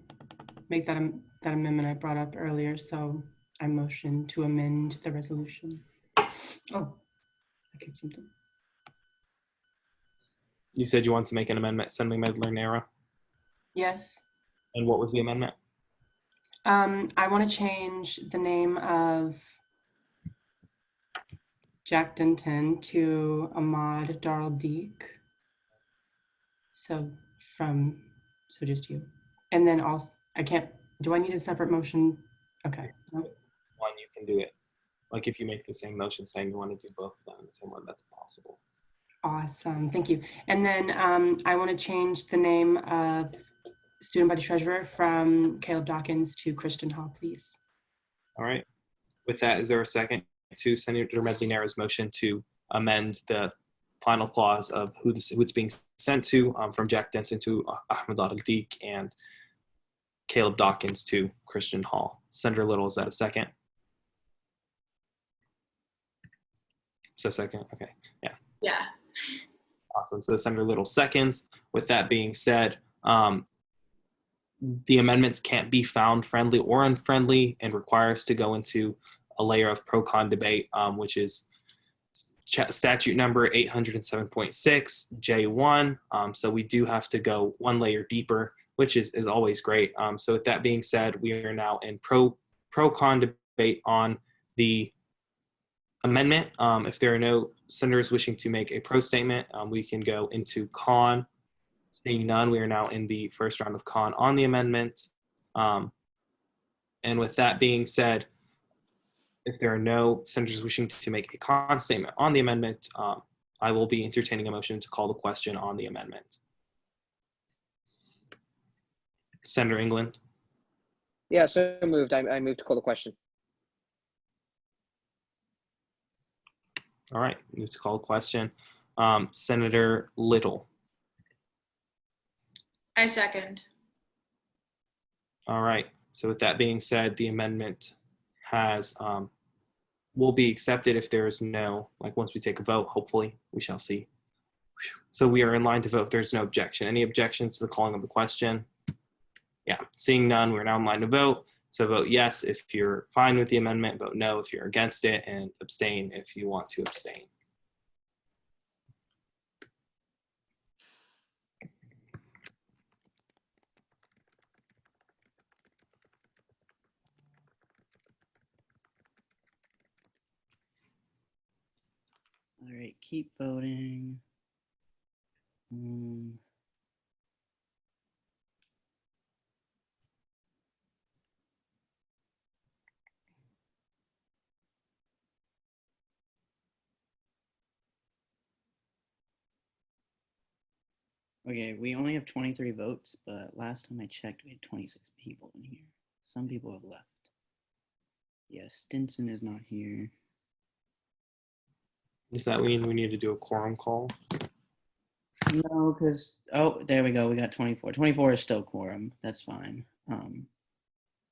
make that amendment I brought up earlier. So I motion to amend the resolution. Oh, I kept something.
You said you want to make an amendment, Senator Medley Nera.
Yes.
And what was the amendment?
I want to change the name of Jack Denton to Ahmad Daraldeek. So just you. And then also, do I need a separate motion? Okay.
One, you can do it. Like if you make the same motion saying you want to do both of them in the same one, that's possible.
Awesome, thank you. And then I want to change the name of student body treasurer from Caleb Dawkins to Christian Hall, please.
All right. With that, is there a second to Senator Medley Nera's motion to amend the final clause of who it's being sent to, from Jack Denton to Ahmad Daraldeek and Caleb Dawkins to Christian Hall? Senator Little, is that a second? So second, okay, yeah.
Yeah.
Awesome, so Senator Little seconds. With that being said, the amendments can't be found friendly or unfriendly and require us to go into a layer of pro-con debate, which is statute number 807.6 J1. So we do have to go one layer deeper, which is always great. So with that being said, we are now in pro-con debate on the amendment. If there are no senators wishing to make a pro statement, we can go into con. Seeing none, we are now in the first round of con on the amendment. And with that being said, if there are no senators wishing to make a con statement on the amendment, I will be entertaining a motion to call the question on the amendment. Senator England.
Yeah, so moved. I moved to call the question.
All right, move to call the question. Senator Little.
I second.
All right, so with that being said, the amendment has, will be accepted if there is no, like once we take a vote, hopefully, we shall see. So we are in line to vote if there's no objection. Any objections to the calling of the question? Yeah, seeing none, we're now in line to vote. So vote yes if you're fine with the amendment, vote no if you're against it, and abstain if you want to abstain.
All right, keep voting. Okay, we only have 23 votes, but last time I checked, we had 26 people in here. Some people have left. Yes, Stinson is not here.
Does that mean we need to do a quorum call?
No, because, oh, there we go. We got 24. 24 is still quorum. That's fine.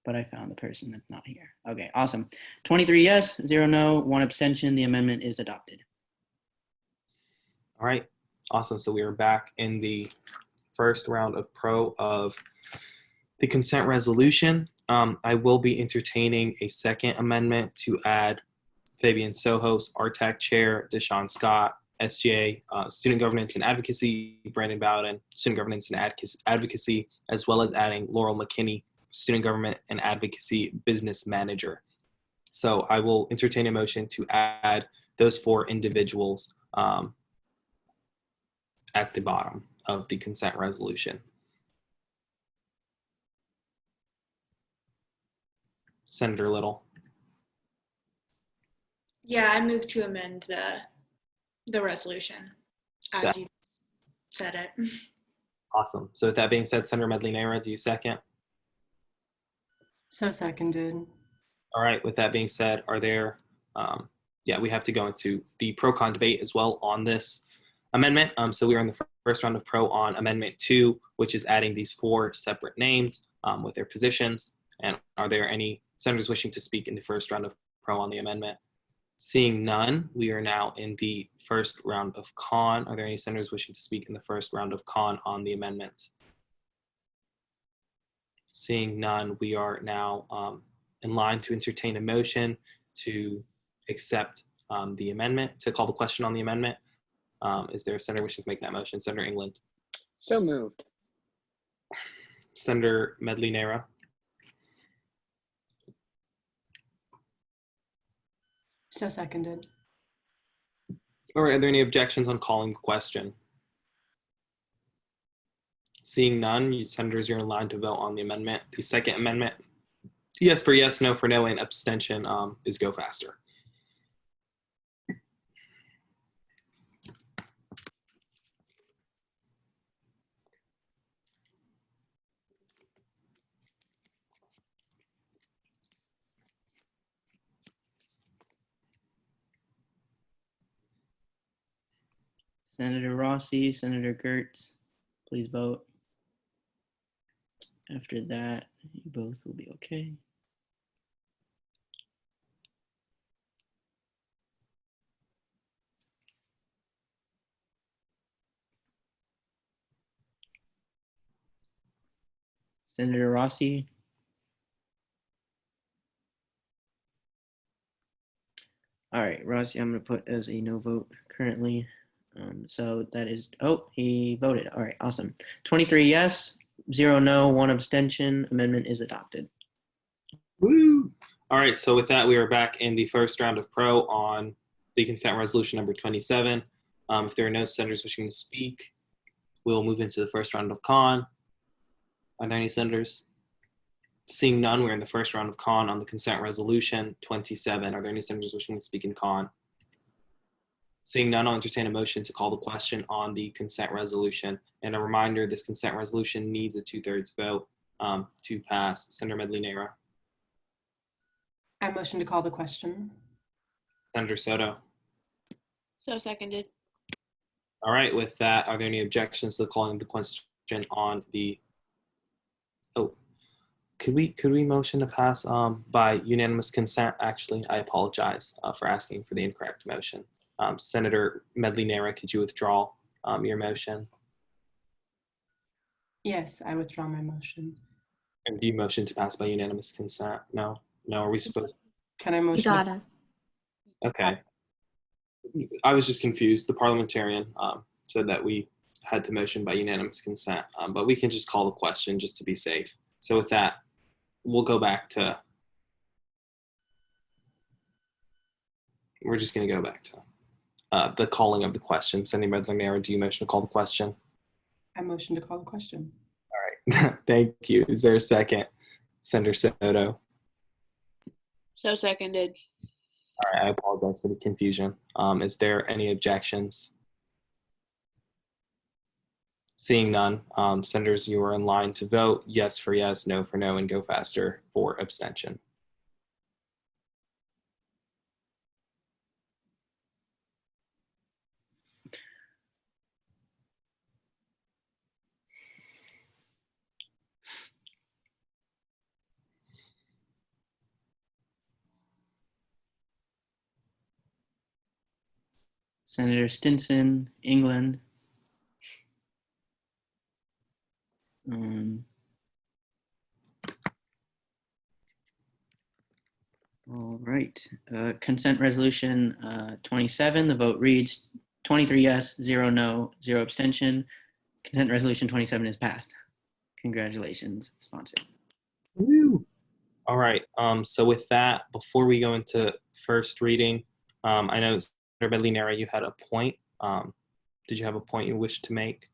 But I found the person that's not here. Okay, awesome. 23 yes, 0 no, 1 abstention. The amendment is adopted.
All right, awesome. So we are back in the first round of pro of the consent resolution. I will be entertaining a second amendment to add Fabian Sohos, RTAC Chair, Deshaun Scott, SGA, Student Governance and Advocacy, Brandon Bowden, Student Governance and Advocacy, as well as adding Laurel McKinney, Student Government and Advocacy Business Manager. So I will entertain a motion to add those 4 individuals at the bottom of the consent resolution. Senator Little.
Yeah, I move to amend the resolution as you said it.
Awesome. So with that being said, Senator Medley-Nera, do you second?
So seconded.
All right. With that being said, are there, we have to go into the pro-con debate as well on this amendment. So we are in the first round of pro on Amendment 2, which is adding these 4 separate names with their positions. And are there any senators wishing to speak in the first round of pro on the amendment? Seeing none, we are now in the first round of con. Are there any senators wishing to speak in the first round of con on the amendment? Seeing none, we are now in line to entertain a motion to accept the amendment, to call the question on the amendment. Is there a senator wishing to make that motion? Senator England.
So moved.
Senator Medley-Nera.
So seconded.
All right, are there any objections on calling the question? Seeing none, you senators, you're in line to vote on the amendment. The second amendment, yes for yes, no for no, and abstention is go faster.
Senator Rossi, Senator Gertz, please vote. After that, you both will be okay. Senator Rossi. All right, Rossi, I'm going to put as a no vote currently. So that is, oh, he voted. All right, awesome. 23 yes, 0 no, 1 abstention. Amendment is adopted.
Woo! All right, so with that, we are back in the first round of pro on the consent resolution number 27. If there are no senators wishing to speak, we'll move into the first round of con. Are there any senators? Seeing none, we're in the first round of con on the consent resolution 27. Are there any senators wishing to speak in con? Seeing none, I'll entertain a motion to call the question on the consent resolution. And a reminder, this consent resolution needs a 2/3 vote to pass. Senator Medley-Nera.
I motion to call the question.
Senator Soto.
So seconded.
All right, with that, are there any objections to the calling of the question on the, oh, could we motion to pass by unanimous consent? Actually, I apologize for asking for the incorrect motion. Senator Medley-Nara, could you withdraw your motion?
Yes, I withdraw my motion.
And do you motion to pass by unanimous consent? No? No, are we supposed to?
Can I motion?
You gotta.
Okay. I was just confused. The parliamentarian said that we had to motion by unanimous consent, but we can just call the question just to be safe. So with that, we'll go back to, we're just going to go back to the calling of the question. Senator Medley-Nara, do you motion to call the question?
I motion to call the question.
All right. Thank you. Is there a second? Senator Soto.
So seconded.
All right. I apologize for the confusion. Is there any objections? Seeing none, senators, you are in line to vote. Yes for yes, no for no, and go faster for abstention.
Senator Stinson, England. All right. Consent resolution 27. The vote reads 23 yes, 0 no, 0 abstention. Consent resolution 27 is passed. Congratulations, sponsor.
Woo. All right. So with that, before we go into first reading, I know Senator Medley-Nara, you had a point. Did you have a point you wish to make?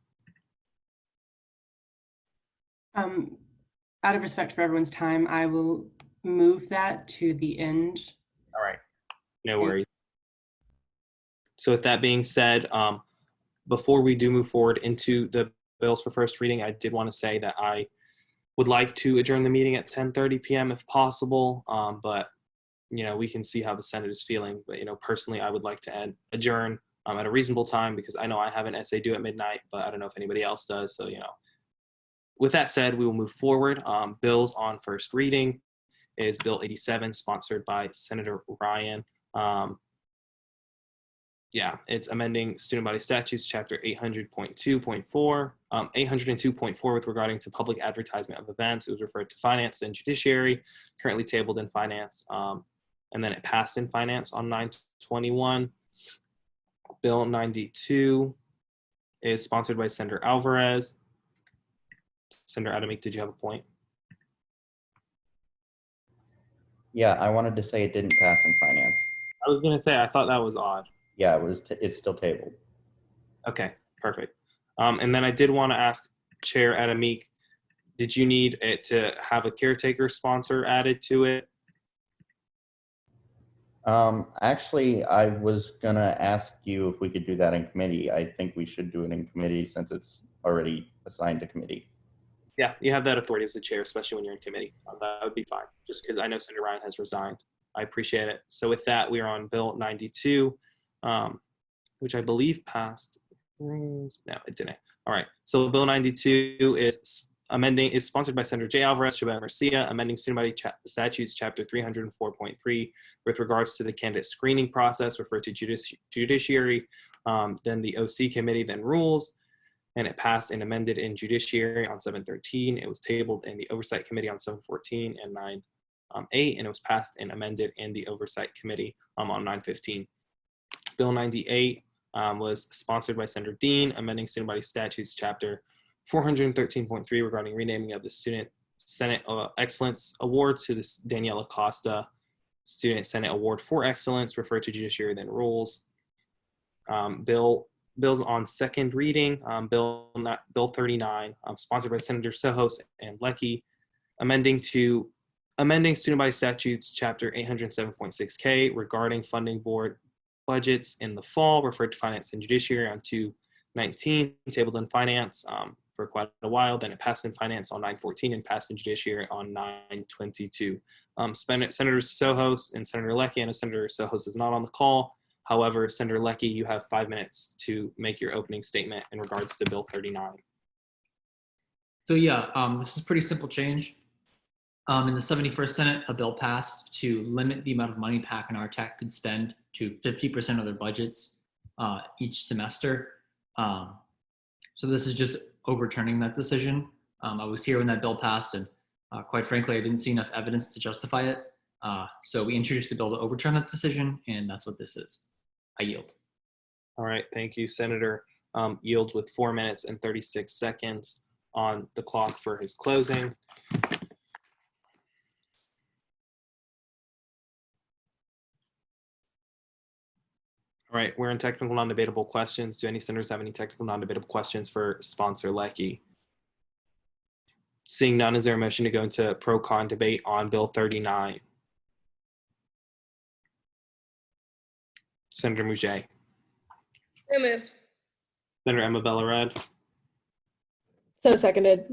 Out of respect for everyone's time, I will move that to the end.
All right. No worries. So with that being said, before we do move forward into the bills for first reading, I did want to say that I would like to adjourn the meeting at 10:30 p.m. if possible, but we can see how the Senate is feeling. But personally, I would like to adjourn at a reasonable time because I know I have an essay due at midnight, but I don't know if anybody else does. So with that said, we will move forward. Bills on first reading is Bill 87, sponsored by Senator Ryan. It's amending student body statutes, chapter 800.2.4, 802.4 with regarding to public advertisement of events. It was referred to finance and judiciary, currently tabled in finance, and then it passed in finance on 9/21. Bill 92 is sponsored by Senator Alvarez. Senator Adamic, did you have a point?
Yeah, I wanted to say it didn't pass in finance.
I was going to say, I thought that was odd.
Yeah, it's still tabled.
Okay, perfect. And then I did want to ask Chair Adamic, did you need it to have a caretaker sponsor added to it?
Actually, I was gonna ask you if we could do that in committee. I think we should do it in committee since it's already assigned to committee.
Yeah, you have that authority as the chair, especially when you're in committee. That would be fine, just because I know Senator Ryan has resigned. I appreciate it. So with that, we are on Bill 92, which I believe passed. No, it didn't. All right. So Bill 92 is sponsored by Senator J. Alvarez, Chavez Garcia, amending student body statutes, chapter 304.3, with regards to the candidate screening process, referred to judiciary, then the OC committee, then rules. And it passed and amended in judiciary on 7/13. It was tabled in the oversight committee on 7/14 and 9/8, and it was passed and amended in the oversight committee on 9/15. Bill 98 was sponsored by Senator Dean, amending student body statutes chapter 413.3 regarding renaming of the Student Senate Excellence Award to the Daniela Costa Student Senate Award for Excellence, referred to judiciary, then rules. Bills on second reading, Bill 39, sponsored by Senator Sohos and Leckie, amending student body statutes, chapter 807.6K regarding funding board budgets in the fall, referred to finance and judiciary on 2/19, tabled in finance for quite a while. Then it passed in finance on 9/14 and passed in judiciary on 9/22. Senator Sohos and Senator Leckie, and Senator Sohos is not on the call. However, Senator Leckie, you have 5 minutes to make your opening statement in regards to Bill 39.
So yeah, this is pretty simple change. In the 71st Senate, a bill passed to limit the amount of money PAC and RTAC could spend to 50% of their budgets each semester. So this is just overturning that decision. I was here when that bill passed, and quite frankly, I didn't see enough evidence to justify it. So we introduced a bill to overturn that decision, and that's what this is. I yield.
All right, thank you. Senator yields with 4 minutes and 36 seconds on the clock for his closing. All right, we're in technical non-debatable questions. Do any senators have any technical non-debatable questions for sponsor Leckie? Seeing none, is there a motion to go into pro-con debate on Bill 39? Senator Mouget.
So moved.
Senator Emma Bella-Red.
So seconded.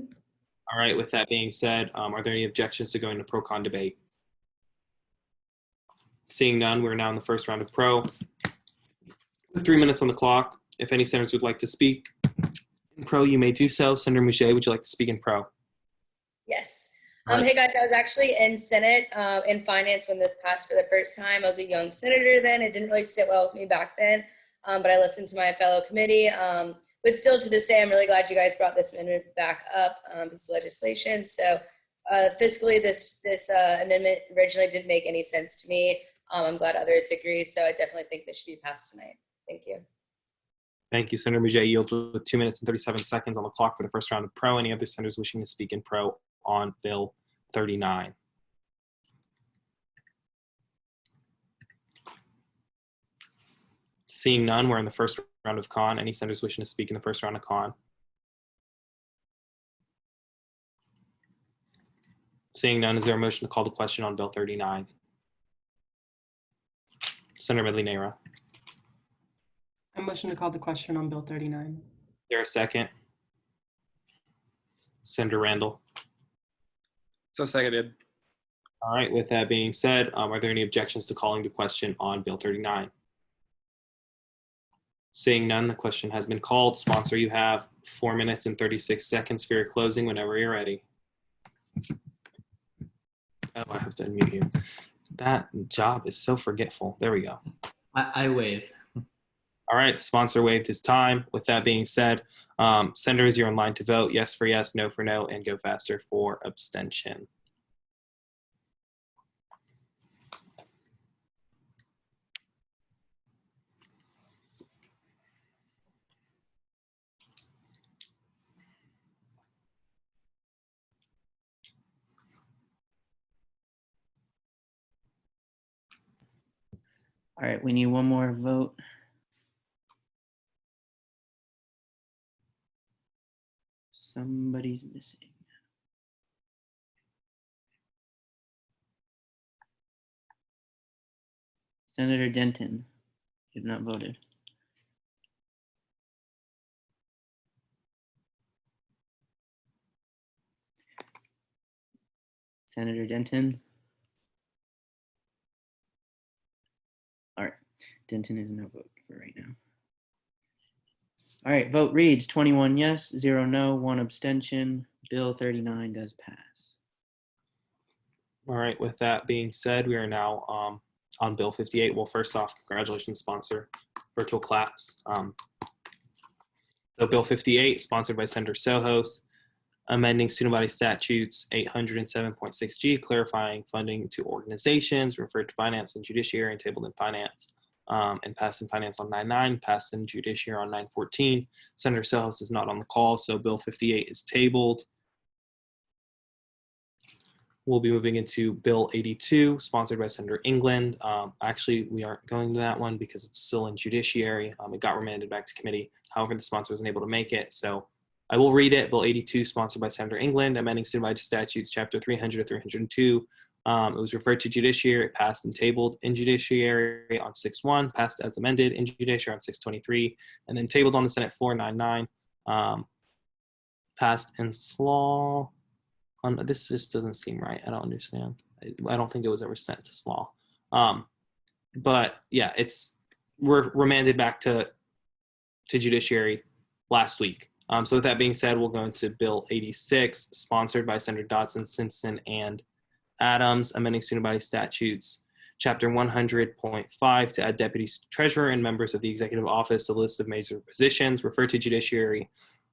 All right, with that being said, are there any objections to going to pro-con debate? Seeing none, we're now in the first round of pro. With 3 minutes on the clock, if any senators would like to speak in pro, you may do so. Senator Mouget, would you like to speak in pro?
Yes.
Right.
Hey guys, I was actually in Senate in finance when this passed for the first time. I was a young senator then. It didn't really sit well with me back then, but I listened to my fellow committee. But still to this day, I'm really glad you guys brought this amendment back up, this legislation. So fiscally, this amendment originally didn't make any sense to me. I'm glad others agree, so I definitely think this should be passed tonight. Thank you.
Thank you. Senator Mouget yields with 2 minutes and 37 seconds on the clock for the first round of pro. Any other senators wishing to speak in pro on Bill 39? Seeing none, we're in the first round of con. Any senators wishing to speak in the first round of con? Seeing none, is there a motion to call the question on Bill 39? Senator Medley-Neyra.
I motion to call the question on Bill 39.
Is there a second? Senator Randall.
So seconded.
All right, with that being said, are there any objections to calling the question on Bill 39? Seeing none, the question has been called. Sponsor, you have 4 minutes and 36 seconds for your closing whenever you're ready. Oh, I have to unmute you. That job is so forgetful. There we go.
I waive.
All right, sponsor waived his time. With that being said, senators, you're in line to vote. Yes for yes, no for no, and go faster for abstention.
All right, we need one more vote. Somebody's missing. Senator Denton, you have not voted. Senator Denton. All right, Denton is no vote for right now. All right, vote reads 21 yes, 0 no, 1 abstention. Bill 39 does pass.
All right, with that being said, we are now on Bill 58. Well, first off, congratulations, sponsor. Virtual claps. So Bill 58, sponsored by Senator Sohos, amending student body statutes 807.6G, clarifying funding to organizations, referred to finance and judiciary and tabled in finance, and passed in finance on 9/9, passed in judiciary on 9/14. Senator Sohos is not on the call, so Bill 58 is tabled. We'll be moving into Bill 82, sponsored by Senator England. Actually, we aren't going to that one because it's still in judiciary. It got remanded back to committee. However, the sponsor wasn't able to make it, so I will read it. Bill 82, sponsored by Senator England, amending student body statutes, chapter 300 to 302. It was referred to judiciary, it passed and tabled in judiciary on 6/1, passed as amended in judiciary on 6/23, and then tabled on the Senate floor 9/9, passed in SLAW. This just doesn't seem right. I don't understand. I don't think it was ever sent to SLAW. But yeah, it's were remanded back to Judiciary last week. So with that being said, we'll go into Bill 86, sponsored by Senator Dodson, Stinson, and Adams, amending student body statutes, Chapter 100.5 to add deputy treasurer and members of the executive office to the list of major positions, referred to Judiciary.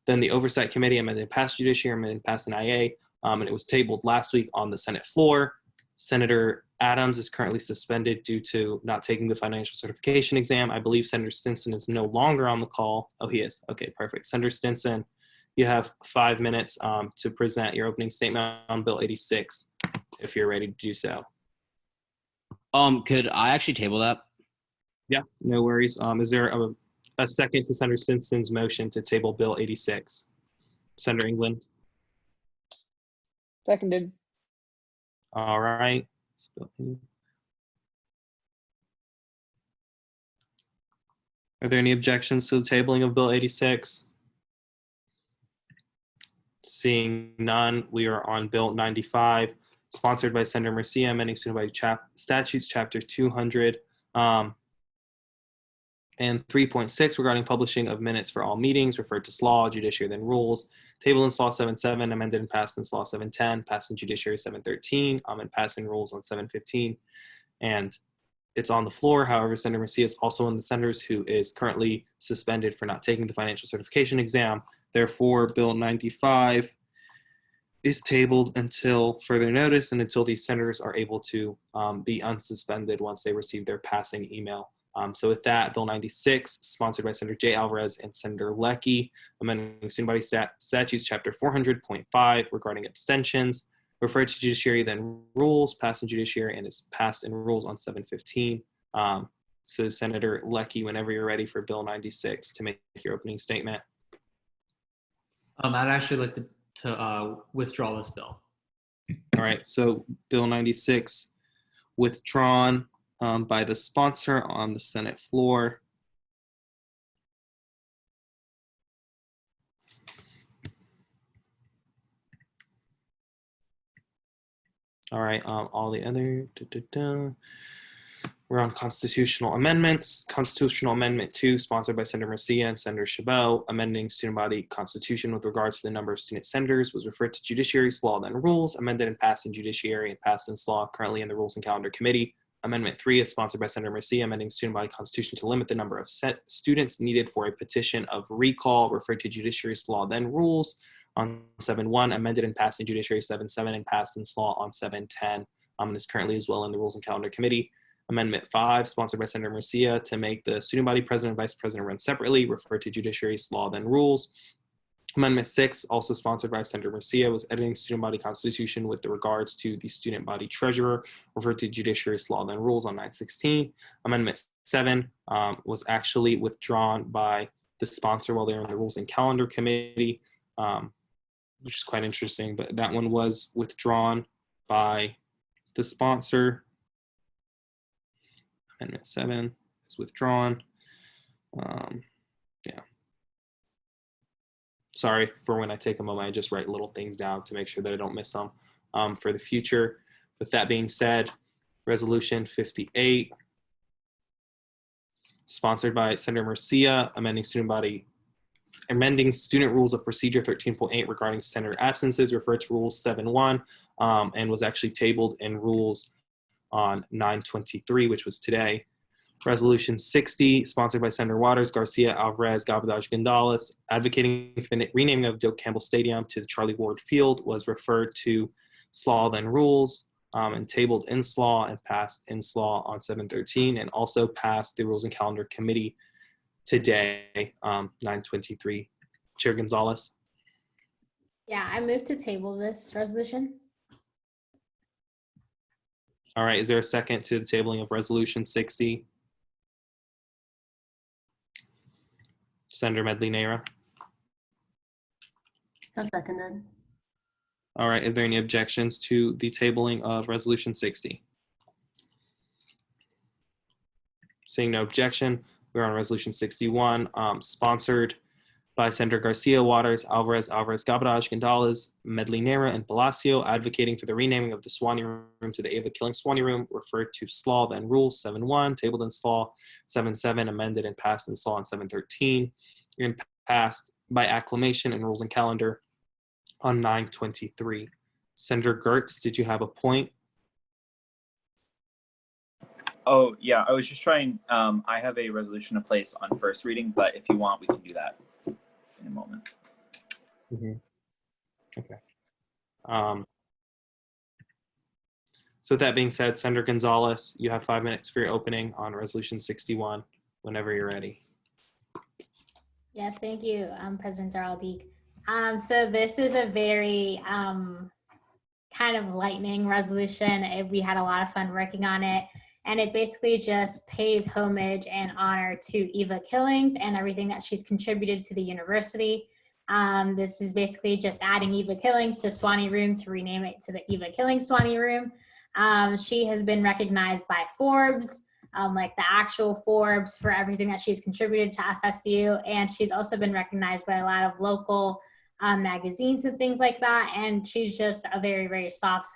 Then the Oversight Committee amended past Judiciary, amended past an IA, and it was tabled last week on the Senate floor. Senator Adams is currently suspended due to not taking the financial certification exam. I believe Senator Stinson is no longer on the call. Oh, he is. Okay, perfect. Senator Stinson, you have 5 minutes to present your opening statement on Bill 86, if you're ready to do so.
Could I actually table that?
Yeah, no worries. Is there a second to Senator Stinson's motion to table Bill 86? Senator England?
Seconded.
All right. Are there any objections to the tabling of Bill 86? Seeing none, we are on Bill 95, sponsored by Senator Murcia, amending student body statutes, Chapter 200, and 3.6 regarding publishing of minutes for all meetings, referred to SLAW, Judiciary, then Rules. Table in SLAW 7.7, amended and passed in SLAW 7.10, passed in Judiciary 7.13, and passed in Rules on 7.15. And it's on the floor. However, Senator Murcia is also one of the senators who is currently suspended for not taking the financial certification exam. Therefore, Bill 95 is tabled until further notice and until these senators are able to be unsuspended once they receive their passing email. So with that, Bill 96, sponsored by Senator Jay Alvarez and Senator Leckie, amending student body statutes, Chapter 400.5 regarding abstentions, referred to Judiciary, then Rules, passed in Judiciary, and is passed in Rules on 7.15. So Senator Leckie, whenever you're ready for Bill 96 to make your opening statement.
I'd actually like to withdraw this bill.
All right, so Bill 96 withdrawn by the sponsor on the Senate floor. All right, all the other, we're on constitutional amendments. Constitutional Amendment 2, sponsored by Senator Murcia and Senator Chabot, amending student body constitution with regards to the number of student senators, was referred to Judiciary, SLAW, then Rules, amended and passed in Judiciary and passed in SLAW, currently in the Rules and Calendar Committee. Amendment 3 is sponsored by Senator Murcia, amending student body constitution to limit the number of students needed for a petition of recall, referred to Judiciary, SLAW, then Rules on 7.1, amended and passed in Judiciary 7.7, and passed in SLAW on 7.10, and is currently as well in the Rules and Calendar Committee. Amendment 5, sponsored by Senator Murcia, to make the student body president and vice president run separately, referred to Judiciary, SLAW, then Rules. Amendment 6, also sponsored by Senator Murcia, was editing student body constitution with regards to the student body treasurer, referred to Judiciary, SLAW, then Rules on 9/16. Amendment 7 was actually withdrawn by the sponsor while they were in the Rules and Calendar Committee, which is quite interesting, but that one was withdrawn by the sponsor. Amendment 7 is withdrawn. Yeah. Sorry for when I take a moment, I just write little things down to make sure that I don't miss them for the future. With that being said, Resolution 58, sponsored by Senator Murcia, amending Student Rules of Procedure 13.8 regarding senator absences, referred to Rules 7.1, and was actually tabled in Rules on 9/23, which was today. Resolution 60, sponsored by Senator Waters, Garcia, Alvarez, Gabaldon, Gonzalez, advocating for the renaming of Doak Campbell Stadium to the Charlie Ward Field, was referred to SLAW, then Rules, and tabled in SLAW and passed in SLAW on 7/13, and also passed the Rules and Calendar Committee today, 9/23. Chair Gonzalez.
Yeah, I move to table this resolution.
All right, is there a second to the tabling of Resolution 60? Senator Medley Neyra.
So seconded.
All right, are there any objections to the tabling of Resolution 60? Seeing no objection, we're on Resolution 61, sponsored by Senator Garcia, Waters, Alvarez, Gabaraj, Gonzalez, Medlinera, and Palacio, advocating for the renaming of the Swanee Room to the Ava Killing Swanee Room, referred to SLAW, then Rules 7.1, tabled in SLAW 7.7, amended and passed in SLAW on 7.13, and passed by acclamation and rules and calendar on 9/23. Senator Gertz, did you have a point?
Oh, yeah, I was just trying, I have a resolution to place on first reading, but if you want, we can do that in a moment.
Okay. So with that being said, Senator Gonzalez, you have 5 minutes for your opening on Resolution 61, whenever you're ready.
Yes, thank you, President Darrell-Deek. So this is a very kind of lightning resolution. We had a lot of fun working on it, and it basically just pays homage and honor to Eva Killings and everything that she's contributed to the university. This is basically just adding Eva Killings to Swanee Room to rename it to the Eva Killings Swanee Room. She has been recognized by Forbes, like the actual Forbes, for everything that she's contributed to FSU. And she's also been recognized by a lot of local magazines and things like that. And she's just a very, very soft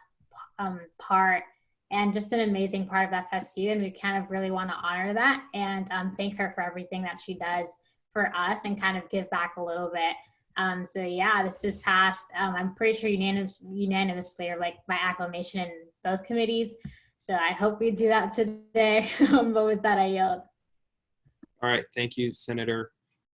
part and just an amazing part of FSU. And we kind of really want to honor that and thank her for everything that she does for us and kind of give back a little bit. So yeah, this is passed, I'm pretty sure unanimously or like by acclamation in both committees. So I hope we do that today, but with that I yield.
All right, thank you, Senator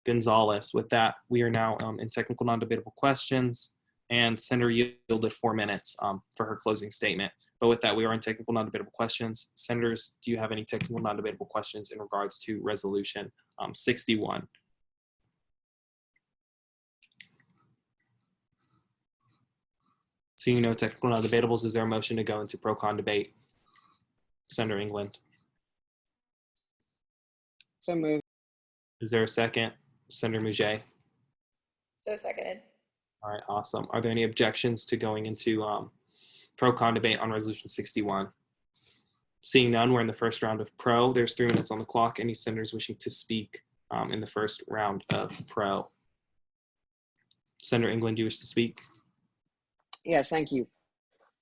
Gonzalez. With that, we are now in technical non-debatable questions, and Senator yielded 4 minutes for her closing statement. But with that, we are in technical non-debatable questions. Senators, do you have any technical non-debatable questions in regards to Resolution 61? Seeing no technical non-debatables, is there a motion to go into pro-con debate? Senator England.
So moved.
Is there a second? Senator Mouget.
So seconded.
All right, awesome. Are there any objections to going into pro-con debate on Resolution 61? Seeing none, we're in the first round of pro. There's 3 minutes on the clock. Any senators wishing to speak in the first round of pro? Senator England, do you wish to speak?
Yes, thank you.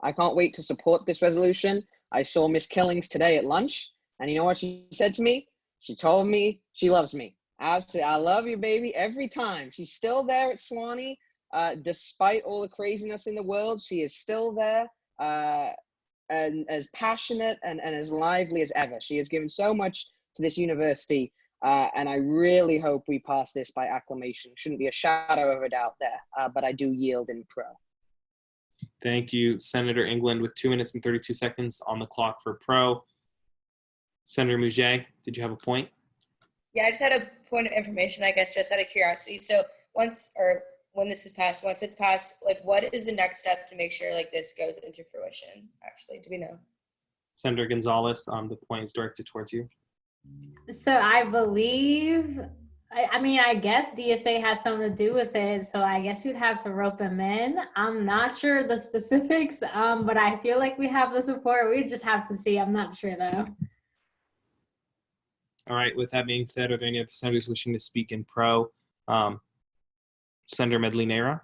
I can't wait to support this resolution. I saw Miss Killings today at lunch, and you know what she said to me? She told me she loves me. Absolutely, I love you, baby, every time. She's still there at Swanee. Despite all the craziness in the world, she is still there and as passionate and as lively as ever. She has given so much to this university, and I really hope we pass this by acclamation. Shouldn't be a shadow of a doubt there, but I do yield in pro.
Thank you, Senator England, with 2 minutes and 32 seconds on the clock for pro. Senator Mouget, did you have a point?
Yeah, I just had a point of information, I guess, just out of curiosity. So when this is passed, once it's passed, like what is the next step to make sure like this goes into fruition, actually? Do we know?
Senator Gonzalez, the point is directed towards you.
So I believe, I mean, I guess DSA has something to do with it, so I guess you'd have to rope them in. I'm not sure the specifics, but I feel like we have the support. We just have to see. I'm not sure, though.
All right, with that being said, are there any other senators wishing to speak in pro? Senator Medlinera?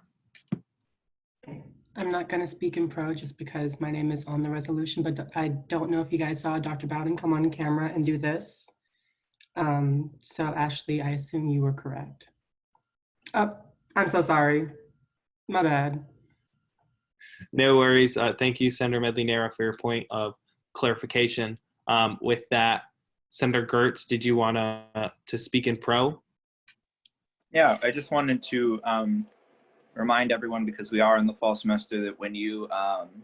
I'm not going to speak in pro just because my name is on the resolution, but I don't know if you guys saw Dr. Bowden come on camera and do this. So Ashley, I assume you were correct. I'm so sorry. My bad.
No worries. Thank you, Senator Medlinera, for your point of clarification. With that, Senator Gertz, did you want to speak in pro?
Yeah, I just wanted to remind everyone, because we are in the fall semester, that when you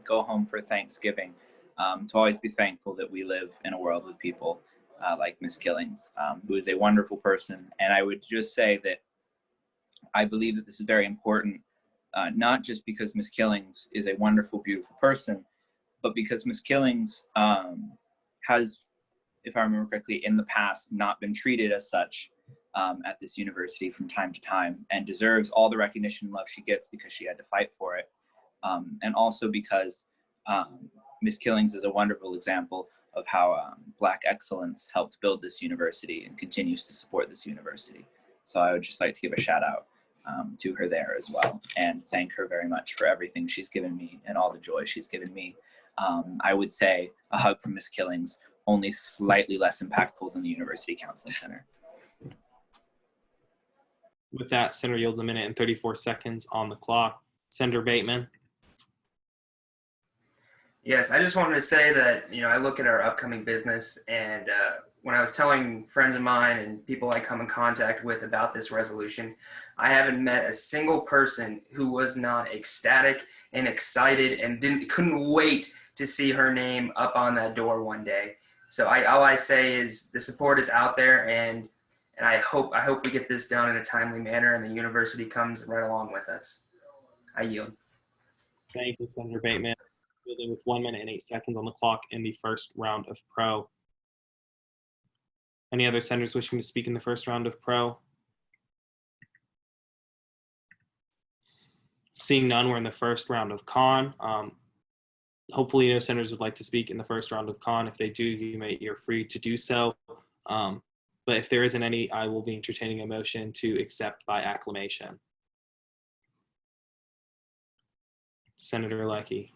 go home for Thanksgiving, to always be thankful that we live in a world with people like Miss Killings, who is a wonderful person. And I would just say that I believe that this is very important, not just because Miss Killings is a wonderful, beautiful person, but because Miss Killings has, if I remember correctly, in the past not been treated as such at this university from time to time, and deserves all the recognition and love she gets because she had to fight for it. And also because Miss Killings is a wonderful example of how Black excellence helped build this university and continues to support this university. So I would just like to give a shout out to her there as well, and thank her very much for everything she's given me and all the joy she's given me. I would say a hug from Ms. Killings, only slightly less impactful than the University Counseling Center.
With that, Senator yields 1 minute and 34 seconds on the clock. Senator Bateman.
Yes, I just wanted to say that, I look at our upcoming business, and when I was telling friends of mine and people I come in contact with about this resolution, I haven't met a single person who was not ecstatic and excited and couldn't wait to see her name up on that door one day. So all I say is the support is out there, and I hope we get this done in a timely manner and the university comes right along with us. I yield.
Thank you, Senator Bateman. Yielding with 1 minute and 8 seconds on the clock in the first round of pro. Any other senators wishing to speak in the first round of pro? Seeing none, we're in the first round of con. Hopefully no senators would like to speak in the first round of con. If they do, you're free to do so. But if there isn't any, I will be entertaining a motion to accept by acclamation. Senator Leckey.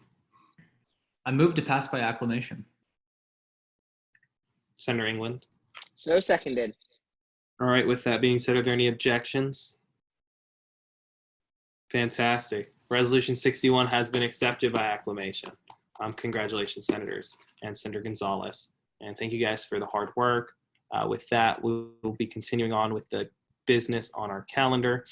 I move to pass by acclamation.
Senator England.
So seconded.
All right, with that being said, are there any objections? Fantastic. Resolution 61 has been accepted by acclamation. Congratulations, senators and Senator Gonzalez. And thank you guys for the hard work. With that, we will be continuing on with the business on our calendar.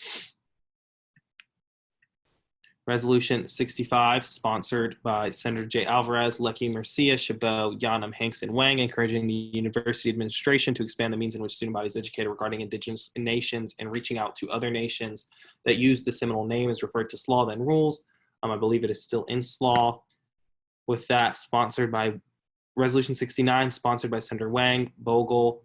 Resolution 65, sponsored by Senator Jay Alvarez, Leckey, Murcia, Chabot, Yanam, Hanks, and Wang, encouraging the university administration to expand the means in which student bodies educate regarding indigenous nations and reaching out to other nations that use the Seminole name as referred to SLAW than rules. I believe it is still in SLAW. With that, sponsored by Resolution 69, sponsored by Senator Wang, Bogle,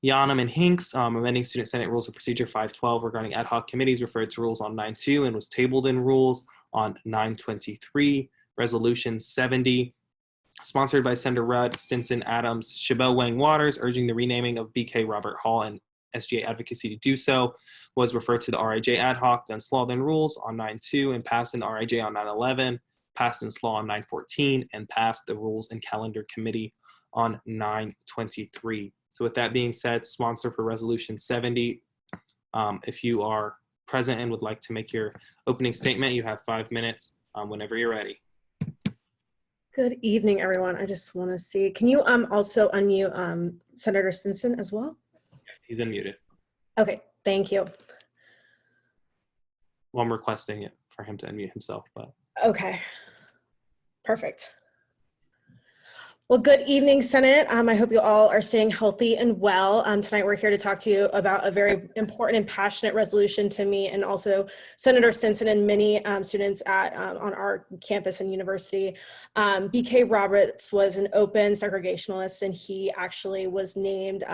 Yanam, and Hinks, amending Student Senate Rules of Procedure 512 regarding ad hoc committees, referred to rules on 9.2 and was tabled in rules on 9.23. Resolution 70, sponsored by Senator Rudd, Stinson, Adams, Chabot, Wang, Waters, urging the renaming of BK Robert Hall and SGA advocacy to do so, was referred to the RIJ ad hoc, then SLAW, then rules on 9.2, and passed in the RIJ on 9.11, passed in SLAW on 9.14, and passed the Rules and Calendar Committee on 9.23. So with that being said, sponsor for Resolution 70, if you are present and would like to make your opening statement, you have 5 minutes whenever you're ready.
Good evening, everyone. I just want to see, can you also unmute Senator Stinson as well?
He's unmuted.
Okay, thank you.
Well, I'm requesting it for him to unmute himself, but.
Okay, perfect. Well, good evening, Senate. I hope you all are staying healthy and well. Tonight we're here to talk to you about a very important and passionate resolution to me and also Senator Stinson and many students on our campus and university. BK Roberts was an open segregationalist, and he actually was named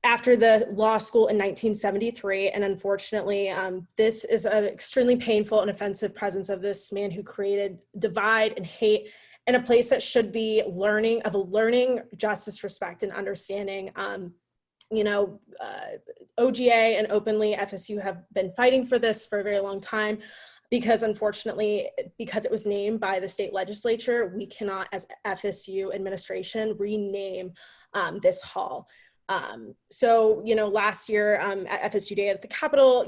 after the law school in 1973. And unfortunately, this is an extremely painful and offensive presence of this man who created divide and hate in a place that should be learning, justice, respect, and understanding. OGA and openly FSU have been fighting for this for a very long time, because unfortunately, because it was named by the state legislature, we cannot, as FSU administration, rename this hall. Last year at FSU Day at the Capitol,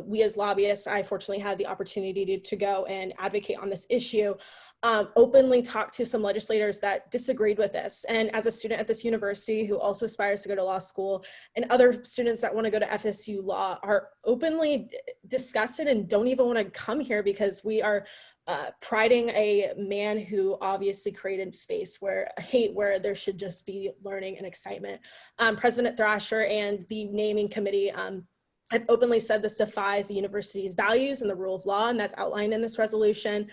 we as lobbyists, I fortunately had the opportunity to go and advocate on this issue, openly talk to some legislators that disagreed with this. And as a student at this university who also aspires to go to law school, and other students that want to go to FSU Law are openly disgusted and don't even want to come here because we are priding a man who obviously created space where there should just be learning and excitement. President Thrasher and the naming committee have openly said this defies the university's values and the rule of law, and that's outlined in this resolution.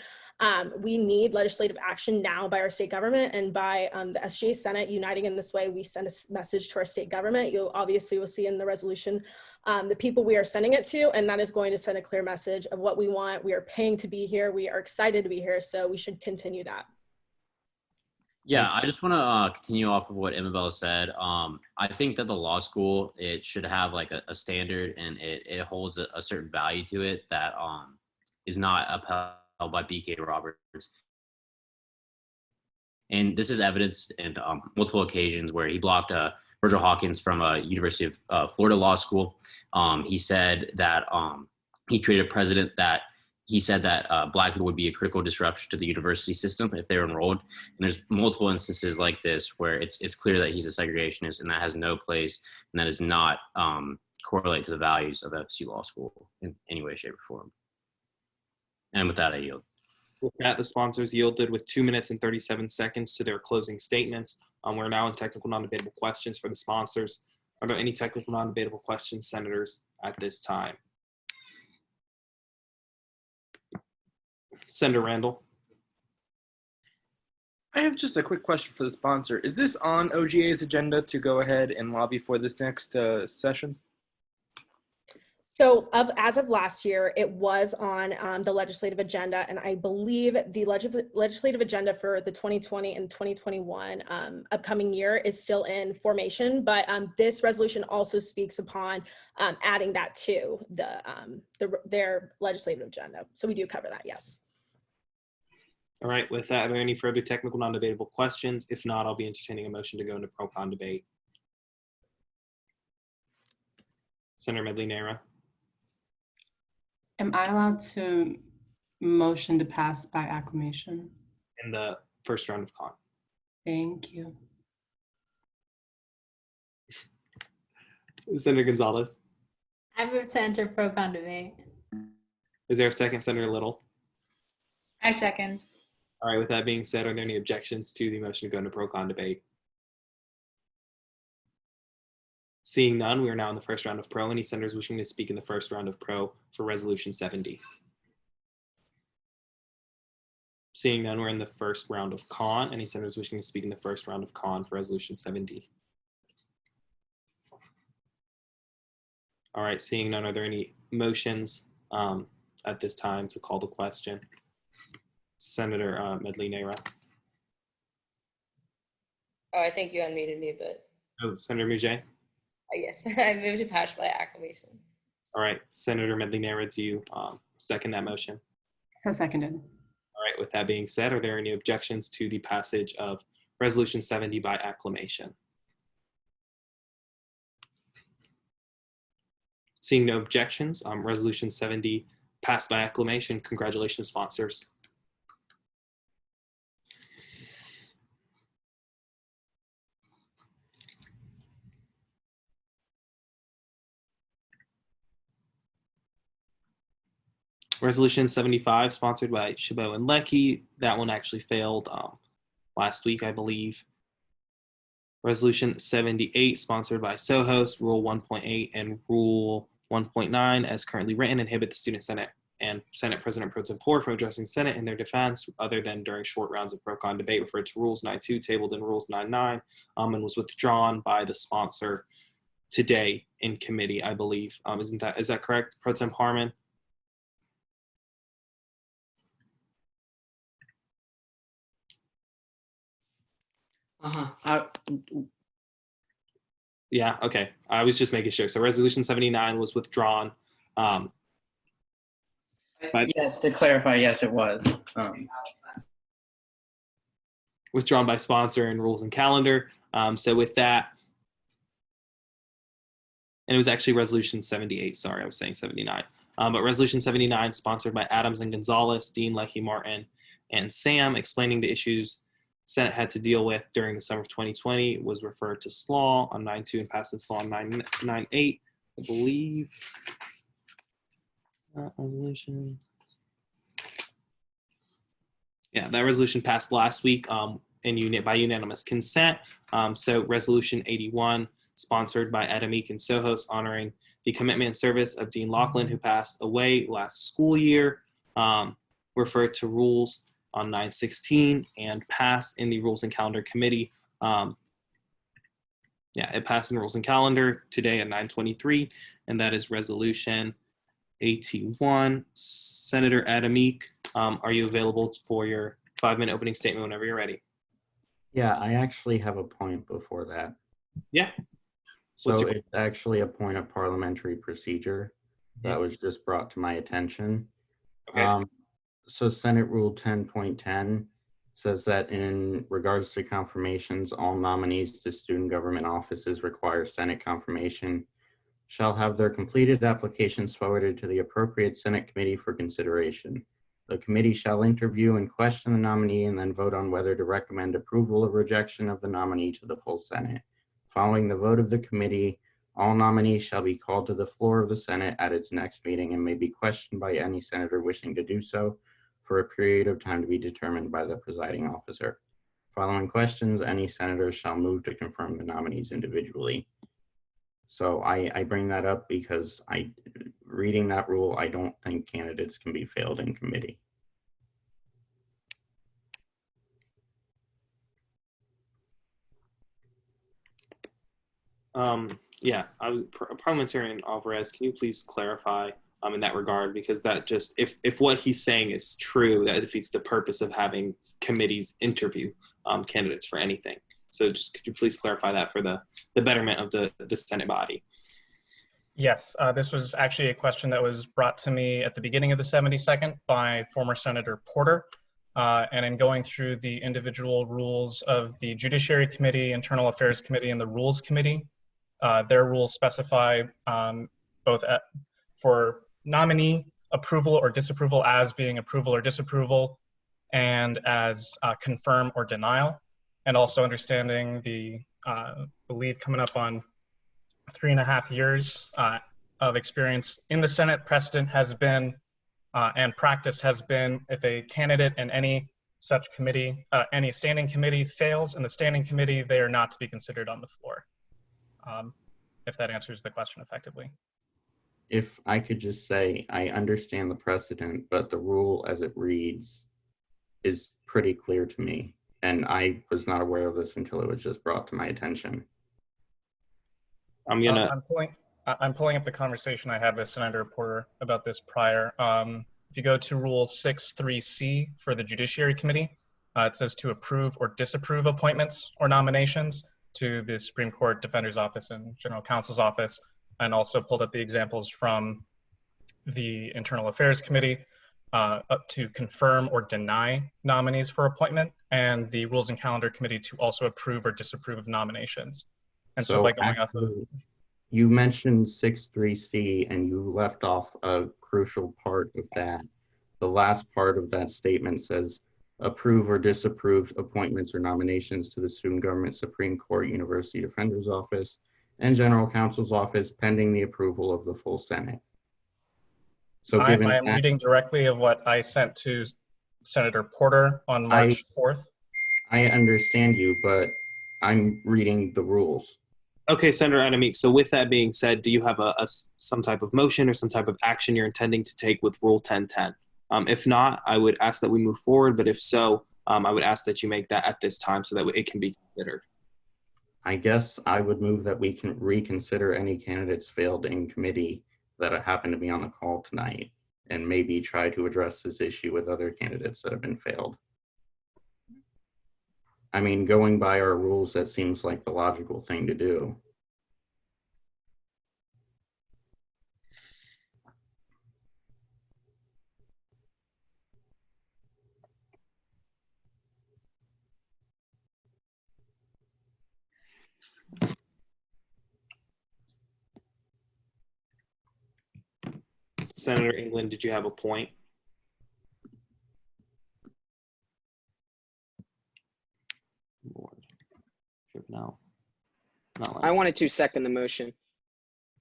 We need legislative action now by our state government and by the SGA Senate uniting in this way. We send a message to our state government. You obviously will see in the resolution the people we are sending it to, and that is going to send a clear message of what we want. We are paying to be here. We are excited to be here, so we should continue that.
Yeah, I just want to continue off of what Isabel said. I think that the law school, it should have like a standard, and it holds a certain value to it that is not upheld by BK Roberts. And this is evidenced in multiple occasions where he blocked Virgil Hawkins from University of Florida Law School. He said that he created a precedent that he said that Black people would be a critical disruption to the university system if they were enrolled. And there's multiple instances like this where it's clear that he's a segregationist, and that has no place, and that does not correlate to the values of FSU Law School in any way, shape, or form. And with that, I yield.
With that, the sponsors yielded with 2 minutes and 37 seconds to their closing statements. We're now in technical non-debatable questions for the sponsors. Are there any technical non-debatable questions, senators, at this time? Senator Randall.
I have just a quick question for the sponsor. Is this on OGA's agenda to go ahead and lobby for this next session?
So as of last year, it was on the legislative agenda, and I believe the legislative agenda for the 2020 and 2021 upcoming year is still in formation, but this resolution also speaks upon adding that to their legislative agenda. So we do cover that, yes.
All right, with that, are there any further technical non-debatable questions? If not, I'll be entertaining a motion to go into pro-con debate. Senator Medley-Nera.
Am I allowed to motion to pass by acclamation?
In the first round of con.
Thank you.
Senator Gonzalez.
I move to enter pro-con debate.
Is there a second, Senator Little?
I second.
All right, with that being said, are there any objections to the motion to go into pro-con debate? Seeing none, we are now in the first round of pro. Any senators wishing to speak in the first round of pro for Resolution 70? Seeing none, we're in the first round of con. Any senators wishing to speak in the first round of con for Resolution 70? All right, seeing none, are there any motions at this time to call the question? Senator Medley-Nera.
Oh, I think you unmuted me, but
Oh, Senator Mouget.
yes, I moved to pass by acclamation.
All right, Senator Medley-Nera, do you second that motion?
So seconded.
All right, with that being said, are there any objections to the passage of Resolution 70 by acclamation? Seeing no objections, Resolution 70 passed by acclamation. Congratulations, sponsors. Resolution 75, sponsored by Chabot and Leckie. That one actually failed last week, I believe. Resolution 78, sponsored by Sohos, Rule 1.8 and Rule 1.9, as currently written, inhibit the Student Senate and Senate President Pro Tempore from addressing Senate in their defense, other than during short rounds of pro-con debate, referred to Rules 9.2, tabled in Rules 9.9, and was withdrawn by the sponsor today in committee, I believe. Is that correct, Pro Temp Harmon? Yeah, okay. I was just making sure. So Resolution 79 was withdrawn.
Yes, to clarify, yes, it was.
Withdrawn by sponsor and Rules and Calendar. So with that, and it was actually Resolution 78. Sorry, I was saying 79. But Resolution 79, sponsored by Adams and Gonzalez, Dean, Leckie, Martin, and Sam, explaining the issues Senate had to deal with during the summer of 2020, was referred to SLAW on 9.2 and passed in SLAW on 9.8, I believe. Resolution. Yeah, that resolution passed last week by unanimous consent. So Resolution 81, sponsored by Adamique and Sohos, honoring the commitment and service of Dean Laughlin, who passed away last school year, referred to Rules on 9/16 and passed in the Rules and Calendar Committee. It passed in Rules and Calendar today at 9:23, and that is Resolution 81. Senator Adamique, are you available for your 5-minute opening statement whenever you're ready?
Yeah, I actually have a point before that.
Yeah.
So it's actually a point of parliamentary procedure that was just brought to my attention.
Okay.
So Senate Rule 10.10 says that in regards to confirmations, all nominees to student government offices require Senate confirmation shall have their completed applications forwarded to the appropriate Senate committee for consideration. The committee shall interview and question the nominee and then vote on whether to recommend approval or rejection of the nominee to the full Senate. Following the vote of the committee, all nominees shall be called to the floor of the Senate at its next meeting and may be questioned by any senator wishing to do so for a period of time to be determined by the presiding officer. Following questions, any senator shall move to confirm the nominees individually. So I bring that up because reading that rule, I don't think candidates can be failed in committee.
Yeah, Parliamentarian Alvarez, can you please clarify in that regard? Because that just, if what he's saying is true, that defeats the purpose of having committees interview candidates for anything. So just could you please clarify that for the betterment of the Senate body?
Yes, this was actually a question that was brought to me at the beginning of the 72nd by former Senator Porter. And in going through the individual rules of the Judiciary Committee, Internal Affairs Committee, and the Rules Committee, their rules specify both for nominee approval or disapproval as being approval or disapproval, and as confirm or denial. And also understanding the, believe coming up on 3.5 years of experience in the Senate, precedent has been, and practice has been, if a candidate in any such committee, any standing committee fails in the standing committee, they are not to be considered on the floor. If that answers the question effectively.
If I could just say, I understand the precedent, but the rule as it reads is pretty clear to me. And I was not aware of this until it was just brought to my attention.
I'm pulling up the conversation I had with Senator Porter about this prior. If you go to Rule 6.3c for the Judiciary Committee, it says to approve or disapprove appointments or nominations to the Supreme Court Defender's Office and General Counsel's Office, and also pulled up the examples from the Internal Affairs Committee up to confirm or deny nominees for appointment, and the Rules and Calendar Committee to also approve or disapprove of nominations. And so by going off of...
You mentioned 6.3c and you left off a crucial part of that. The last part of that statement says, approve or disapprove appointments or nominations to the Student Government Supreme Court University Defender's Office and General Counsel's Office pending the approval of the full Senate. So
I am reading directly of what I sent to Senator Porter on March 4th.
I understand you, but I'm reading the rules.
Okay, Senator Adamik, so with that being said, do you have some type of motion or some type of action you're intending to take with Rule 1010? If not, I would ask that we move forward, but if so, I would ask that you make that at this time so that it can be considered.
I guess I would move that we can reconsider any candidates failed in committee that happen to be on the call tonight, and maybe try to address this issue with other candidates that have been failed. I mean, going by our rules, that seems like the logical thing to do.
Senator England, did you have a point? Lord. No. Not like
I wanted to second the motion.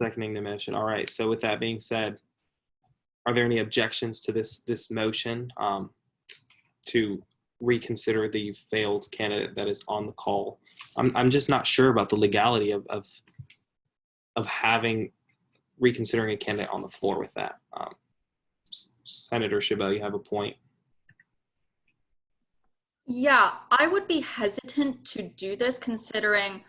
seconding the motion. All right. So with that being said, are there any objections to this motion to reconsider the failed candidate that is on the call? I'm just not sure about the legality of having reconsidering a candidate on the floor with that. Senator Chabot, you have a point.
Yeah, I would be hesitant to do this considering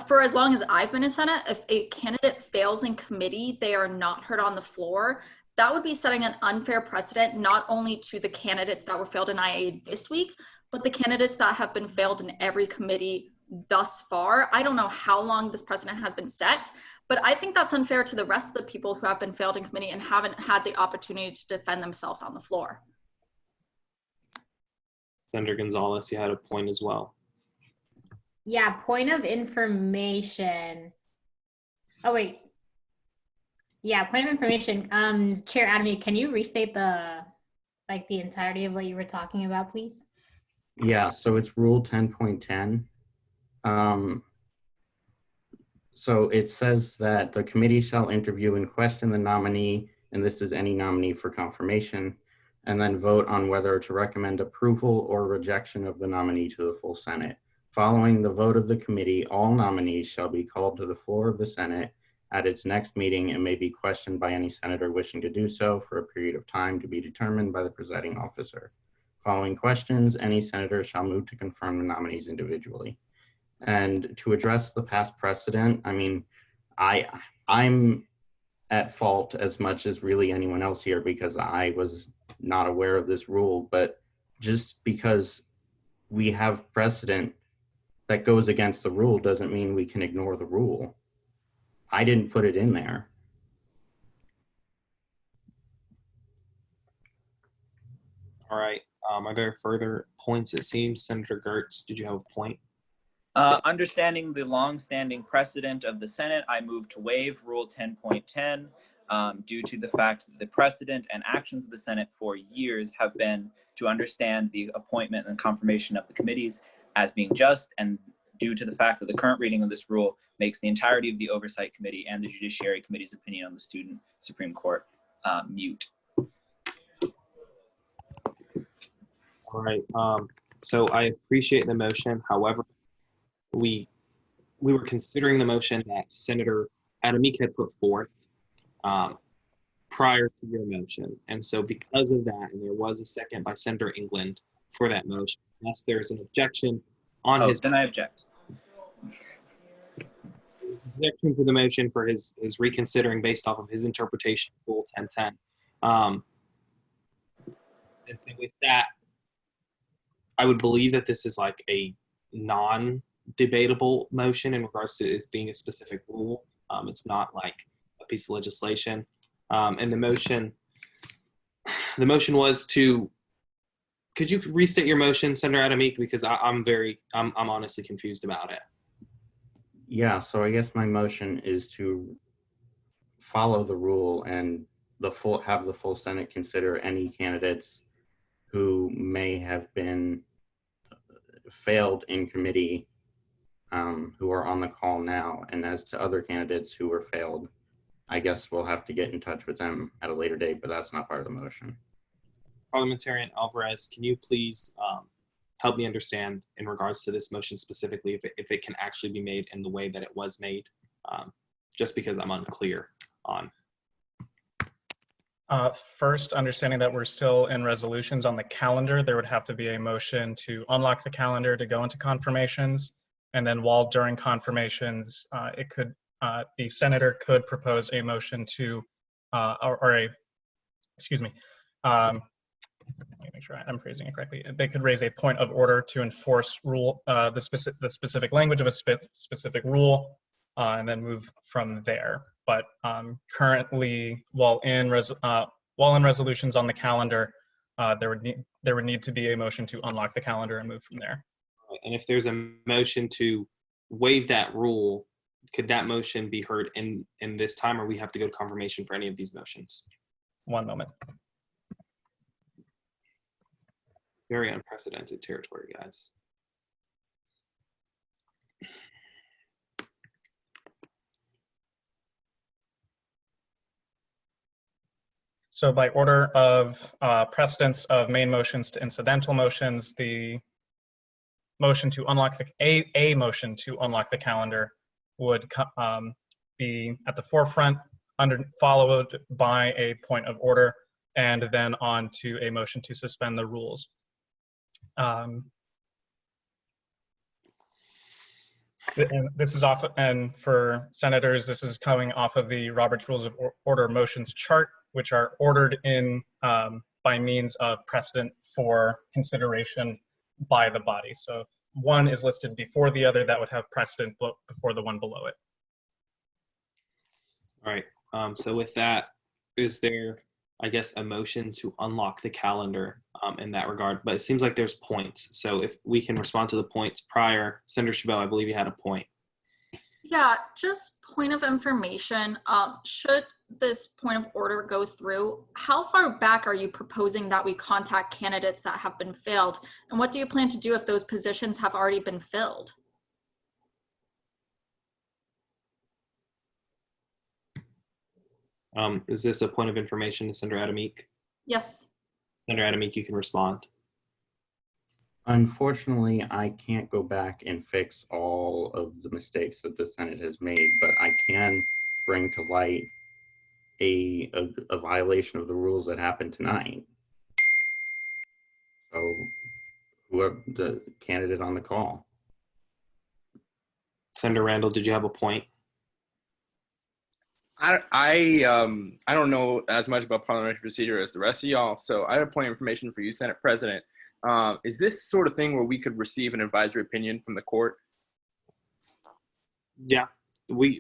for as long as I've been in Senate, if a candidate fails in committee, they are not heard on the floor. That would be setting an unfair precedent, not only to the candidates that were failed in IA this week, But the candidates that have been failed in every committee thus far, I don't know how long this precedent has been set, but I think that's unfair to the rest of the people who have been failed in committee and haven't had the opportunity to defend themselves on the floor.
Senator Gonzalez, you had a point as well.
Yeah, point of information. Oh, wait. Yeah, point of information. Chair Adamy, can you restate the entirety of what you were talking about, please?
Yeah, so it's Rule 10.10. So it says that the committee shall interview and question the nominee, and this is any nominee for confirmation, and then vote on whether to recommend approval or rejection of the nominee to the full Senate. Following the vote of the committee, all nominees shall be called to the floor of the Senate at its next meeting and may be questioned by any senator wishing to do so for a period of time to be determined by the presiding officer. Following questions, any senator shall move to confirm the nominees individually. And to address the past precedent, I mean, I'm at fault as much as really anyone else here because I was not aware of this rule, but just because we have precedent that goes against the rule doesn't mean we can ignore the rule. I didn't put it in there.
All right. Are there further points? It seems Senator Gertz, did you have a point?
Understanding the long-standing precedent of the Senate, I move to waive Rule 10.10 due to the fact that the precedent and actions of the Senate for years have been to understand the appointment and confirmation of the committees as being just, and due to the fact that the current reading of this rule makes the entirety of the Oversight Committee and the Judiciary Committee's opinion on the Student Supreme Court mute.
All right. So I appreciate the motion. However, we were considering the motion that Senator Adamick had put forth prior to your motion. And so because of that, and there was a second by Senator England for that motion, unless there's an objection on his—
then I object.
Objection to the motion for his reconsidering based off of his interpretation of Rule 10.10. And so with that, I would believe that this is like a non-debatable motion in regards to it being a specific rule. It's not like a piece of legislation. And the motion was to— could you restate your motion, Senator Adamick? Because I'm honestly confused about it.
Yeah, so I guess my motion is to follow the rule and have the full Senate consider any candidates who may have been failed in committee who are on the call now. And as to other candidates who were failed, I guess we'll have to get in touch with them at a later date, but that's not part of the motion.
Parliamentarian Alvarez, can you please help me understand in regards to this motion specifically, if it can actually be made in the way that it was made, just because I'm unclear on.
First, understanding that we're still in resolutions on the calendar, there would have to be a motion to unlock the calendar to go into confirmations. And then while during confirmations, the senator could propose a motion to, let me make sure I'm phrasing it correctly. They could raise a point of order to enforce the specific language of a specific rule, and then move from there. But currently, while in resolutions on the calendar, there would need to be a motion to unlock the calendar and move from there.
And if there's a motion to waive that rule, could that motion be heard in this time, or we have to go to confirmation for any of these motions?
One moment.
Very unprecedented territory, guys.
So by order of precedence of main motions to incidental motions, the motion to unlock a motion to unlock the calendar would be at the forefront, followed by a point of order, and then on to a motion to suspend the rules. And this is and for senators, this is coming off of the Robert's Rules of Order motions chart, which are ordered in by means of precedent for consideration by the body. So if one is listed before the other, that would have precedent before the one below it.
All right. So with that, is there, I guess, a motion to unlock the calendar in that regard? But it seems like there's points. So if we can respond to the points prior, Senator Chabot, I believe you had a point.
Yeah, just point of information. Should this point of order go through, how far back are you proposing that we contact candidates that have been filled? And what do you plan to do if those positions have already been filled?
Is this a point of information to Senator Adamik?
Yes.
Senator Adamik, you can respond.
Unfortunately, I can't go back and fix all of the mistakes that the Senate has made, but I can bring to light a violation of the rules that happened tonight. So whoever the candidate on the call.
Senator Randall, did you have a point?
I don't know as much about parliamentary procedure as the rest of y'all, so I have a point of information for you, Senate President. Is this sort of thing where we could receive an advisory opinion from the court?
Yeah,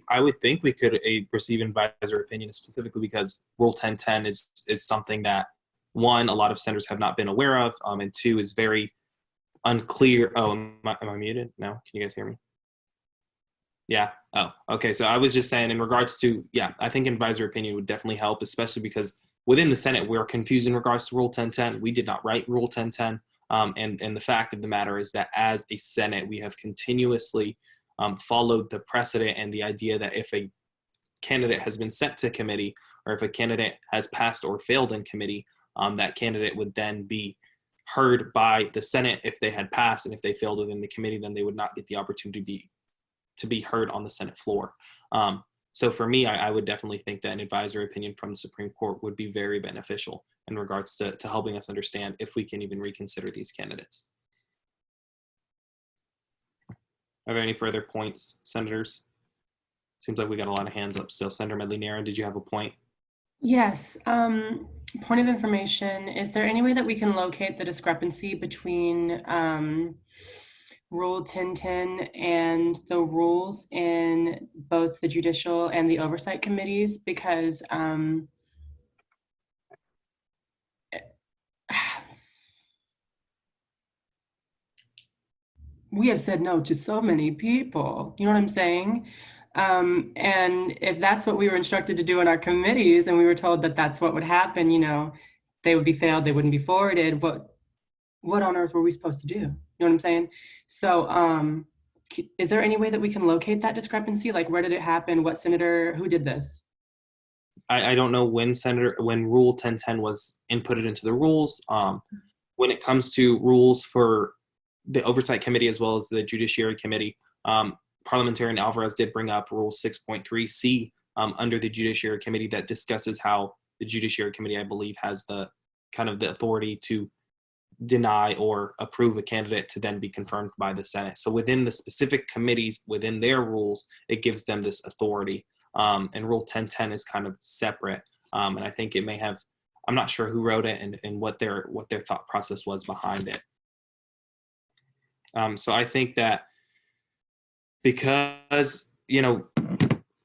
I would think we could receive an advisory opinion, specifically because Rule 1010 is something that, one, a lot of senators have not been aware of, and two, is very unclear. Oh, am I muted? No, can you guys hear me? Yeah. Oh, okay. So I was just saying in regards to, yeah, I think an advisory opinion would definitely help, especially because within the Senate, we're confused in regards to Rule 1010. We did not write Rule 1010. And the fact of the matter is that as a Senate, we have continuously followed the precedent and the idea that if a candidate has been sent to committee, or if a candidate has passed or failed in committee, that candidate would then be heard by the Senate. If they had passed and if they failed within the committee, then they would not get the opportunity to be heard on the Senate floor. So for me, I would definitely think that an advisory opinion from the Supreme Court would be very beneficial in regards to helping us understand if we can even reconsider these candidates. Are there any further points, senators? Seems like we got a lot of hands up still. Senator Medley-Nero, did you have a point?
Yes. Point of information. Is there any way that we can locate the discrepancy between Rule 1010 and the rules in both the judicial and the oversight committees? Because we have said no to so many people, you know what I'm saying? And if that's what we were instructed to do in our committees, and we were told that that's what would happen, you know, they would be failed, they wouldn't be forwarded, what on earth were we supposed to do? You know what I'm saying? So is there any way that we can locate that discrepancy? Like, where did it happen? What senator, who did this?
I don't know when Rule 1010 was inputted into the rules. When it comes to rules for the Oversight Committee as well as the Judiciary Committee, Parliamentarian Alvarez did bring up Rule 6.3C under the Judiciary Committee that discusses how the Judiciary Committee, I believe, has the kind of the authority to deny or approve a candidate to then be confirmed by the Senate. So within the specific committees, within their rules, it gives them this authority. And Rule 1010 is kind of separate. And I think it may have, I'm not sure who wrote it and what their thought process was behind it. So I think that because, you know,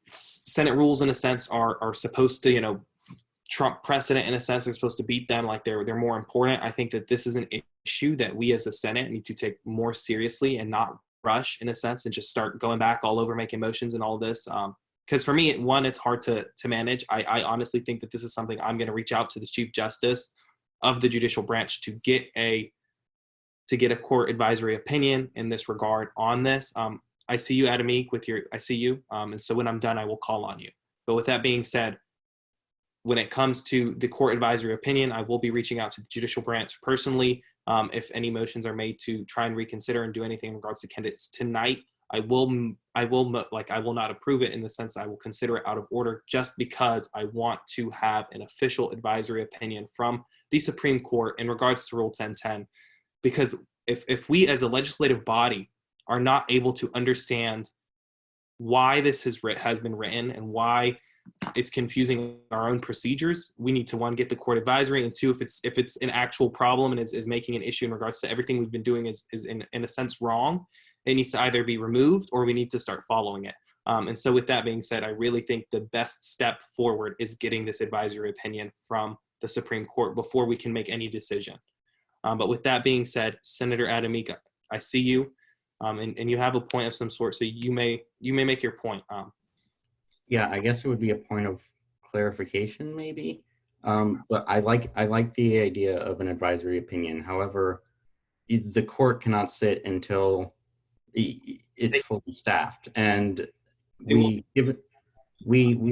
Senate rules in a sense are supposed to, you know, trump precedent in a sense. They're supposed to beat them, like they're more important. I think that this is an issue that we as a Senate need to take more seriously and not rush in a sense and just start going back all over making motions and all this. Because for me, one, it's hard to manage. I honestly think that this is something I'm going to reach out to the Chief Justice of the judicial branch to get a court advisory opinion in this regard on this. I see you, Adamik, I see you. And so when I'm done, I will call on you. But with that being said, when it comes to the court advisory opinion, I will be reaching out to the judicial branch personally. If any motions are made to try and reconsider and do anything in regards to candidates tonight, I will not approve it in the sense I will consider it out of order just because I want to have an official advisory opinion from the Supreme Court in regards to Rule 1010. Because if we as a legislative body are not able to understand why this has been written and why it's confusing our own procedures. We need to, one, get the court advisory, and two, if it's an actual problem and is making an issue in regards to everything we've been doing is in a sense wrong, it needs to either be removed or we need to start following it. And so with that being said, I really think the best step forward is getting this advisory opinion from the Supreme Court before we can make any decision. But with that being said, Senator Adamik, I see you, and you have a point of some sort, so you may make your point.
Yeah, I guess it would be a point of clarification, maybe. But I like the idea of an advisory opinion. However, the court cannot sit until it's fully staffed, and we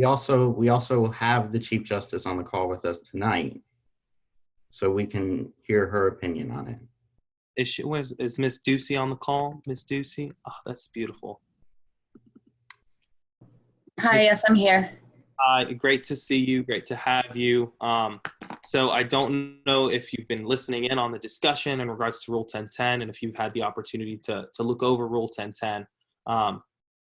also have the Chief Justice on the call with us tonight, so we can hear her opinion on it.
Is Miss Ducey on the call? Miss Ducey? Oh, that's beautiful.
Hi, yes, I'm here.
Great to see you. Great to have you. So I don't know if you've been listening in on the discussion in regards to Rule 1010 and if you've had the opportunity to look over Rule 1010.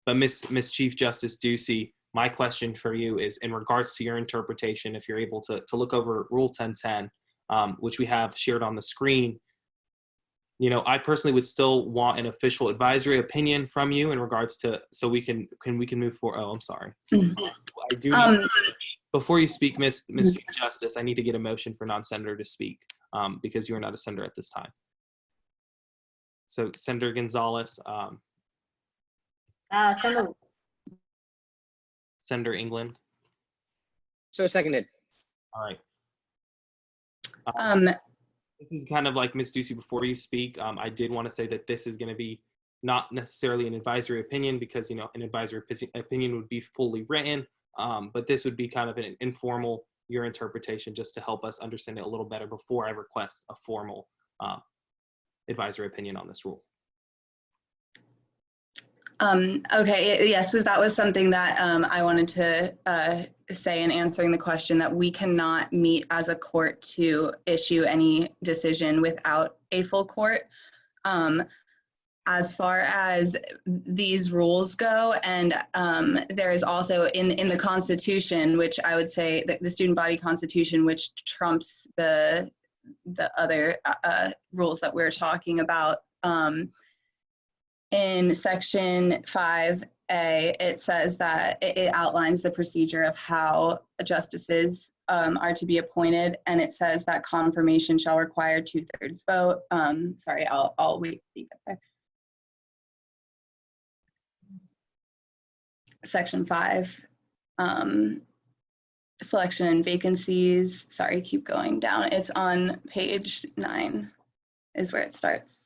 But Miss Chief Justice Ducey, my question for you is in regards to your interpretation, if you're able to look over Rule 1010, which we have shared on the screen. You know, I personally would still want an official advisory opinion from you in regards to, so we can move forward. Oh, I'm sorry. I do. Before you speak, Miss Chief Justice, I need to get a motion for non-senator to speak because you are not a senator at this time. So, Senator Gonzalez, Senator England.
So seconded.
All right. This is kind of like Ms. Ducey, before you speak, I did want to say that this is going to be not necessarily an advisory opinion because, you know, an advisory opinion would be fully written, but this would be kind of an informal, your interpretation, just to help us understand it a little better before I request a formal advisory opinion on this rule.
Okay, yes, so that was something that I wanted to say in answering the question, that we cannot meet as a court to issue any decision without a full court. As far as these rules go, and there is also in the Constitution, which I would say that the student body constitution, which trumps the other rules that we're talking about, in section 5A, it says that it outlines the procedure of how justices are to be appointed, and it says that confirmation shall require 2/3 vote. Sorry, I'll wait till you get there. Section 5, selection and vacancies. Sorry, keep going down. It's on page 9 is where it starts.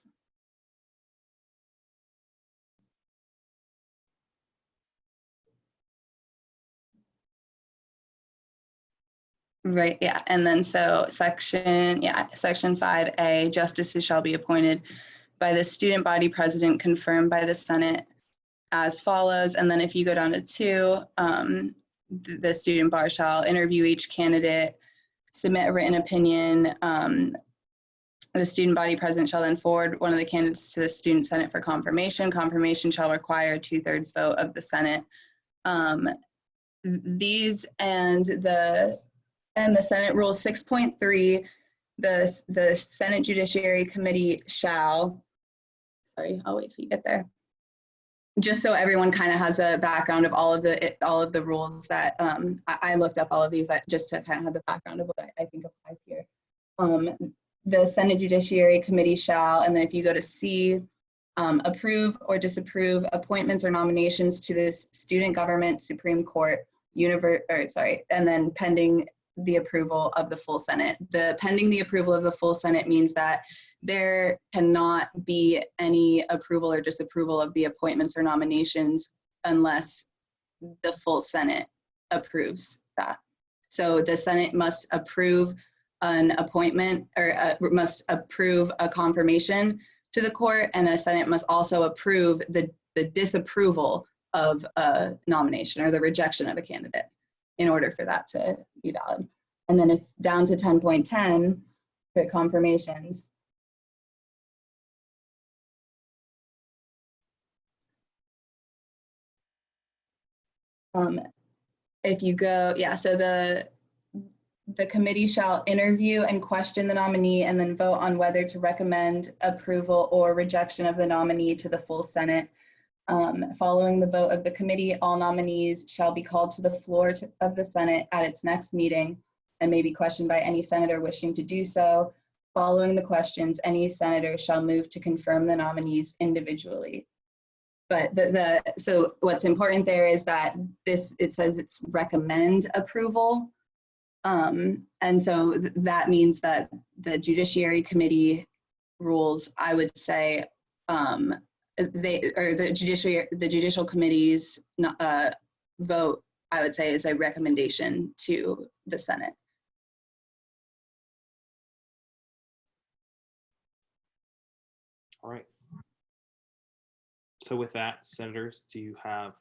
Right, yeah, and then so section 5A, justices shall be appointed by the student body president, confirmed by the Senate as follows. And then if you go down to 2, the student bar shall interview each candidate, submit a written opinion. The student body president shall then forward one of the candidates to the student senate for confirmation. Confirmation shall require 2/3 vote of the Senate. These and the Senate Rule 6.3, the Senate Judiciary Committee shall, sorry, I'll wait till you get there. Just so everyone kind of has a background of all of the rules that I looked up all of these just to kind of have the background of what I think applies here. The Senate Judiciary Committee shall, and then if you go to C, approve or disapprove appointments or nominations to the student government Supreme Court, and then pending the approval of the full Senate. Pending the approval of the full Senate means that there cannot be any approval or disapproval of the appointments or nominations unless the full Senate approves that. So the Senate must approve an appointment or must approve a confirmation to the court, and a Senate must also approve the disapproval of a nomination or the rejection of a candidate in order for that to be valid. And then if down to 10.10 for confirmations. if you go, yeah, so the committee shall interview and question the nominee and then vote on whether to recommend approval or rejection of the nominee to the full Senate. Following the vote of the committee, all nominees shall be called to the floor of the Senate at its next meeting and may be questioned by any senator wishing to do so. Following the questions, any senator shall move to confirm the nominees individually. But so what's important there is that it says it's recommend approval. And so that means that the Judiciary Committee rules, I would say, the Judicial Committee's vote, I would say, is a recommendation to the Senate.
All right. So with that, senators, do you have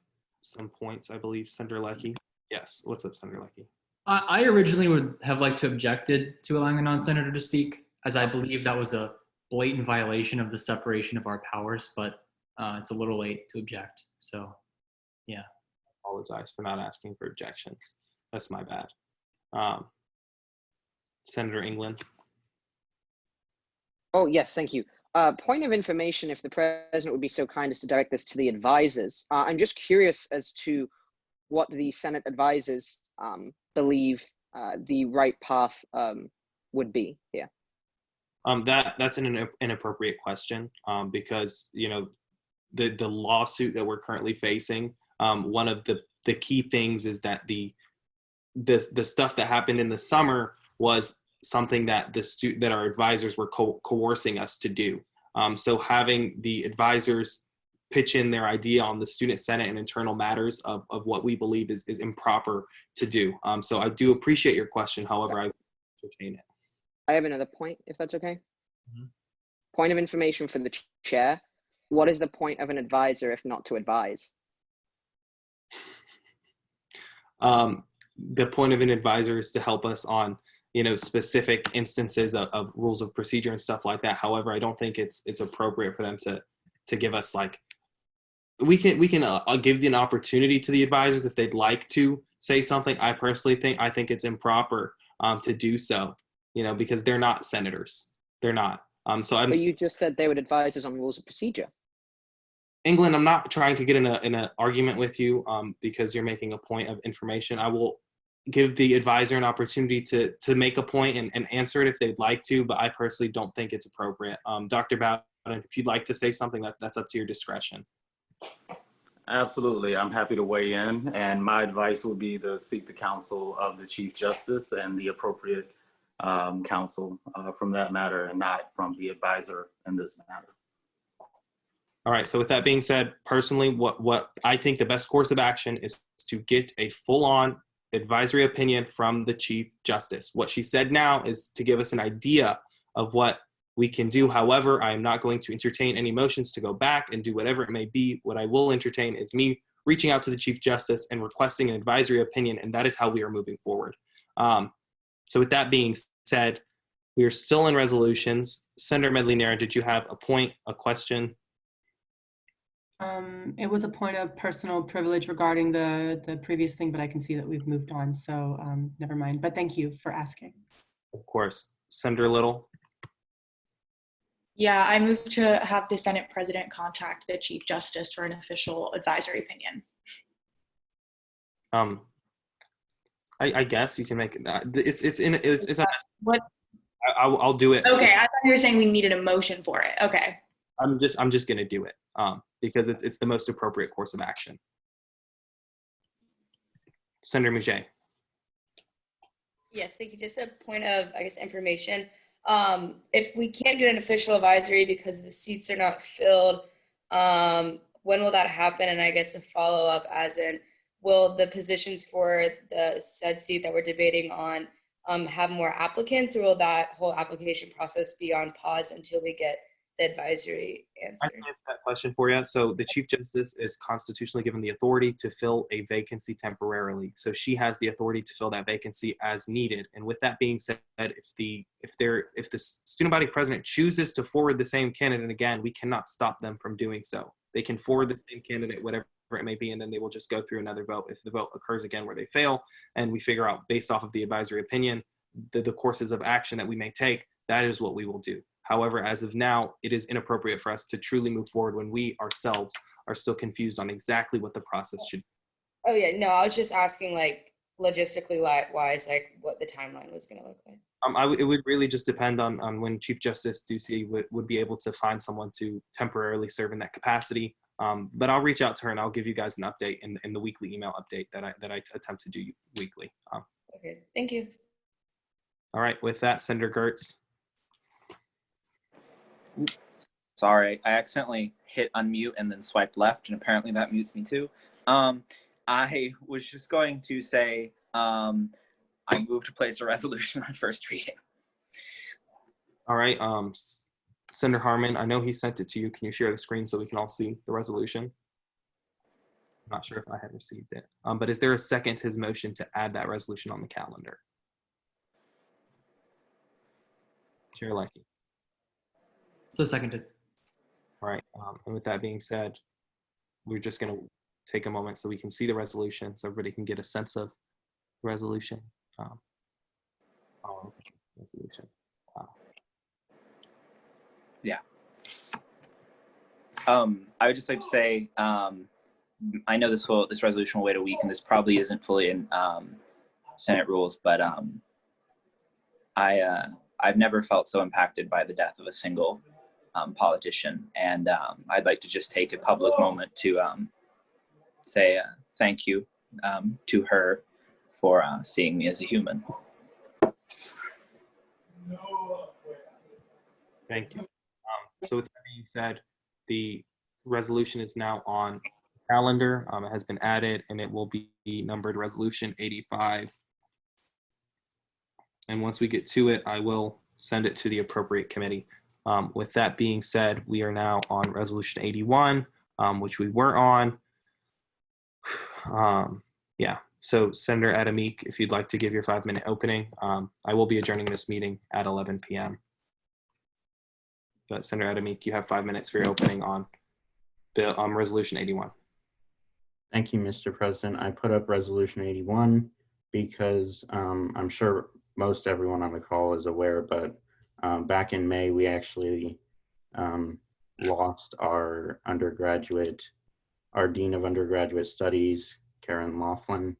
some points? I believe Senator Leckie. Yes. What's up, Senator Leckie?
I originally would have liked to objected to allowing a non-senator to speak, as I believe that was a blatant violation of the separation of our powers, but it's a little late to object. So, yeah.
Apologize for not asking for objections. That's my bad. Senator England.
Oh, yes, thank you. Point of information, if the president would be so kind as to direct this to the advisors. I'm just curious as to what the Senate advisors believe the right path would be here.
That's an inappropriate question because, you know, the lawsuit that we're currently facing, one of the key things is that the stuff that happened in the summer was something that that our advisors were coercing us to do. So having the advisors pitch in their idea on the Student Senate and internal matters of what we believe is improper to do. So I do appreciate your question. However, I entertain it.
I have another point, if that's okay. Mm-hmm. Point of information for the chair. What is the point of an advisor if not to advise?
The point of an advisor is to help us on, you know, specific instances of rules of procedure and stuff like that. However, I don't think it's appropriate for them to give us, like, we can give an opportunity to the advisors if they'd like to say something. I personally think it's improper to do so, you know, because they're not senators. They're not. But
you just said they would advise us on rules of procedure.
England, I'm not trying to get in an argument with you because you're making a point of information. I will give the advisor an opportunity to make a point and answer it if they'd like to, but I personally don't think it's appropriate. Dr. Bowden, if you'd like to say something, that's up to your discretion.
Absolutely. I'm happy to weigh in, and my advice would be to seek the counsel of the Chief Justice and the appropriate counsel from that matter, and not from the advisor in this matter.
All right, so with that being said, personally, what I think the best course of action is to get a full-on advisory opinion from the Chief Justice. What she said now is to give us an idea of what we can do. However, I am not going to entertain any motions to go back and do whatever it may be. What I will entertain is me reaching out to the Chief Justice and requesting an advisory opinion, and that is how we are moving forward. So with that being said, we are still in resolutions. Senator Medley-Nera, did you have a point, a question?
It was a point of personal privilege regarding the previous thing, but I can see that we've moved on, so never mind. But thank you for asking.
Of course. Senator Little?
Yeah, I move to have the Senate President contact the Chief Justice for an official advisory opinion.
I guess you can make it.
What?
I'll do it.
Okay, I thought you were saying we needed a motion for it. Okay.
I'm just gonna do it because it's the most appropriate course of action. Senator Mouget.
Yes, thank you. Just a point of, I guess, information. If we can't get an official advisory because the seats are not filled, when will that happen? And I guess a follow-up as in, will the positions for the said seat that we're debating on have more applicants, or will that whole application process be on pause until we get the advisory answer?
I can answer that question for you. So the Chief Justice is constitutionally given the authority to fill a vacancy temporarily. So she has the authority to fill that vacancy as needed. And with that being said, if the student body president chooses to forward the same candidate again, we cannot stop them from doing so. They can forward the same candidate, whatever it may be, and then they will just go through another vote. If the vote occurs again where they fail, and we figure out based off of the advisory opinion, the courses of action that we may take, that is what we will do. However, as of now, it is inappropriate for us to truly move forward when we ourselves are still confused on exactly what the process should be.
Oh yeah, no, I was just asking like logistically wise, like what the timeline was going to look like.
It would really just depend on when Chief Justice Ducey would be able to find someone to temporarily serve in that capacity. But I'll reach out to her and I'll give you guys an update in the weekly email update that I attempt to do weekly.
Okay, thank you.
All right, with that, Senator Gertz.
Sorry, I accidentally hit unmute and then swiped left, and apparently that mutes me too. I was just going to say I move to place a resolution on first reading.
All right, Senator Harmon, I know he sent it to you. Can you share the screen so we can all see the resolution? I'm not sure if I had received it. But is there a second to his motion to add that resolution on the calendar? Chair Leckie.
So seconded.
All right, and with that being said, we're just going to take a moment so we can see the resolution so everybody can get a sense of the resolution. Resolution.
Yeah. I would just like to say, I know this resolution will wait a week, and this probably isn't fully in Senate rules, but I've never felt so impacted by the death of a single politician, and I'd like to just take a public moment to say thank you to her for seeing me as a human.
Thank you. So with that being said, the resolution is now on the calendar. It has been added, and it will be numbered Resolution 85. And once we get to it, I will send it to the appropriate committee. With that being said, we are now on Resolution 81, which we were on. Yeah, so Senator Adamik, if you'd like to give your 5-minute opening, I will be adjourning this meeting at 11 p.m. But Senator Adamik, you have 5 minutes for your opening on Resolution 81.
Thank you, Mr. President. I put up Resolution 81 because I'm sure most everyone on the call is aware, but back in May, we actually lost our Dean of Undergraduate Studies, Karen Laughlin,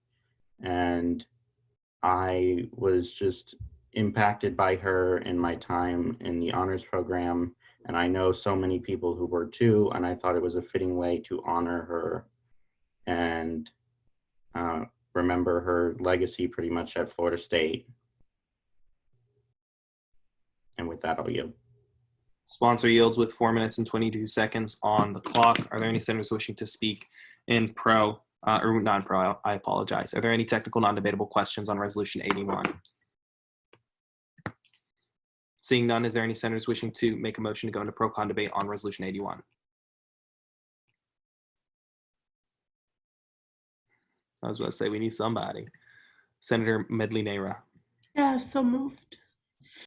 and I was just impacted by her in my time in the honors program, and I know so many people who were too, and I thought it was a fitting way to honor her and remember her legacy pretty much at Florida State. And with that, I'll yield.
Sponsor yields with 4 minutes and 22 seconds on the clock. Are there any senators wishing to speak in pro or non-pro? I apologize. Are there any technical non-debatable questions on Resolution 81? Seeing none, is there any senators wishing to make a motion to go into pro-con debate on Resolution 81? I was about to say we need somebody. Senator Medley Nehra.
Yeah, so moved.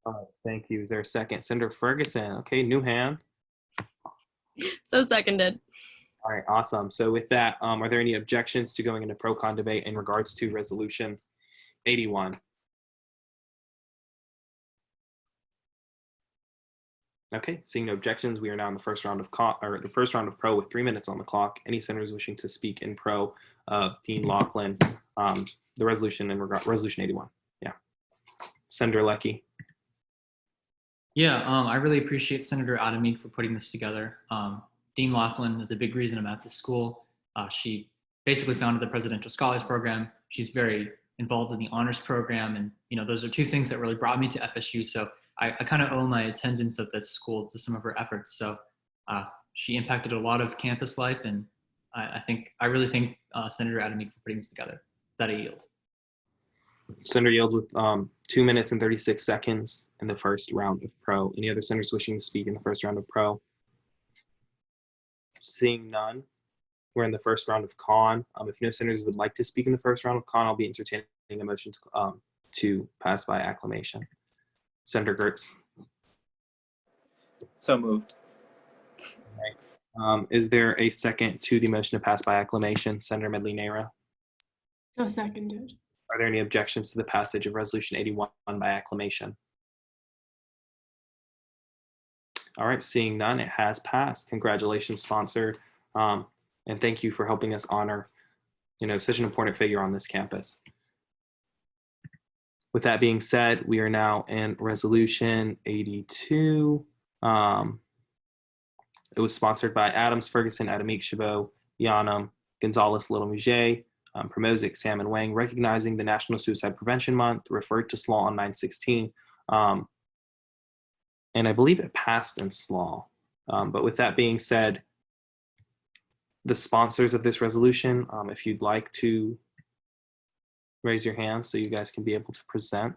All right, thank you. Is there a second? Senator Ferguson. Okay, new hand.
So seconded.
All right, awesome. So with that, are there any objections to going into pro-con debate in regards to Resolution 81? Okay, seeing no objections, we are now in the first round of pro with 3 minutes on the clock. Any senators wishing to speak in pro of Dean Laughlin, the resolution in regard Resolution 81? Yeah, Senator Leckie.
Yeah, I really appreciate Senator Adamik for putting this together. Dean Laughlin is a big reason I'm at this school. She basically founded the Presidential Scholars Program. She's very involved in the honors program, and those are two things that really brought me to FSU. So I kind of owe my attendance at this school to some of her efforts. So she impacted a lot of campus life, and I really thank Senator Adamik for putting this together. That I yield.
Senator yields with 2 minutes and 36 seconds in the first round of pro. Any other senators wishing to speak in the first round of pro? Seeing none, we're in the first round of con. If no senators would like to speak in the first round of con, I'll be entertaining a motion to pass by acclamation. Senator Gertz.
So moved.
All right. Is there a second to the motion to pass by acclamation? Senator Medley Nera.
So seconded.
Are there any objections to the passage of Resolution 81 by acclamation? All right, seeing none, it has passed. Congratulations, sponsor. And thank you for helping us honor, such an important figure on this campus. With that being said, we are now in Resolution 82. It was sponsored by Adams, Ferguson, Adamik, Chabot, Yanam, Gonzalez, Little Mouget, Promozic, Salmon Wang, recognizing the National Suicide Prevention Month, referred to SLAW on 9/16. And I believe it passed in SLAW. But with that being said, the sponsors of this resolution, if you'd like to raise your hand so you guys can be able to present.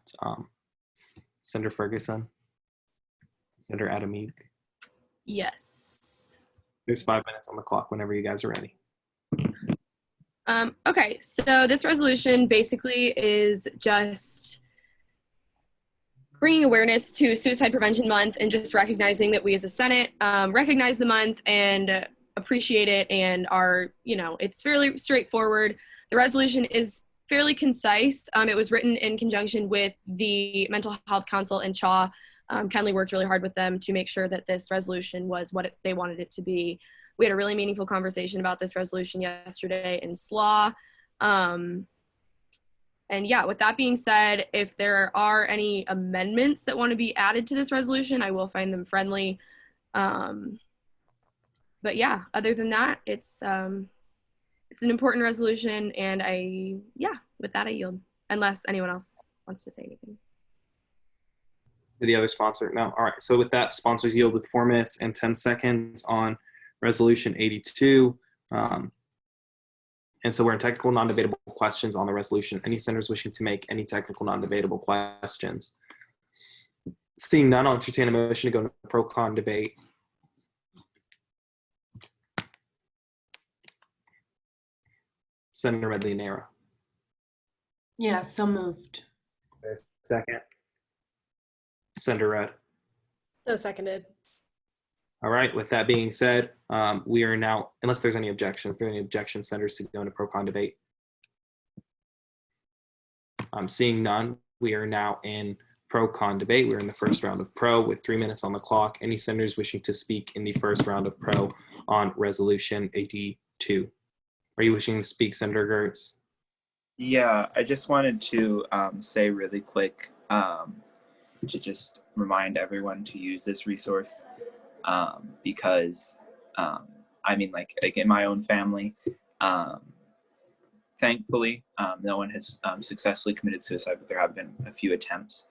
Senator Ferguson, Senator Adamik.
Yes.
There's 5 minutes on the clock whenever you guys are ready.
Okay, so this resolution basically is just bringing awareness to Suicide Prevention Month and just recognizing that we as a Senate recognize the month and appreciate it, and it's fairly straightforward. The resolution is fairly concise. It was written in conjunction with the Mental Health Council and CHA. Kenley worked really hard with them to make sure that this resolution was what they wanted it to be. We had a really meaningful conversation about this resolution yesterday in SLAW. And yeah, with that being said, if there are any amendments that want to be added to this resolution, I will find them friendly. But yeah, other than that, it's an important resolution, and with that I yield, unless anyone else wants to say anything.
Did the other sponsor? No. All right. So with that, sponsors yield with 4 minutes and 10 seconds on Resolution 82. And so we're in technical non-debatable questions on the resolution. Any senators wishing to make any technical non-debatable questions? Seeing none, I'll entertain a motion to go into pro-con debate. Senator Medley Nera.
Yeah, so moved.
Second. Senator Rudd.
So seconded.
All right, with that being said, we are now, unless there's any objections, if there are any objections, senators, to go into pro-con debate. Seeing none, we are now in pro-con debate. We're in the first round of pro with 3 minutes on the clock. Any senators wishing to speak in the first round of pro on Resolution 82? Are you wishing to speak, Senator Gertz?
Yeah, I just wanted to say really quick to just remind everyone to use this resource because like in my own family, thankfully, no one has successfully committed suicide, but there have been a few attempts.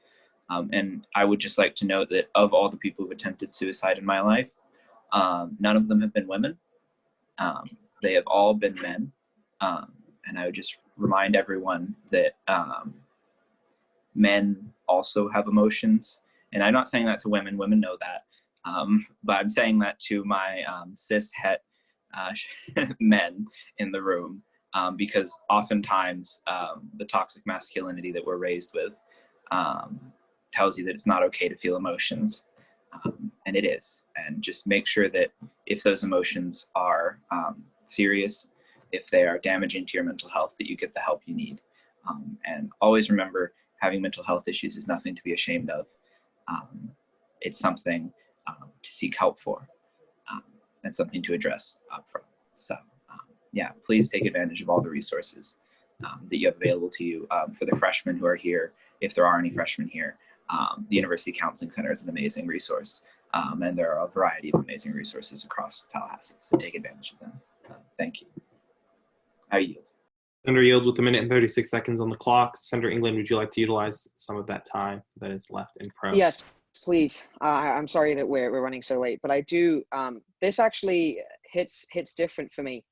And I would just like to note that of all the people who've attempted suicide in my life, none of them have been women. They have all been men. And I would just remind everyone that men also have emotions. And I'm not saying that to women. Women know that. But I'm saying that to my cis-het men in the room, because oftentimes the toxic masculinity that we're raised with tells you that it's not okay to feel emotions. And it is. And just make sure that if those emotions are serious, if they are damaging to your mental health, that you get the help you need. And always remember, having mental health issues is nothing to be ashamed of. It's something to seek help for, and something to address upfront. So yeah, please take advantage of all the resources that you have available to you. For the freshmen who are here, if there are any freshmen here, the University Counseling Center is an amazing resource, and there are a variety of amazing resources across Tallahassee, so take advantage of them. Thank you. I yield.
Senator yields with 1 minute and 36 seconds on the clock. Senator England, would you like to utilize some of that time that is left in pro?
Yes, please. I'm sorry that we're running so late, but I do. This actually hits different for me.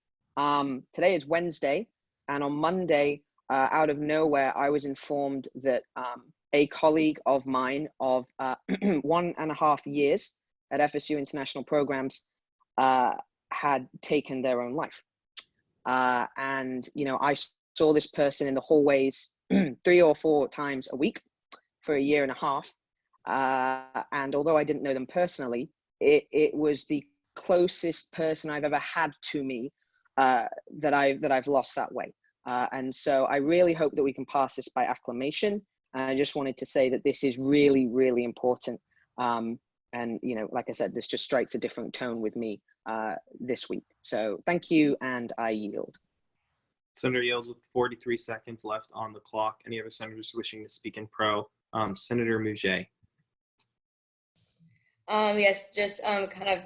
Today is Wednesday, and on Monday, out of nowhere, I was informed that a colleague of mine of 1.5 years at FSU International Programs had taken their own life. And I saw this person in the hallways 3 or 4 times a week for 1.5 years. And although I didn't know them personally, it was the closest person I've ever had to me that I've lost that way. And so I really hope that we can pass this by acclamation. And I just wanted to say that this is really, really important. And, you know, like I said, this just strikes a different tone with me this week. So thank you, and I yield.
Senator yields with 43 seconds left on the clock. Any other senators wishing to speak in pro? Senator Mouget.
Yes, just kind of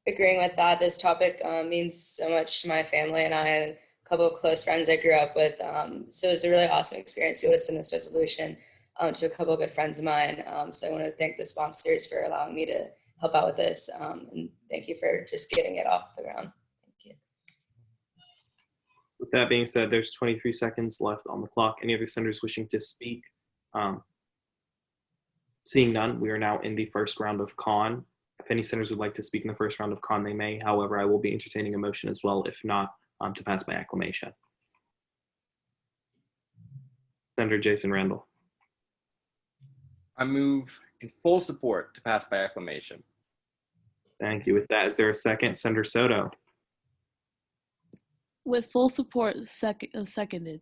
agreeing with that. This topic means so much to my family and I, and a couple of close friends I grew up with. So it's a really awesome experience to be able to send this resolution to a couple of good friends of mine. So I want to thank the sponsors for allowing me to help out with this. And thank you for just getting it off the ground. Thank you.
With that being said, there's 23 seconds left on the clock. Any other senators wishing to speak? Seeing none, we are now in the first round of con. If any senators would like to speak in the first round of con, they may. However, I will be entertaining a motion as well, if not, to pass by acclamation. Senator Jason Randall.
I move in full support to pass by acclamation.
Thank you. With that, is there a second? Senator Soto.
With full support, seconded.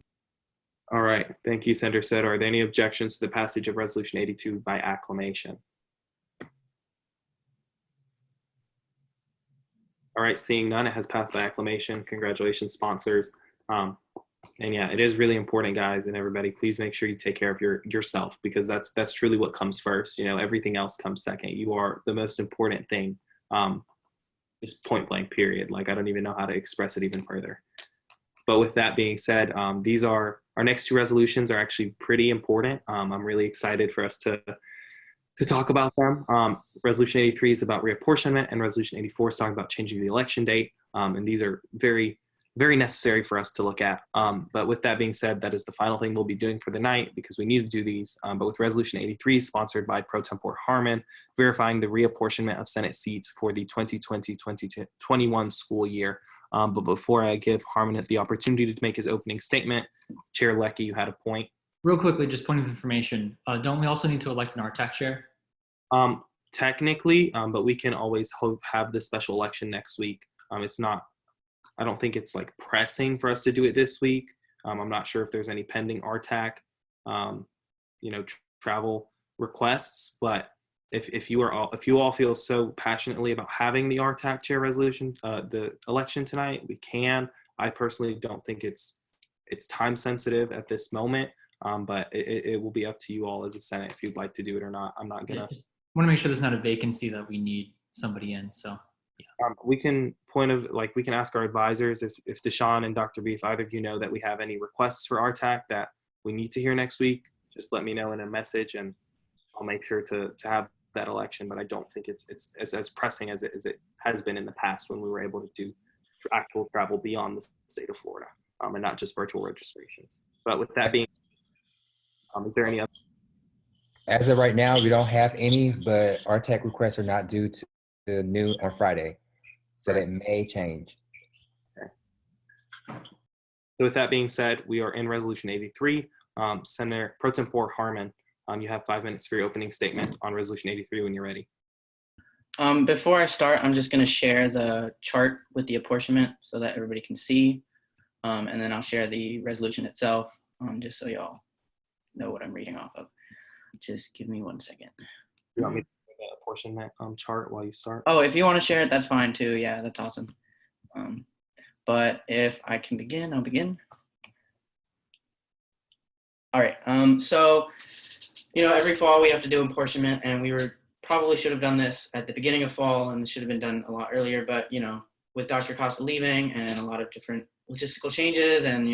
All right. Thank you, Senator Soto. Are there any objections to the passage of Resolution 82 by acclamation? All right. Seeing none, it has passed by acclamation. Congratulations, sponsors. And yeah, it is really important, guys, and everybody, please make sure you take care of yourself, because that's truly what comes first. You know, everything else comes second. You are the most important thing. Just point blank, period. Like, I don't even know how to express it even further. But with that being said, these are our next two resolutions are actually pretty important. I'm really excited for us to talk about them. Resolution 83 is about reapportionment, and Resolution 84 is talking about changing the election date. And these are very, very necessary for us to look at. But with that being said, that is the final thing we'll be doing for the night, because we need to do these. But with Resolution 83, sponsored by Pro Tempore Harmon, verifying the reapportionment of Senate seats for the 2020-2021 school year. But before I give Harmon the opportunity to make his opening statement, Chair Leckie, you had a point.
Real quickly, just point of information. Don't we also need to elect an RTAC chair?
Technically, but we can always have the special election next week. It's not, I don't think it's like pressing for us to do it this week. I'm not sure if there's any pending RTAC, travel requests, but if you all feel so passionately about having the RTAC chair resolution, the election tonight, we can. I personally don't think it's time sensitive at this moment, but it will be up to you all as a Senate if you'd like to do it or not. I'm not gonna.
Want to make sure there's not a vacancy that we need somebody in. So
yeah. We can we can ask our advisors if Deshaun and Dr. B, if either of you know that we have any requests for RTAC that we need to hear next week, just let me know in a message and I'll make sure to have that election. But I don't think it's as pressing as it has been in the past when we were able to do actual travel beyond the state of Florida, and not just virtual registrations. But with that being, is there any other?
As of right now, we don't have any, but RTAC requests are not due to noon on Friday, so that may change.
Okay. So with that being said, we are in Resolution 83. Senator Pro Tempore Harmon, you have 5 minutes for your opening statement on Resolution 83 when you're ready.
Before I start, I'm just going to share the chart with the apportionment so that everybody can see, and then I'll share the resolution itself, just so y'all know what I'm reading off of. Just give me 1 second.
You want me to make that apportionment chart while you start?
Oh, if you want to share it, that's fine too. Yeah, that's awesome. But if I can begin, I'll begin. All right. So, every fall we have to do apportionment, and we probably should have done this at the beginning of fall, and it should have been done a lot earlier. But with Dr. Costa leaving and a lot of different logistical changes, and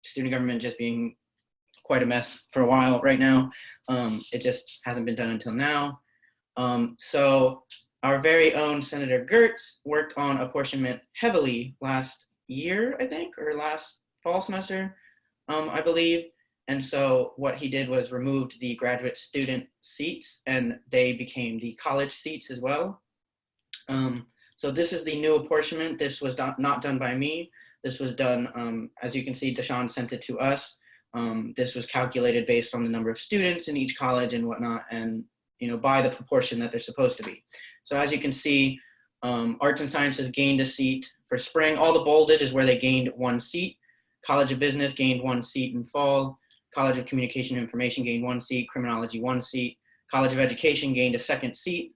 student government just being quite a mess for a while right now, it just hasn't been done until now. So our very own Senator Gertz worked on apportionment heavily last year, I think, or last fall semester, I believe. And so what he did was removed the graduate student seats, and they became the college seats as well. So this is the new apportionment. This was not done by me. This was done, as you can see, Deshaun sent it to us. This was calculated based on the number of students in each college and whatnot, and by the proportion that they're supposed to be. So as you can see, Arts and Sciences gained a seat for spring. All the bolded is where they gained 1 seat. College of Business gained 1 seat in fall. College of Communication and Information gained 1 seat. Criminology 1 seat. College of Education gained a 2nd seat,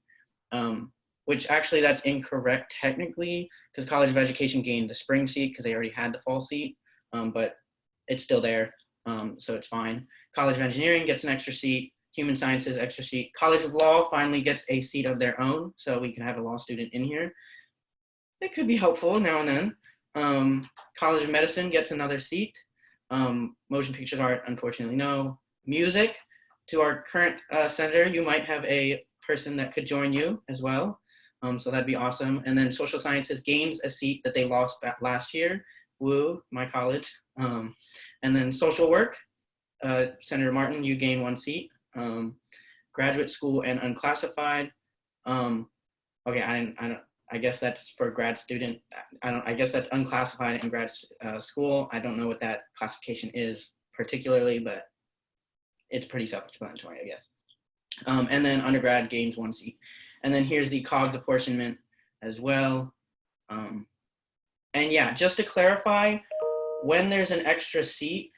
which actually that's incorrect technically, because College of Education gained the spring seat because they already had the fall seat, but it's still there, so it's fine. College of Engineering gets an extra seat. Human Sciences, extra seat. College of Law finally gets a seat of their own, so we can have a law student in here. It could be helpful now and then. College of Medicine gets another seat. Motion Pictures Art, unfortunately, no. Music, to our current senator, you might have a person that could join you as well, so that'd be awesome. And then Social Sciences gains a seat that they lost last year. Woo, my college. And then Social Work, Senator Martin, you gain 1 seat. Graduate School and Unclassified. Okay, I guess that's for grad student. I guess that's unclassified and grad school. I don't know what that classification is particularly, but it's pretty self-explanatory, I guess. And then undergrad gains 1 seat. And then here's the COGS apportionment as well. And yeah, just to clarify, when there's an extra seat,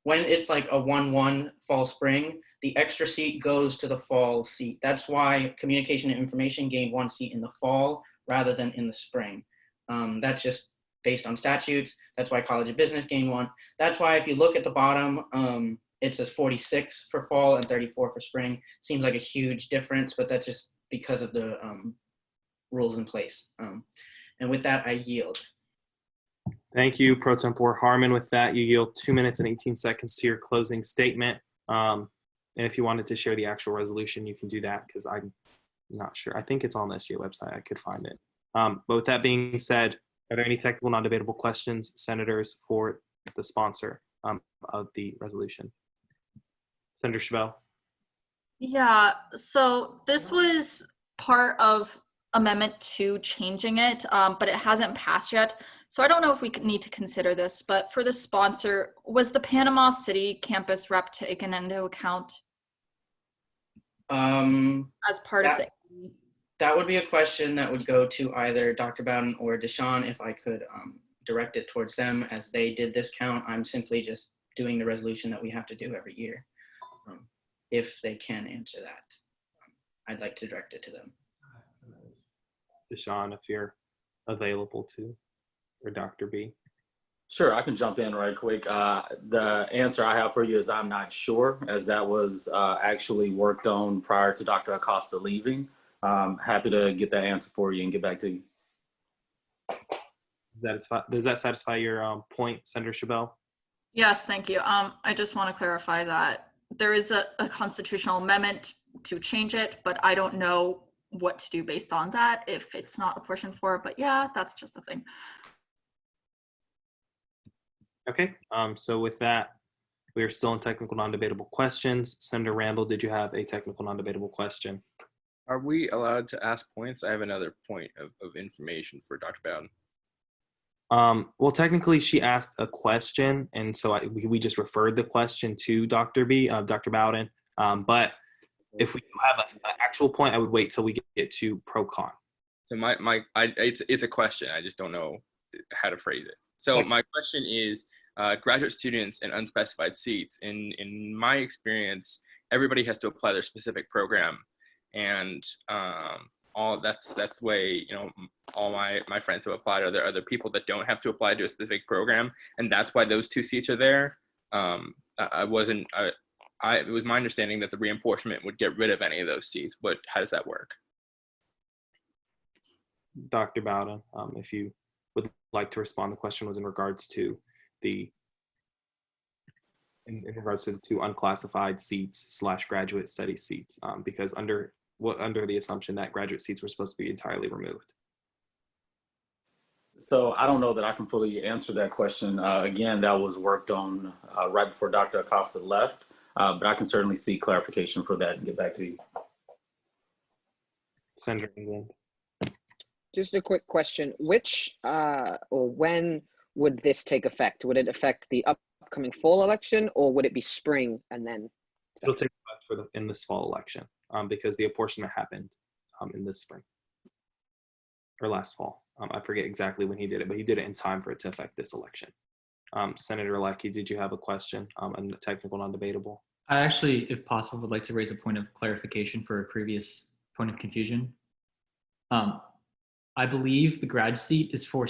when it's like a 1-1 fall spring, the extra seat goes to the fall seat. That's why Communication and Information gained 1 seat in the fall rather than in the spring. That's just based on statutes. That's why College of Business gained 1. That's why if you look at the bottom, it says 46 for fall and 34 for spring. Seems like a huge difference, but that's just because of the rules in place. And with that, I yield.
Thank you, Pro Tempore Harmon. With that, you yield 2 minutes and 18 seconds to your closing statement. And if you wanted to share the actual resolution, you can do that because I'm not sure. I think it's on the SGA website. I could find it. But with that being said, are there any technical non-debatable questions, senators, for the sponsor of the resolution? Senator Chabelle.
Yeah, so this was part of Amendment 2 changing it, but it hasn't passed yet. So I don't know if we need to consider this, but for the sponsor, was the Panama City campus rep taken into account as part of the?
That would be a question that would go to either Dr. Bowden or Deshawn if I could direct it towards them as they did this count. I'm simply just doing the resolution that we have to do every year. If they can answer that, I'd like to direct it to them.
Deshawn, if you're available to, or Dr. B.
Sure, I can jump in right quick. The answer I have for you is I'm not sure, as that was actually worked on prior to Dr. Acosta leaving. Happy to get that answer for you and get back to you.
Does that satisfy your point, Senator Chabelle?
Yes, thank you. I just want to clarify that there is a constitutional amendment to change it, but I don't know what to do based on that if it's not apportioned for, but yeah, that's just the thing.
Okay, so with that, we are still in technical non-debatable questions. Senator Randall, did you have a technical non-debatable question?
Are we allowed to ask points? I have another point of information for Dr. Bowden.
Well, technically, she asked a question, and so we just referred the question to Dr. Bowden. But if we have an actual point, I would wait till we get to pro-con.
So it's a question. I just don't know how to phrase it. So my question is, graduate students and unspecified seats. In my experience, everybody has to apply their specific program, and that's the way, you know, all my friends who applied are there other people that don't have to apply to a specific program, and that's why those 2 seats are there. It was my understanding that the reapportionment would get rid of any of those seats, but how does that work?
Dr. Bowden, if you would like to respond, the question was in regards to the in regards to the 2 unclassified seats / graduate study seats, because under the assumption that graduate seats were supposed to be entirely removed.
So I don't know that I can fully answer that question. Again, that was worked on right before Dr. Acosta left, but I can certainly seek clarification for that and get back to you.
Senator England.
Just a quick question. Which or when would this take effect? Would it affect the upcoming fall election, or would it be spring and then?
It'll take effect in this fall election, because the apportionment happened in this spring. or last fall. I forget exactly when he did it, but he did it in time for it to affect this election. Senator Lecky, did you have a question on the technical non-debatable?
I actually, if possible, would like to raise a point of clarification for a previous point of confusion. I believe the grad seat is for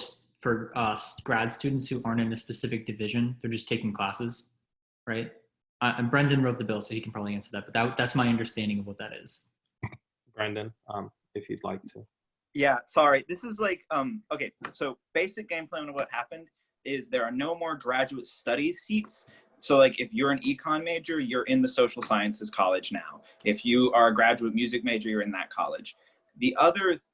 grad students who aren't in a specific division. They're just taking classes, right? And Brendan wrote the bill, so he can probably answer that. But that's my understanding of what that is.
Brendan, if you'd like to.
Yeah, sorry. This is like, okay, so basic game plan of what happened is there are no more graduate studies seats. So like if you're an econ major, you're in the social sciences college now. If you are a graduate music major, you're in that college.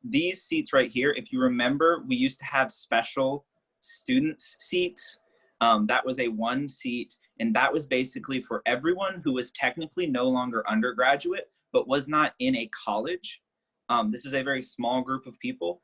These seats right here, if you remember, we used to have special students seats. That was a 1 seat, and that was basically for everyone who was technically no longer undergraduate, but was not in a college. This is a very small group of people.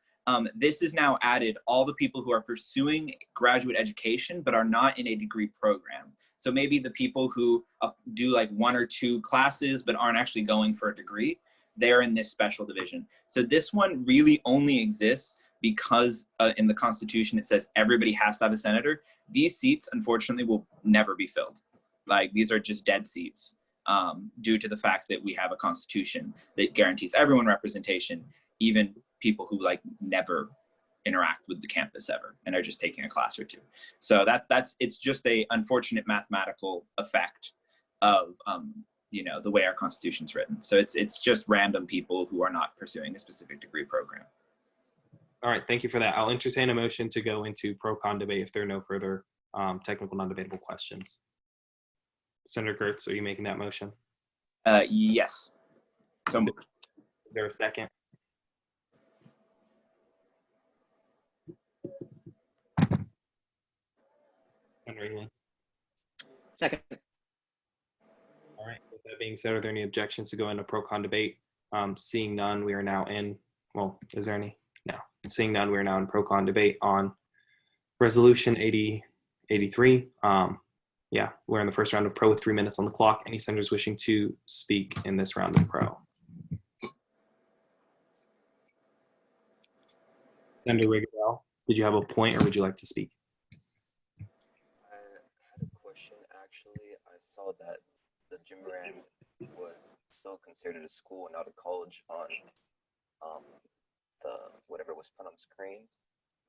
This is now added all the people who are pursuing graduate education, but are not in a degree program. So maybe the people who do like 1 or 2 classes, but aren't actually going for a degree, they're in this special division. So this one really only exists because in the Constitution, it says everybody has to have a senator. These seats, unfortunately, will never be filled. Like these are just dead seats due to the fact that we have a Constitution that guarantees everyone representation, even people who like never interact with the campus ever and are just taking a class or 2. So it's just a unfortunate mathematical effect of you know, the way our Constitution's written. So it's just random people who are not pursuing a specific degree program.
All right, thank you for that. I'll entertain a motion to go into pro-con debate if there are no further technical non-debatable questions. Senator Gertz, are you making that motion?
Yes. So
is there a second? Senator England.
Second.
All right, with that being said, are there any objections to go into pro-con debate? Seeing none, we are now in, well, is there any? No. Seeing none, we are now in pro-con debate on Resolution 8083. Yeah, we're in the first round of pro with 3 minutes on the clock. Any senators wishing to speak in this round of pro? Senator Rigodell, did you have a point or would you like to speak?
I had a question, actually. I saw that the Jim Moran was still considered a school and not a college on the whatever was put on the screen.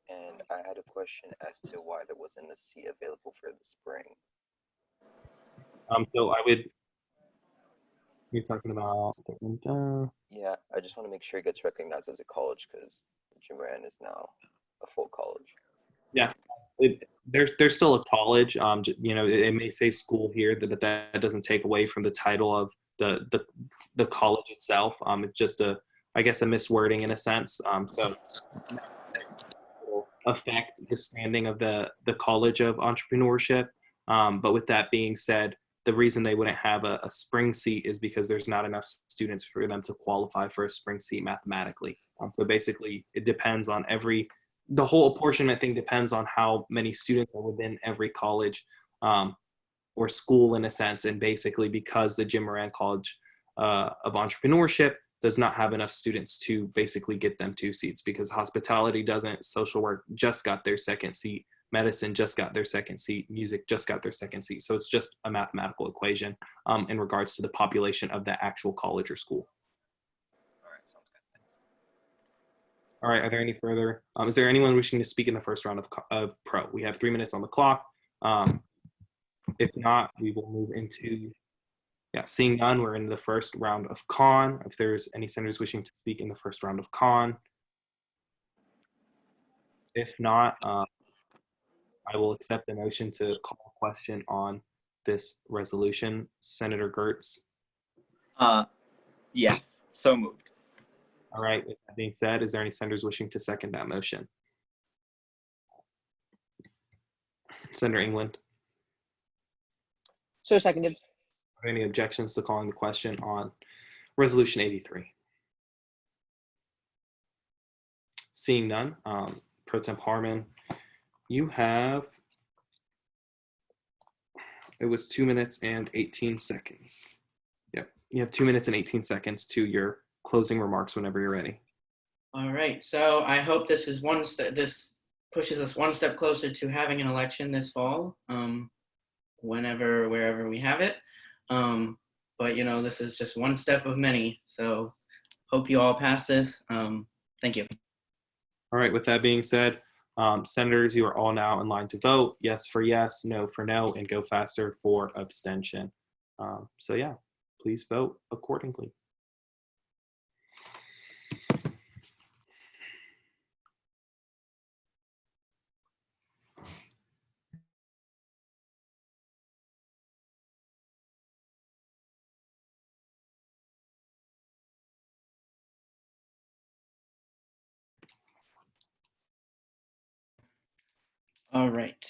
And I had a question as to why there wasn't a seat available for the spring.
So I would, you're talking about,
Yeah, I just want to make sure it gets recognized as a college because Jim Moran is now a full college.
yeah, there's still a college. You know, it may say school here, but that doesn't take away from the title of the college itself. It's just I guess a miswording in a sense. So will affect the standing of the College of Entrepreneurship. But with that being said, the reason they wouldn't have a spring seat is because there's not enough students for them to qualify for a spring seat mathematically. So basically, it depends on the whole apportionment thing depends on how many students are within every college or school in a sense. And basically, because the Jim Moran College of Entrepreneurship does not have enough students to basically get them 2 seats, because hospitality doesn't, social work just got their second seat, medicine just got their second seat, music just got their second seat. So it's just a mathematical equation in regards to the population of the actual college or school. All right, are there any further, is there anyone wishing to speak in the first round of pro? We have 3 minutes on the clock. If not, we will move into, seeing none, we're in the first round of con. If there's any senators wishing to speak in the first round of con. If not, I will accept the motion to call a question on this resolution. Senator Gertz.
Yes, so moved.
All right, with that being said, is there any senators wishing to second that motion? Senator England.
So seconded.
Are there any objections to calling the question on Resolution 83? Seeing none, Pro Temp Harmon, you have, it was 2 minutes and 18 seconds. Yep, you have 2 minutes and 18 seconds to your closing remarks whenever you're ready.
All right, so I hope this is this pushes us one step closer to having an election this fall, whenever, wherever we have it. But you know, this is just one step of many. So hope you all pass this. Thank you.
All right, with that being said, senators, you are all now in line to vote. Yes for yes, no for no, and go faster for abstention. So yeah, please vote accordingly.
All right.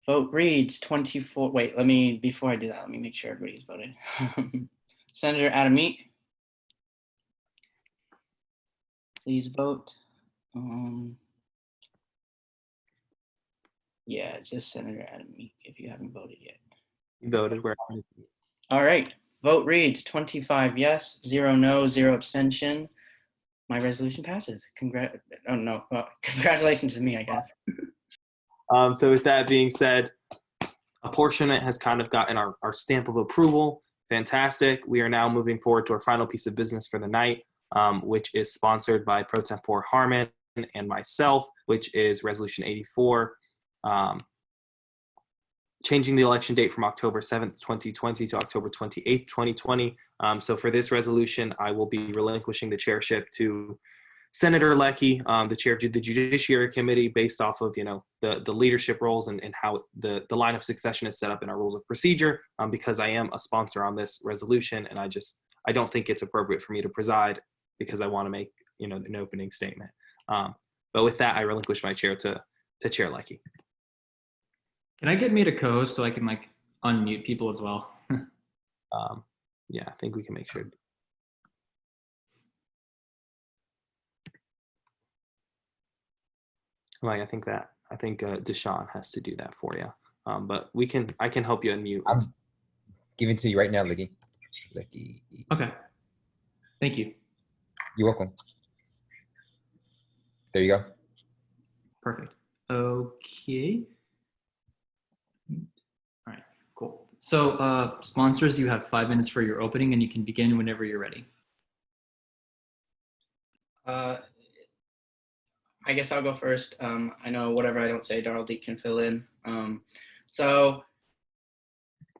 Vote reads 24. Wait, before I do that, let me make sure everybody's voted. Senator Adam Meek, please vote. Yeah, just Senator Adam Meek if you haven't voted yet.
You voted where?
All right. Vote reads 25 yes, 0 no, 0 abstention. My resolution passes. Congratulations to me, I guess.
So with that being said, apportionment has kind of gotten our stamp of approval. Fantastic. We are now moving forward to our final piece of business for the night, which is sponsored by Pro Tempore Harmon and myself, which is Resolution 84. Changing the election date from October 7th, 2020 to October 28th, 2020. So for this resolution, I will be relinquishing the chairship to Senator Leckie, the chair of the Judiciary Committee, based off of, you know, the leadership roles and how the line of succession is set up in our rules of procedure, because I am a sponsor on this resolution, and I don't think it's appropriate for me to preside because I want to make, you know, an opening statement. But with that, I relinquish my chair to Chair Leckie.
Can I get made a co-host so I can like unmute people as well?
Yeah, I think we can make sure. Like, I think Deshaun has to do that for you. But I can help you unmute.
I'm giving to you right now, Leckie.
Okay. Thank you.
You're welcome. There you go.
Perfect. Okay. All right, cool. So sponsors, you have 5 minutes for your opening and you can begin whenever you're ready.
I guess I'll go first. I know whatever I don't say, Darrell Deek can fill in. So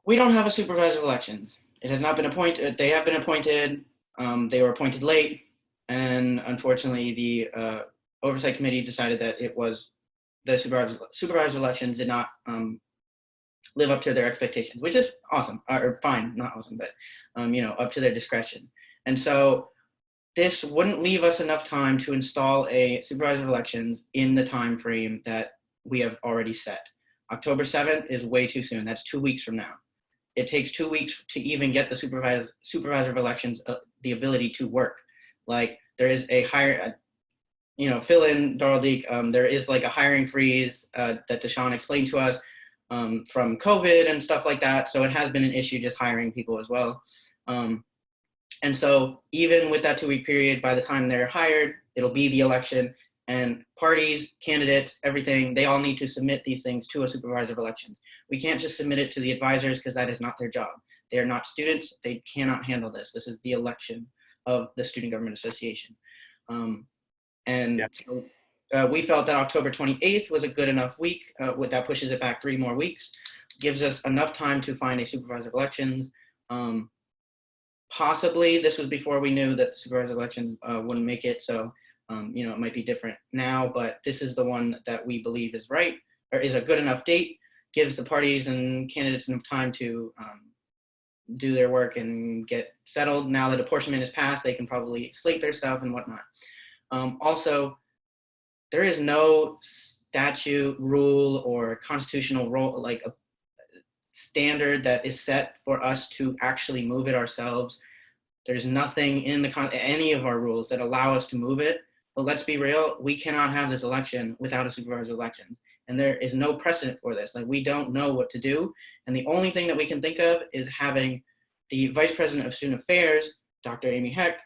we don't have a supervisor of elections. It has not been appointed. They have been appointed. They were appointed late. And unfortunately, the Oversight Committee decided that it was the supervisor elections did not live up to their expectations, which is awesome, or fine, not awesome, but you know, up to their discretion. And so this wouldn't leave us enough time to install a supervisor of elections in the time frame that we have already set. October 7th is way too soon. That's 2 weeks from now. It takes 2 weeks to even get the supervisor of elections the ability to work. Like, there is a fill in, Darrell Deek, there is like a hiring freeze that Deshaun explained to us from COVID and stuff like that. So it has been an issue just hiring people as well. And so even with that 2 week period, by the time they're hired, it'll be the election, and parties, candidates, everything, they all need to submit these things to a supervisor of elections. We can't just submit it to the advisors because that is not their job. They are not students. They cannot handle this. This is the election of the Student Government Association. So we felt that October 28th was a good enough week. That pushes it back 3 more weeks, gives us enough time to find a supervisor of elections. Possibly this was before we knew that the supervisor elections wouldn't make it. So, you know, it might be different now, but this is the one that we believe is right, or is a good enough date, gives the parties and candidates enough time to do their work and get settled. Now that apportionment is passed, they can probably slate their stuff and whatnot. Also, there is no statute, rule, or constitutional role, like a standard that is set for us to actually move it ourselves. There's nothing in any of our rules that allow us to move it. But let's be real, we cannot have this election without a supervisor election. And there is no precedent for this. Like, we don't know what to do. And the only thing that we can think of is having the Vice President of Student Affairs, Dr. Amy Heck,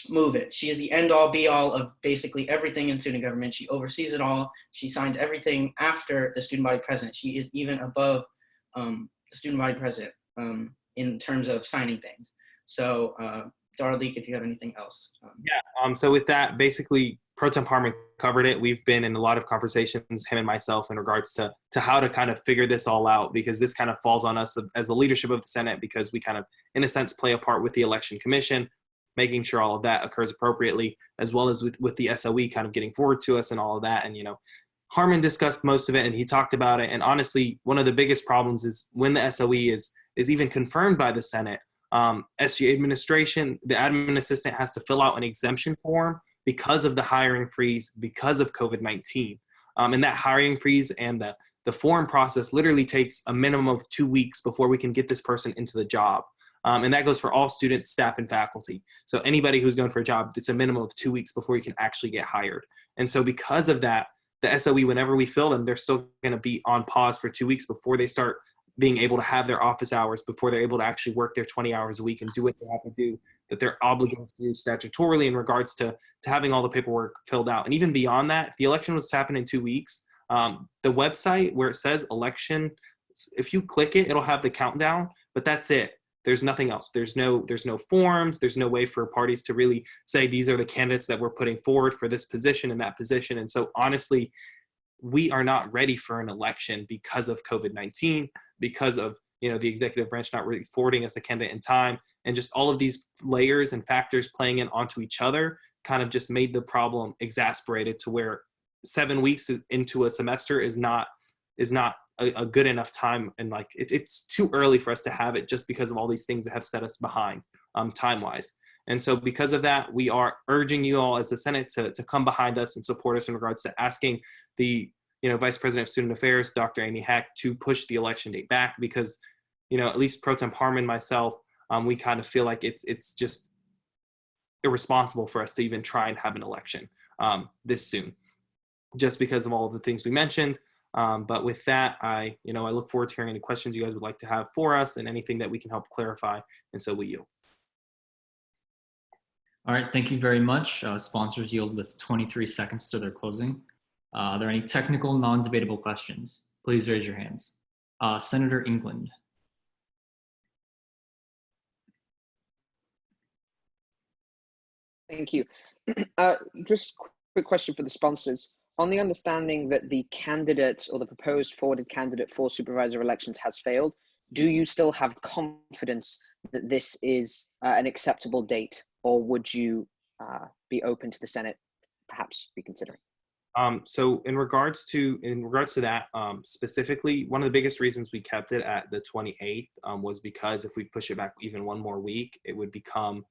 move it. She is the end-all be-all of basically everything in student government. She oversees it all. She signs everything after the student body president. She is even above the student body president in terms of signing things. So Darlik, if you have anything else.
So with that, basically, Pro Tem Harmon covered it. We've been in a lot of conversations, him and myself, in regards to how to kind of figure this all out, because this kind of falls on us as the leadership of the Senate, because we kind of, in a sense, play a part with the Election Commission, making sure all of that occurs appropriately, as well as with the SOE kind of getting forward to us and all of that. And, Harmon discussed most of it and he talked about it. And honestly, one of the biggest problems is when the SOE is even confirmed by the Senate, SG administration, the admin assistant has to fill out an exemption form because of the hiring freeze, because of COVID-19. And that hiring freeze and the form process literally takes a minimum of 2 weeks before we can get this person into the job. And that goes for all students, staff, and faculty. So anybody who's going for a job, it's a minimum of 2 weeks before you can actually get hired. And so because of that, the SOE, whenever we fill them, they're still going to be on pause for 2 weeks before they start being able to have their office hours, before they're able to actually work their 20 hours a week and do what they have to do, that they're obligated to do statutorily in regards to having all the paperwork filled out. And even beyond that, if the election was to happen in 2 weeks, the website where it says election, if you click it, it'll have the countdown, but that's it. There's nothing else. There's no forms. There's no way for parties to really say these are the candidates that we're putting forward for this position and that position. And so honestly, we are not ready for an election because of COVID-19, because of the executive branch not really forwarding us a candidate in time, and just all of these layers and factors playing in onto each other kind of just made the problem exasperated to where 7 weeks into a semester is not a good enough time, and it's too early for us to have it just because of all these things that have set us behind time-wise. And so because of that, we are urging you all as the Senate to come behind us and support us in regards to asking the Vice President of Student Affairs, Dr. Amy Heck, to push the election date back, because at least Pro Tem Harmon, myself, we kind of feel like it's just irresponsible for us to even try and have an election this soon, just because of all of the things we mentioned. But with that, I look forward to hearing any questions you guys would like to have for us and anything that we can help clarify. And so will you.
All right, thank you very much. Sponsors yield with 23 seconds to their closing. Are there any technical, non-debatable questions? Please raise your hands. Senator England.
Thank you. Just quick question for the sponsors. On the understanding that the candidate or the proposed forwarded candidate for supervisor elections has failed, do you still have confidence that this is an acceptable date, or would you be open to the Senate perhaps reconsidering?
So in regards to that specifically, one of the biggest reasons we kept it at the 28th was because if we push it back even one more week, it would become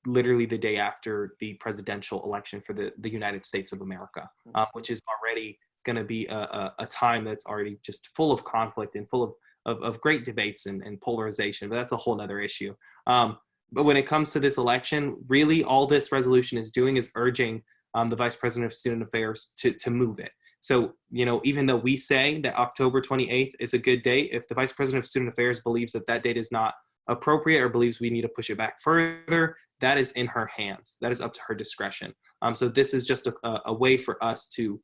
literally the day after the presidential election for the United States of America, which is already going to be a time that's already just full of conflict and full of great debates and polarization, but that's a whole nother issue. But when it comes to this election, really all this resolution is doing is urging the Vice President of Student Affairs to move it. So, even though we say that October 28th is a good date, if the Vice President of Student Affairs believes that date is not appropriate or believes we need to push it back further, that is in her hands. That is up to her discretion. So this is just a way for us to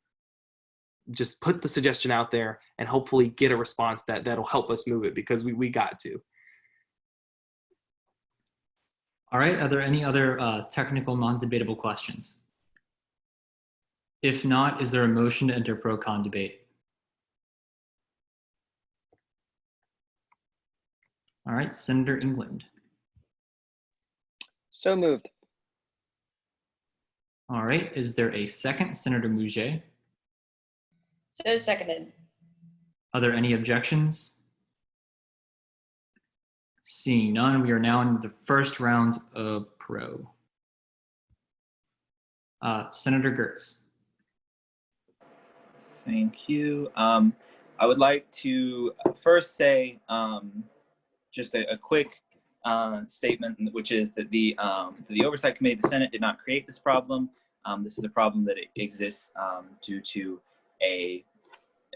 just put the suggestion out there and hopefully get a response that'll help us move it, because we got to.
All right, are there any other technical, non-debatable questions? If not, is there a motion to enter pro-con debate? All right, Senator England.
So moved.
All right, is there a second? Senator Mouget.
So seconded.
Are there any objections? Seeing none, we are now in the first round of pro. Senator Gertz.
Thank you. I would like to first say just a quick statement, which is that the Oversight Committee, the Senate, did not create this problem. This is a problem that exists due to a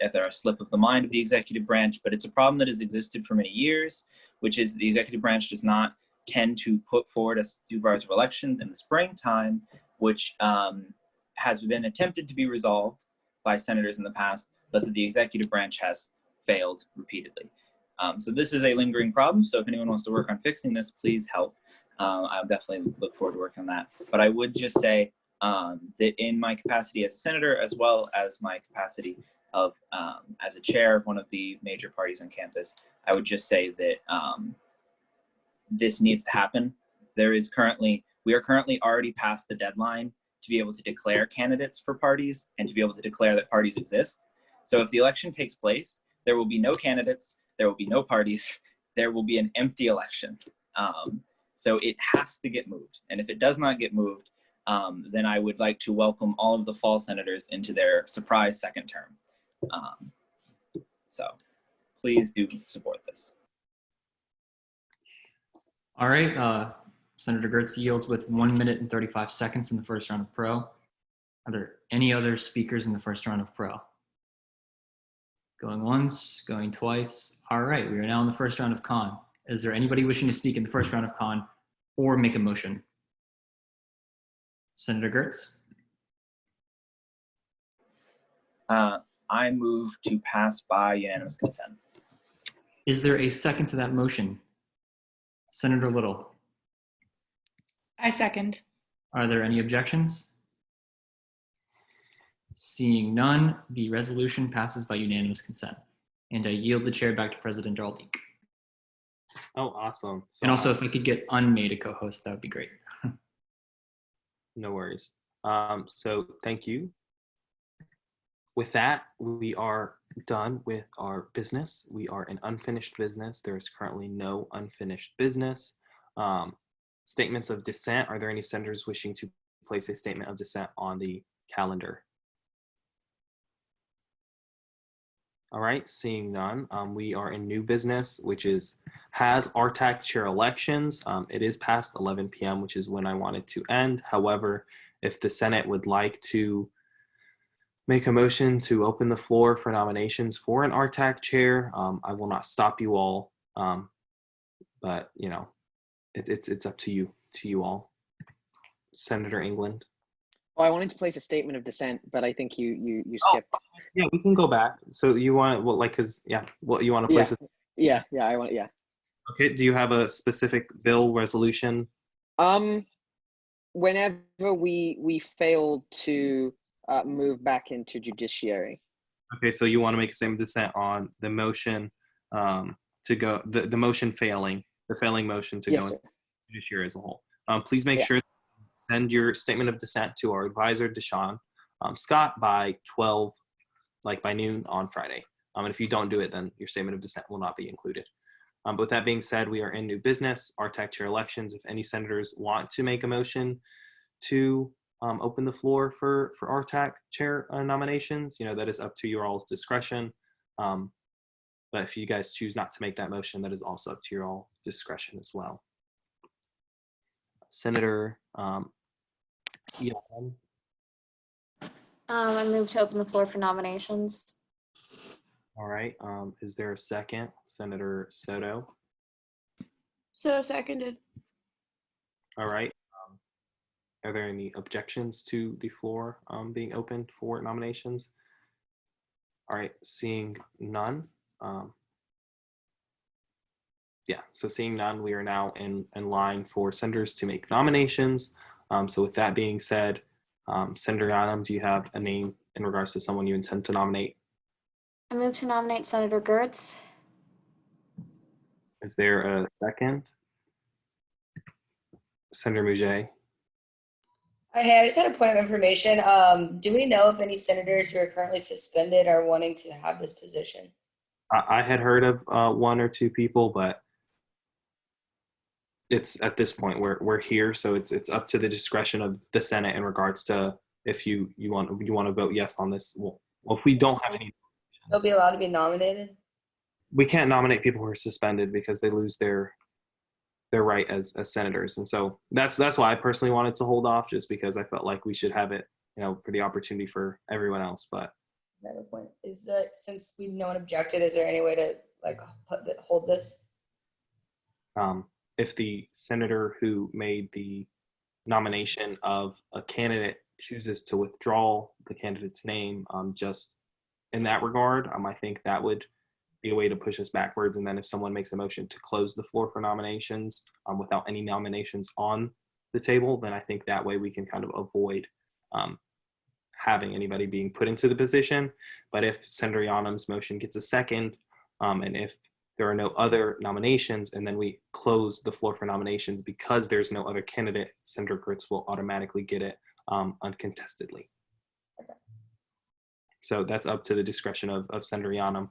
either a slip of the mind of the executive branch, but it's a problem that has existed for many years, which is the executive branch does not tend to put forward a supervisor of elections in the springtime, which has been attempted to be resolved by senators in the past, but that the executive branch has failed repeatedly. So this is a lingering problem. So if anyone wants to work on fixing this, please help. I'll definitely look forward to working on that. But I would just say that in my capacity as a senator, as well as my capacity of as a chair of one of the major parties on campus, I would just say that this needs to happen. We are currently already past the deadline to be able to declare candidates for parties and to be able to declare that parties exist. So if the election takes place, there will be no candidates, there will be no parties, there will be an empty election. So it has to get moved. And if it does not get moved, then I would like to welcome all of the fall senators into their surprise second term. So please do support this.
All right, Senator Gertz yields with 1 minute and 35 seconds in the first round of pro. Are there any other speakers in the first round of pro? Going once, going twice. All right, we are now in the first round of con. Is there anybody wishing to speak in the first round of con or make a motion? Senator Gertz?
I move to pass by unanimous consent.
Is there a second to that motion? Senator Little?
I second.
Are there any objections? Seeing none, the resolution passes by unanimous consent. And I yield the chair back to President Darrell-Deke.
Oh, awesome. So
And also, if I could get unmade a co-host, that would be great.
no worries. So thank you. With that, we are done with our business. We are in unfinished business. There is currently no unfinished business. Statements of dissent. Are there any senators wishing to place a statement of dissent on the calendar? All right, seeing none, we are in new business, which has RTAC chair elections. It is past 11 p.m., which is when I wanted to end. However, if the Senate would like to make a motion to open the floor for nominations for an RTAC chair, I will not stop you all, but you know, it's up to you all. Senator England.
Well, I wanted to place a statement of dissent, but I think you skipped.
Yeah, we can go back. So you want you want to place it?
Yeah.
Okay. Do you have a specific bill resolution?
Whenever we failed to move back into judiciary.
Okay, so you want to make a statement of dissent on the motion to go the motion failing, the failing motion to go into judiciary as a whole. Please make sure to send your statement of dissent to our advisor, Deshaun Scott, by 12, like by noon on Friday. And if you don't do it, then your statement of dissent will not be included. But with that being said, we are in new business, RTAC chair elections. If any senators want to make a motion to open the floor for RTAC chair nominations, that is up to your all's discretion. But if you guys choose not to make that motion, that is also up to your all discretion as well. Senator Elam.
I move to open the floor for nominations.
All right. Is there a second? Senator Soto.
So seconded.
All right. Are there any objections to the floor being opened for nominations? All right. Seeing none. So seeing none, we are now in line for senators to make nominations. So with that being said, Senator Adams, do you have a name in regards to someone you intend to nominate?
I move to nominate Senator Gertz.
Is there a second? Senator Mouget.
Hey, I just had a point of information. Do we know if any senators who are currently suspended are wanting to have this position?
I had heard of one or two people, but it's at this point we're here, so it's up to the discretion of the Senate in regards to if you want to vote yes on this. Well, if we don't have any,
They'll be allowed to be nominated.
we can't nominate people who are suspended because they lose their right as senators, and so that's why I personally wanted to hold off, just because I felt like we should have it, for the opportunity for everyone else. But
I have a point. Is since no one objected, is there any way to like hold this?
If the senator who made the nomination of a candidate chooses to withdraw the candidate's name, just in that regard, I think that would be a way to push us backwards. And then if someone makes a motion to close the floor for nominations without any nominations on the table, then I think that way we can kind of avoid having anybody being put into the position. But if Senator Yanam's motion gets a second, and if there are no other nominations, and then we close the floor for nominations because there's no other candidate, Senator Gertz will automatically get it uncontestedly. So that's up to the discretion of Senator Yanam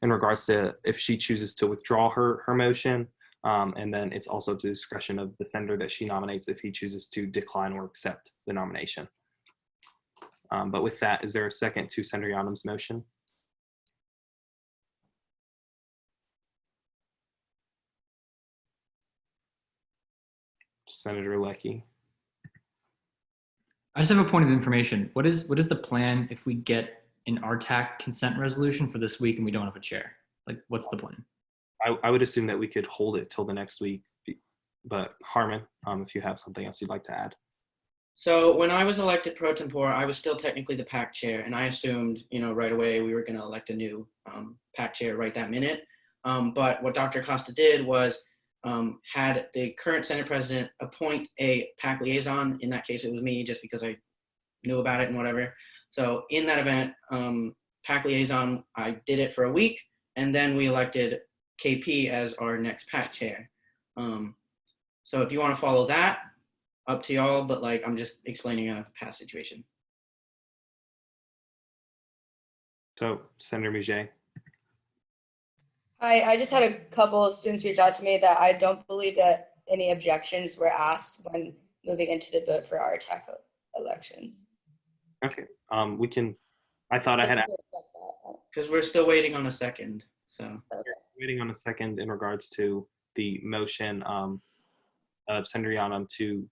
in regards to if she chooses to withdraw her motion. And then it's also to the discretion of the senator that she nominates if he chooses to decline or accept the nomination. But with that, is there a second to Senator Yanam's motion? Senator Lecky.
I just have a point of information. What is the plan if we get an RTAC consent resolution for this week and we don't have a chair? Like, what's the plan?
I would assume that we could hold it till the next week, but Harmon, if you have something else you'd like to add.
So when I was elected pro tempore, I was still technically the PAC chair, and I assumed, right away we were going to elect a new PAC chair right that minute. But what Dr. Acosta did was had the current Senate president appoint a PAC liaison. In that case, it was me, just because I knew about it and whatever. So in that event, PAC liaison, I did it for a week, and then we elected KP as our next PAC chair. So if you want to follow that, up to y'all, but I'm just explaining a past situation.
So Senator Mouget.
Hi, I just had a couple of students reach out to me that I don't believe that any objections were asked when moving into the vote for our RTAC elections.
Okay, we can, I thought I had,
because we're still waiting on a second, so.
Okay.
Waiting on a second in regards to the motion of Senator Yanam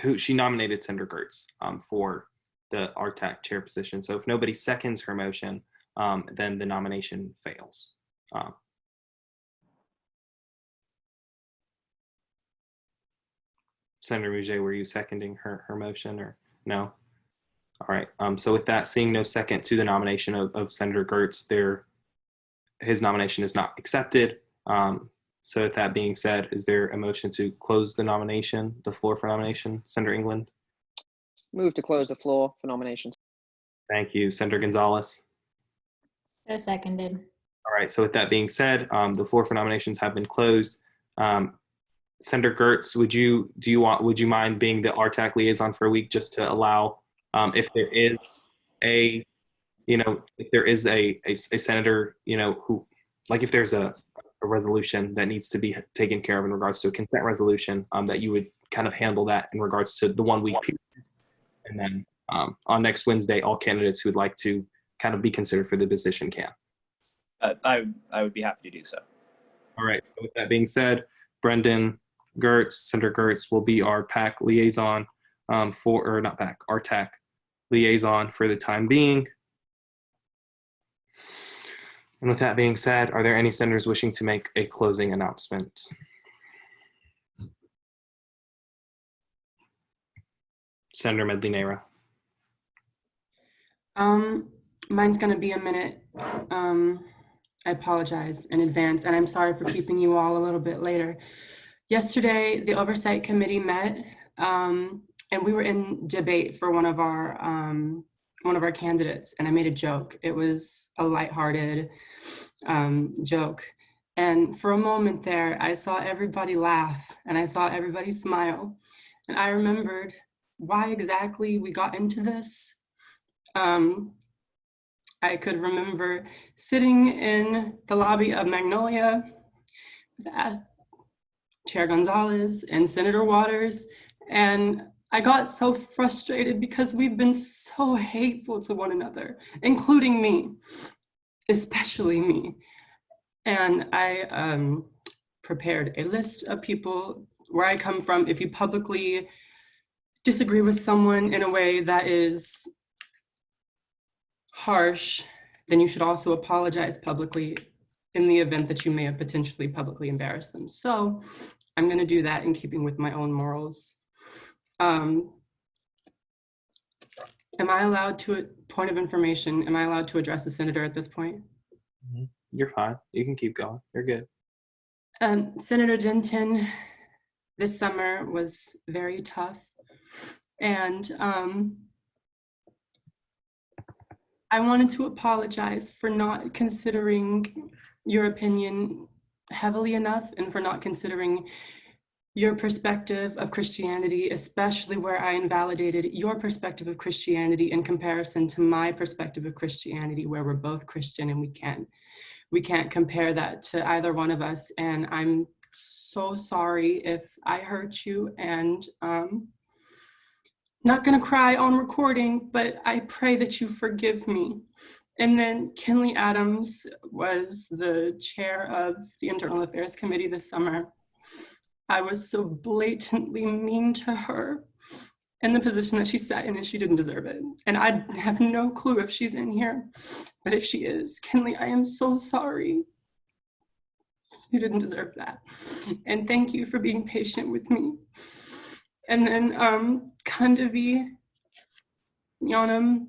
who she nominated Senator Gertz for the RTAC chair position. So if nobody seconds her motion, then the nomination fails. Senator Mouget, were you seconding her motion or no? All right, so with that, seeing no second to the nomination of Senator Gertz, his nomination is not accepted. So with that being said, is there a motion to close the floor for nomination? Senator England?
Move to close the floor for nominations.
Thank you. Senator Gonzalez?
So seconded.
All right, so with that being said, the floor for nominations have been closed. Senator Gertz, would you mind being the RTAC liaison for a week just to allow, if there is a senator, who, like if there's a resolution that needs to be taken care of in regards to a consent resolution, that you would kind of handle that in regards to the 1 week period. And then on next Wednesday, all candidates who would like to kind of be considered for the position can.
I would be happy to do so.
All right, so with that being said, Brendan Gertz, Senator Gertz will be our PAC liaison RTAC liaison for the time being. And with that being said, are there any senators wishing to make a closing announcement? Senator Medley-Nera.
Mine's going to be a minute. I apologize in advance, and I'm sorry for keeping you all a little bit later. Yesterday, the Oversight Committee met, and we were in debate for one of our candidates, and I made a joke. It was a lighthearted joke. And for a moment there, I saw everybody laugh and I saw everybody smile. And I remembered why exactly we got into this. I could remember sitting in the lobby of Magnolia with Chair Gonzalez and Senator Waters, and I got so frustrated because we've been so hateful to one another, including me, especially me. And I prepared a list of people where I come from. If you publicly disagree with someone in a way that is harsh, then you should also apologize publicly in the event that you may have potentially publicly embarrassed them. So I'm going to do that in keeping with my own morals. Am I allowed to, point of information, am I allowed to address the senator at this point?
You're fine. You can keep going. You're good.
Senator Denton, this summer was very tough. And I wanted to apologize for not considering your opinion heavily enough and for not considering your perspective of Christianity, especially where I invalidated your perspective of Christianity in comparison to my perspective of Christianity, where we're both Christian and we can't compare that to either one of us. And I'm so sorry if I hurt you, and not gonna cry on recording, but I pray that you forgive me. And then Kinley Adams was the chair of the Internal Affairs Committee this summer. I was so blatantly mean to her in the position that she sat in, and she didn't deserve it. And I have no clue if she's in here, but if she is, Kinley, I am so sorry. You didn't deserve that. And thank you for being patient with me. And then Kandavi, Yanam,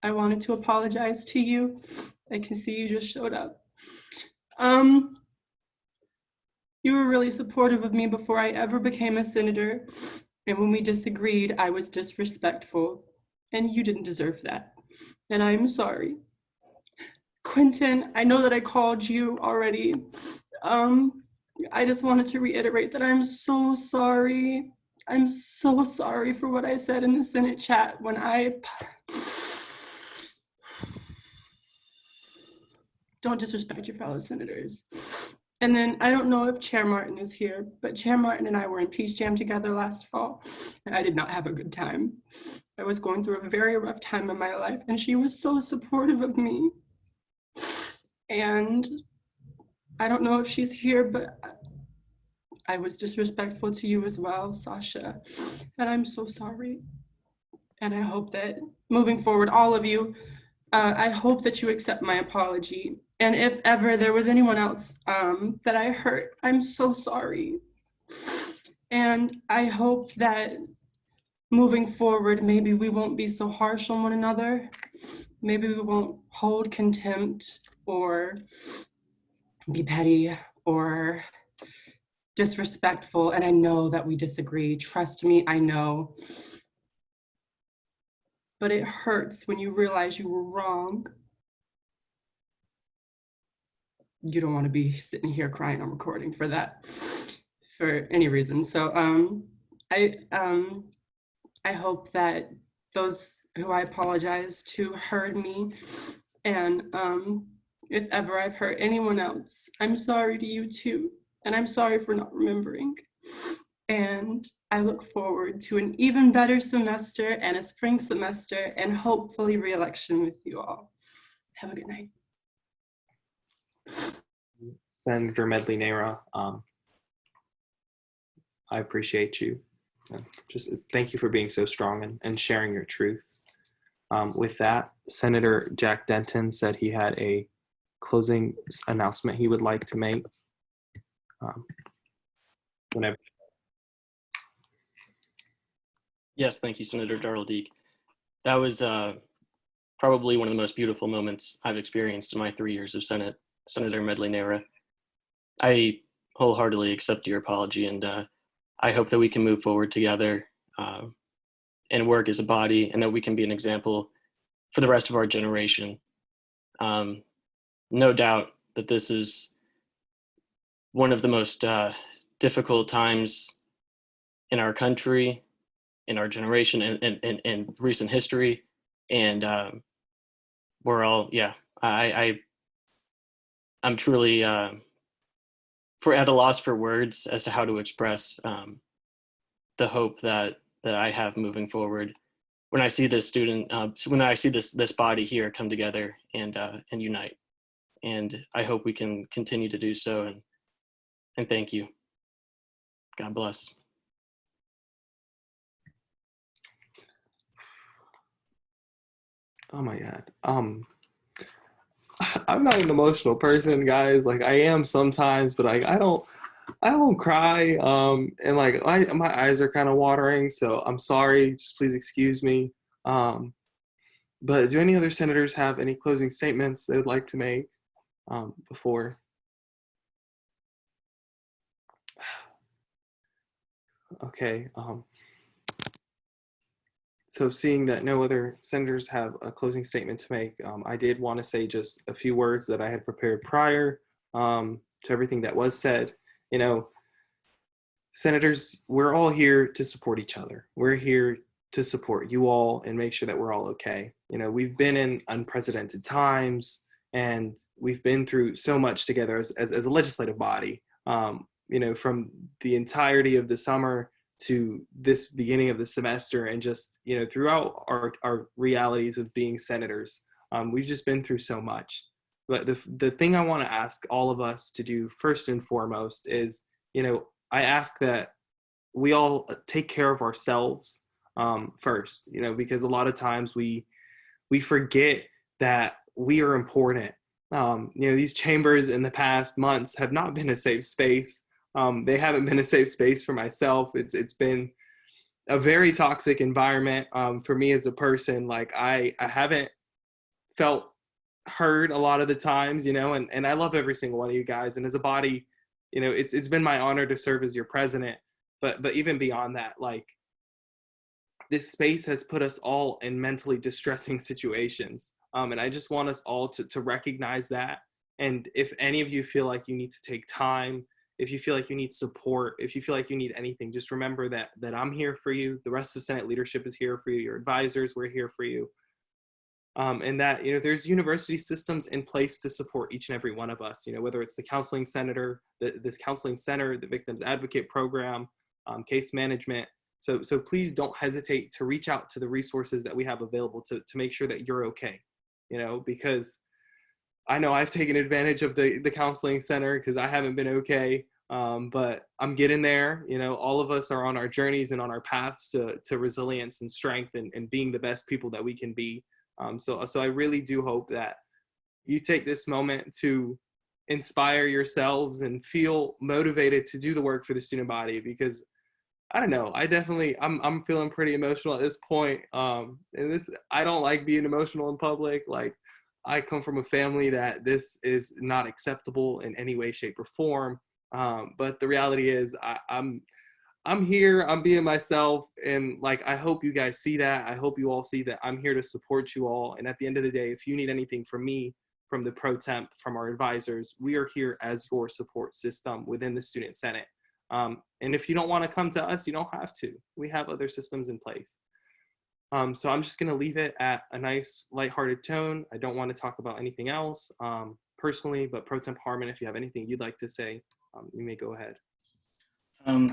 I wanted to apologize to you. I can see you just showed up. You were really supportive of me before I ever became a senator. And when we disagreed, I was disrespectful. And you didn't deserve that. And I'm sorry. Quentin, I know that I called you already. I just wanted to reiterate that I'm so sorry. I'm so sorry for what I said in the Senate chat when don't disrespect your fellow senators. And then I don't know if Chair Martin is here, but Chair Martin and I were in Peace Jam together last fall, and I did not have a good time. I was going through a very rough time in my life, and she was so supportive of me. And I don't know if she's here, but I was disrespectful to you as well, Sasha, and I'm so sorry. And I hope that moving forward, all of you, I hope that you accept my apology. And if ever there was anyone else that I hurt, I'm so sorry. And I hope that moving forward, maybe we won't be so harsh on one another. Maybe we won't hold contempt or be petty or disrespectful. And I know that we disagree. Trust me, I know. But it hurts when you realize you were wrong. You don't want to be sitting here crying on recording for that, for any reason. So I hope that those who I apologize to heard me. And if ever I've hurt anyone else, I'm sorry to you too. And I'm sorry for not remembering. And I look forward to an even better semester and a spring semester and hopefully re-election with you all. Have a good night.
Senator Medley Nara, I appreciate you. Just thank you for being so strong and sharing your truth. With that, Senator Jack Denton said he had a closing announcement he would like to make. Whenever.
Yes, thank you, Senator Darrell Deek. That was probably one of the most beautiful moments I've experienced in my 3 years of Senate, Senator Medley Nara. I wholeheartedly accept your apology, and I hope that we can move forward together and work as a body, and that we can be an example for the rest of our generation. No doubt that this is one of the most difficult times in our country, in our generation, and in recent history. And we're all, I'm truly at a loss for words as to how to express the hope that I have moving forward when I see this this body here come together and unite. And I hope we can continue to do so. And thank you. God bless.
Oh my God. I'm not an emotional person, guys. Like I am sometimes, but like I don't cry. And like my eyes are kind of watering, so I'm sorry. Just please excuse me. But do any other senators have any closing statements they would like to make before? Okay. So seeing that no other senators have a closing statement to make, I did want to say just a few words that I had prepared prior to everything that was said. You know, senators, we're all here to support each other. We're here to support you all and make sure that we're all okay. You know, we've been in unprecedented times and we've been through so much together as a legislative body. You know, from the entirety of the summer to this beginning of the semester, and just, you know, throughout our realities of being senators, we've just been through so much. But the thing I want to ask all of us to do first and foremost is, you know, I ask that we all take care of ourselves first, you know, because a lot of times we forget that we are important. You know, these chambers in the past months have not been a safe space. They haven't been a safe space for myself. It's been a very toxic environment for me as a person. Like I haven't felt heard a lot of the times, you know, and I love every single one of you guys. And as a body, you know, it's been my honor to serve as your president. But even beyond that, like this space has put us all in mentally distressing situations. And I just want us all to recognize that. And if any of you feel like you need to take time, if you feel like you need support, if you feel like you need anything, just remember that I'm here for you. The rest of Senate leadership is here for you. Your advisors, we're here for you. And that, you know, there's university systems in place to support each and every one of us, you know, whether it's the counseling center, this counseling center, the Victims Advocate Program, case management. So please don't hesitate to reach out to the resources that we have available to make sure that you're okay, you know, because I know I've taken advantage of the counseling center because I haven't been okay, but I'm getting there. You know, all of us are on our journeys and on our paths to resilience and strength and being the best people that we can be. So I really do hope that you take this moment to inspire yourselves and feel motivated to do the work for the student body, because I don't know, I'm feeling pretty emotional at this point. And I don't like being emotional in public. Like, I come from a family that this is not acceptable in any way, shape, or form. But the reality is I'm here, I'm being myself. And like, I hope you guys see that. I hope you all see that I'm here to support you all. And at the end of the day, if you need anything from me, from the pro temp, from our advisors, we are here as your support system within the Student Senate. And if you don't want to come to us, you don't have to. We have other systems in place. So I'm just going to leave it at a nice lighthearted tone. I don't want to talk about anything else personally, but Pro Temp Harmon, if you have anything you'd like to say, you may go ahead.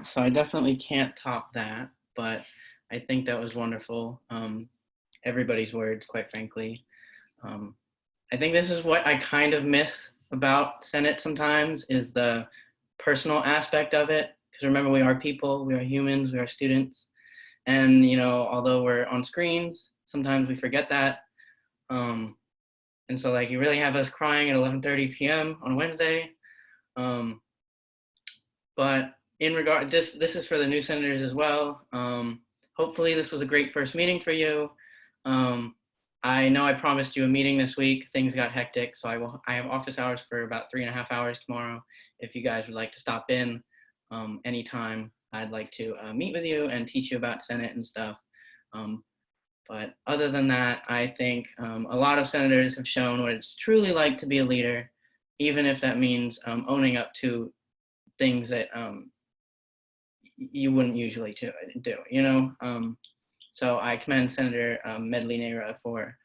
So I definitely can't top that, but I think that was wonderful. Everybody's words, quite frankly. I think this is what I kind of miss about Senate sometimes, is the personal aspect of it. Because remember, we are people, we are humans, we are students. And, you know, although we're on screens, sometimes we forget that. And so, like, you really have us crying at 11:30 p.m. on Wednesday. But in regard, this is for the new senators as well. Hopefully this was a great first meeting for you. I know I promised you a meeting this week. Things got hectic, so I have office hours for about 3.5 hours tomorrow. If you guys would like to stop in anytime, I'd like to meet with you and teach you about Senate and stuff. But other than that, I think a lot of senators have shown what it's truly like to be a leader, even if that means owning up to things that you wouldn't usually do, you know? So I commend Senator Medley Nehra for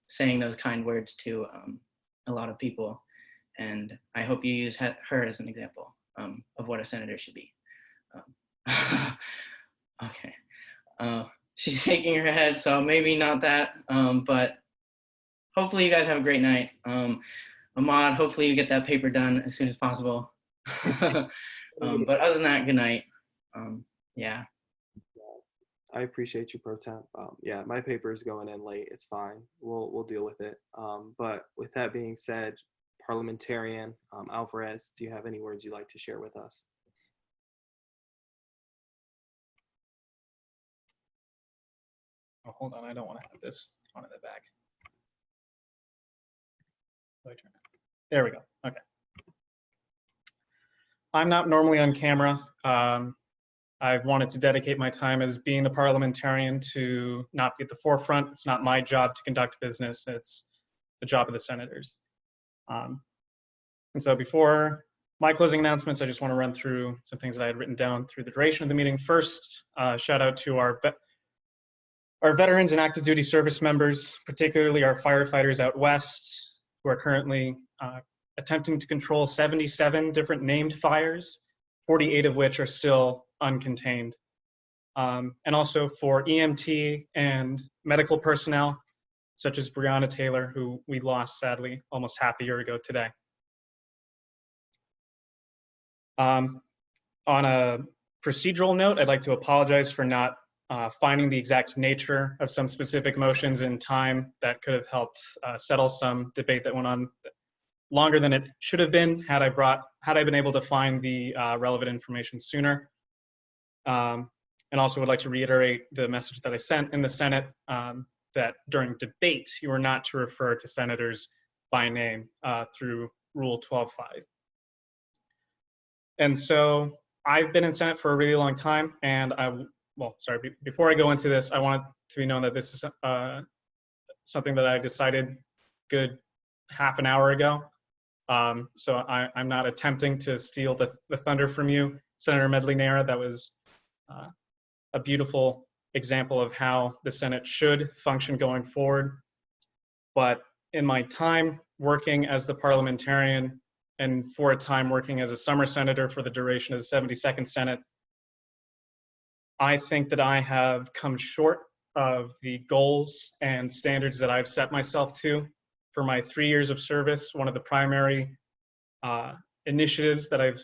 saying those kind words to a lot of people. And I hope you use her as an example of what a senator should be. Okay. She's shaking her head, so maybe not that, but hopefully you guys have a great night. Ahmad, hopefully you get that paper done as soon as possible. But other than that, good night. Yeah.
I appreciate you, Pro Temp. Yeah, my paper is going in late. It's fine. We'll deal with it. But with that being said, Parliamentarian Alvarez, do you have any words you'd like to share with us?
Oh, hold on. I don't want to have this on in the back. There we go. Okay. I'm not normally on camera. I wanted to dedicate my time as being a parliamentarian to not be at the forefront. It's not my job to conduct business. It's the job of the senators. And so before my closing announcements, I just want to run through some things that I had written down through the duration of the meeting. First, shout out to our veterans and active duty service members, particularly our firefighters out west, who are currently attempting to control 77 different named fires, 48 of which are still uncontained. And also for EMT and medical personnel, such as Breonna Taylor, who we lost sadly almost half a year ago today. On a procedural note, I'd like to apologize for not finding the exact nature of some specific motions in time that could have helped settle some debate that went on longer than it should have been had I been able to find the relevant information sooner. And also would like to reiterate the message that I sent in the Senate that during debate, you are not to refer to senators by name through Rule 12.5. And so I've been in Senate for a really long time, and before I go into this, I want it to be known that this is something that I decided good half an hour ago. So I'm not attempting to steal the thunder from you, Senator Medley Nara. That was a beautiful example of how the Senate should function going forward. But in my time working as the parliamentarian and for a time working as a summer senator for the duration of the 72nd Senate, I think that I have come short of the goals and standards that I've set myself to. For my 3 years of service, one of the primary initiatives that I've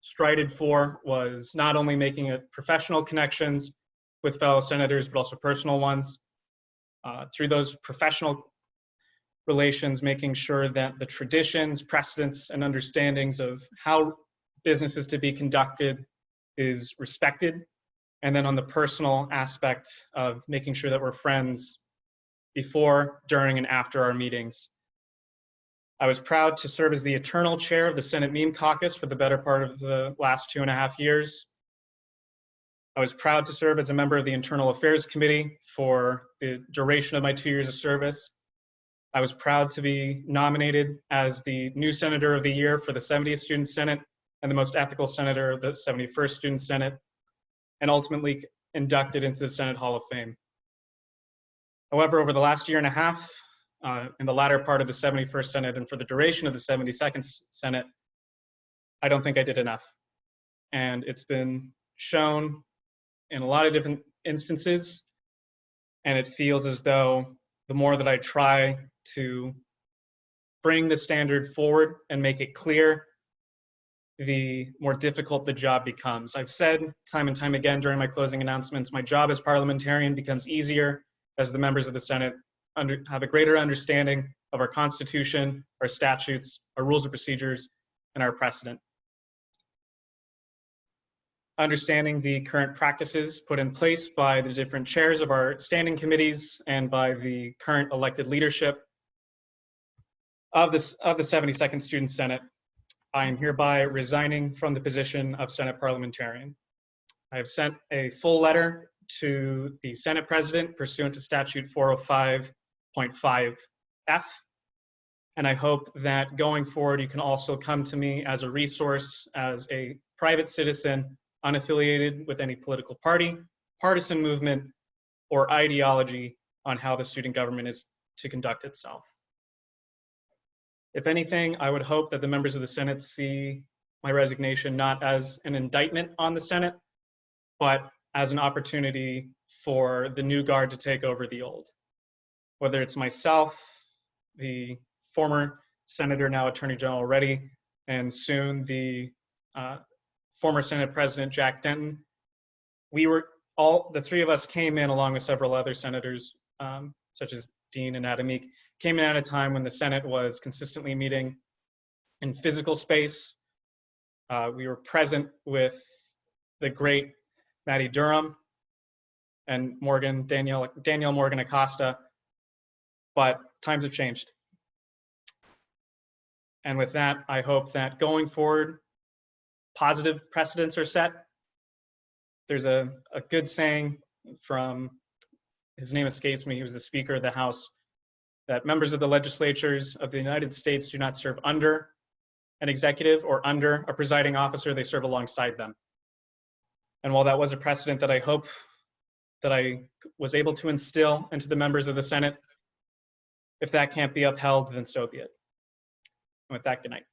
strided for was not only making professional connections with fellow senators, but also personal ones. Through those professional relations, making sure that the traditions, precedents, and understandings of how business is to be conducted is respected. And then on the personal aspect of making sure that we're friends before, during, and after our meetings. I was proud to serve as the eternal chair of the Senate Meme Caucus for the better part of the last 2.5 years. I was proud to serve as a member of the Internal Affairs Committee for the duration of my 2 years of service. I was proud to be nominated as the new Senator of the Year for the 70th Student Senate and the most ethical Senator of the 71st Student Senate, and ultimately inducted into the Senate Hall of Fame. However, over the last 1.5 years, in the latter part of the 71st Senate and for the duration of the 72nd Senate, I don't think I did enough. And it's been shown in a lot of different instances, and it feels as though the more that I try to bring the standard forward and make it clear, the more difficult the job becomes. I've said time and time again during my closing announcements, my job as parliamentarian becomes easier as the members of the Senate have a greater understanding of our Constitution, our statutes, our rules of procedures, and our precedent. Understanding the current practices put in place by the different chairs of our standing committees and by the current elected leadership of the 72nd Student Senate, I am hereby resigning from the position of Senate parliamentarian. I have sent a full letter to the Senate President pursuant to Statute 405.5F, and I hope that going forward you can also come to me as a resource, as a private citizen, unaffiliated with any political party, partisan movement, or ideology on how the student government is to conduct itself. If anything, I would hope that the members of the Senate see my resignation not as an indictment on the Senate, but as an opportunity for the new guard to take over the old. Whether it's myself, the former Senator, now Attorney General Reddy, and soon the former Senate President Jack Denton, we were all the three of us came in along with several other senators, such as Dean and Adamik, came in at a time when the Senate was consistently meeting in physical space. We were present with the great Maddie Durham and Danielle Morgan Acosta, but times have changed. And with that, I hope that going forward, positive precedents are set. There's a good saying from, his name escapes me, he was the Speaker of the House, that members of the legislatures of the United States do not serve under an executive or under a presiding officer, they serve alongside them. And while that was a precedent that I hope that I was able to instill into the members of the Senate, if that can't be upheld, then so be it. And with that, good night.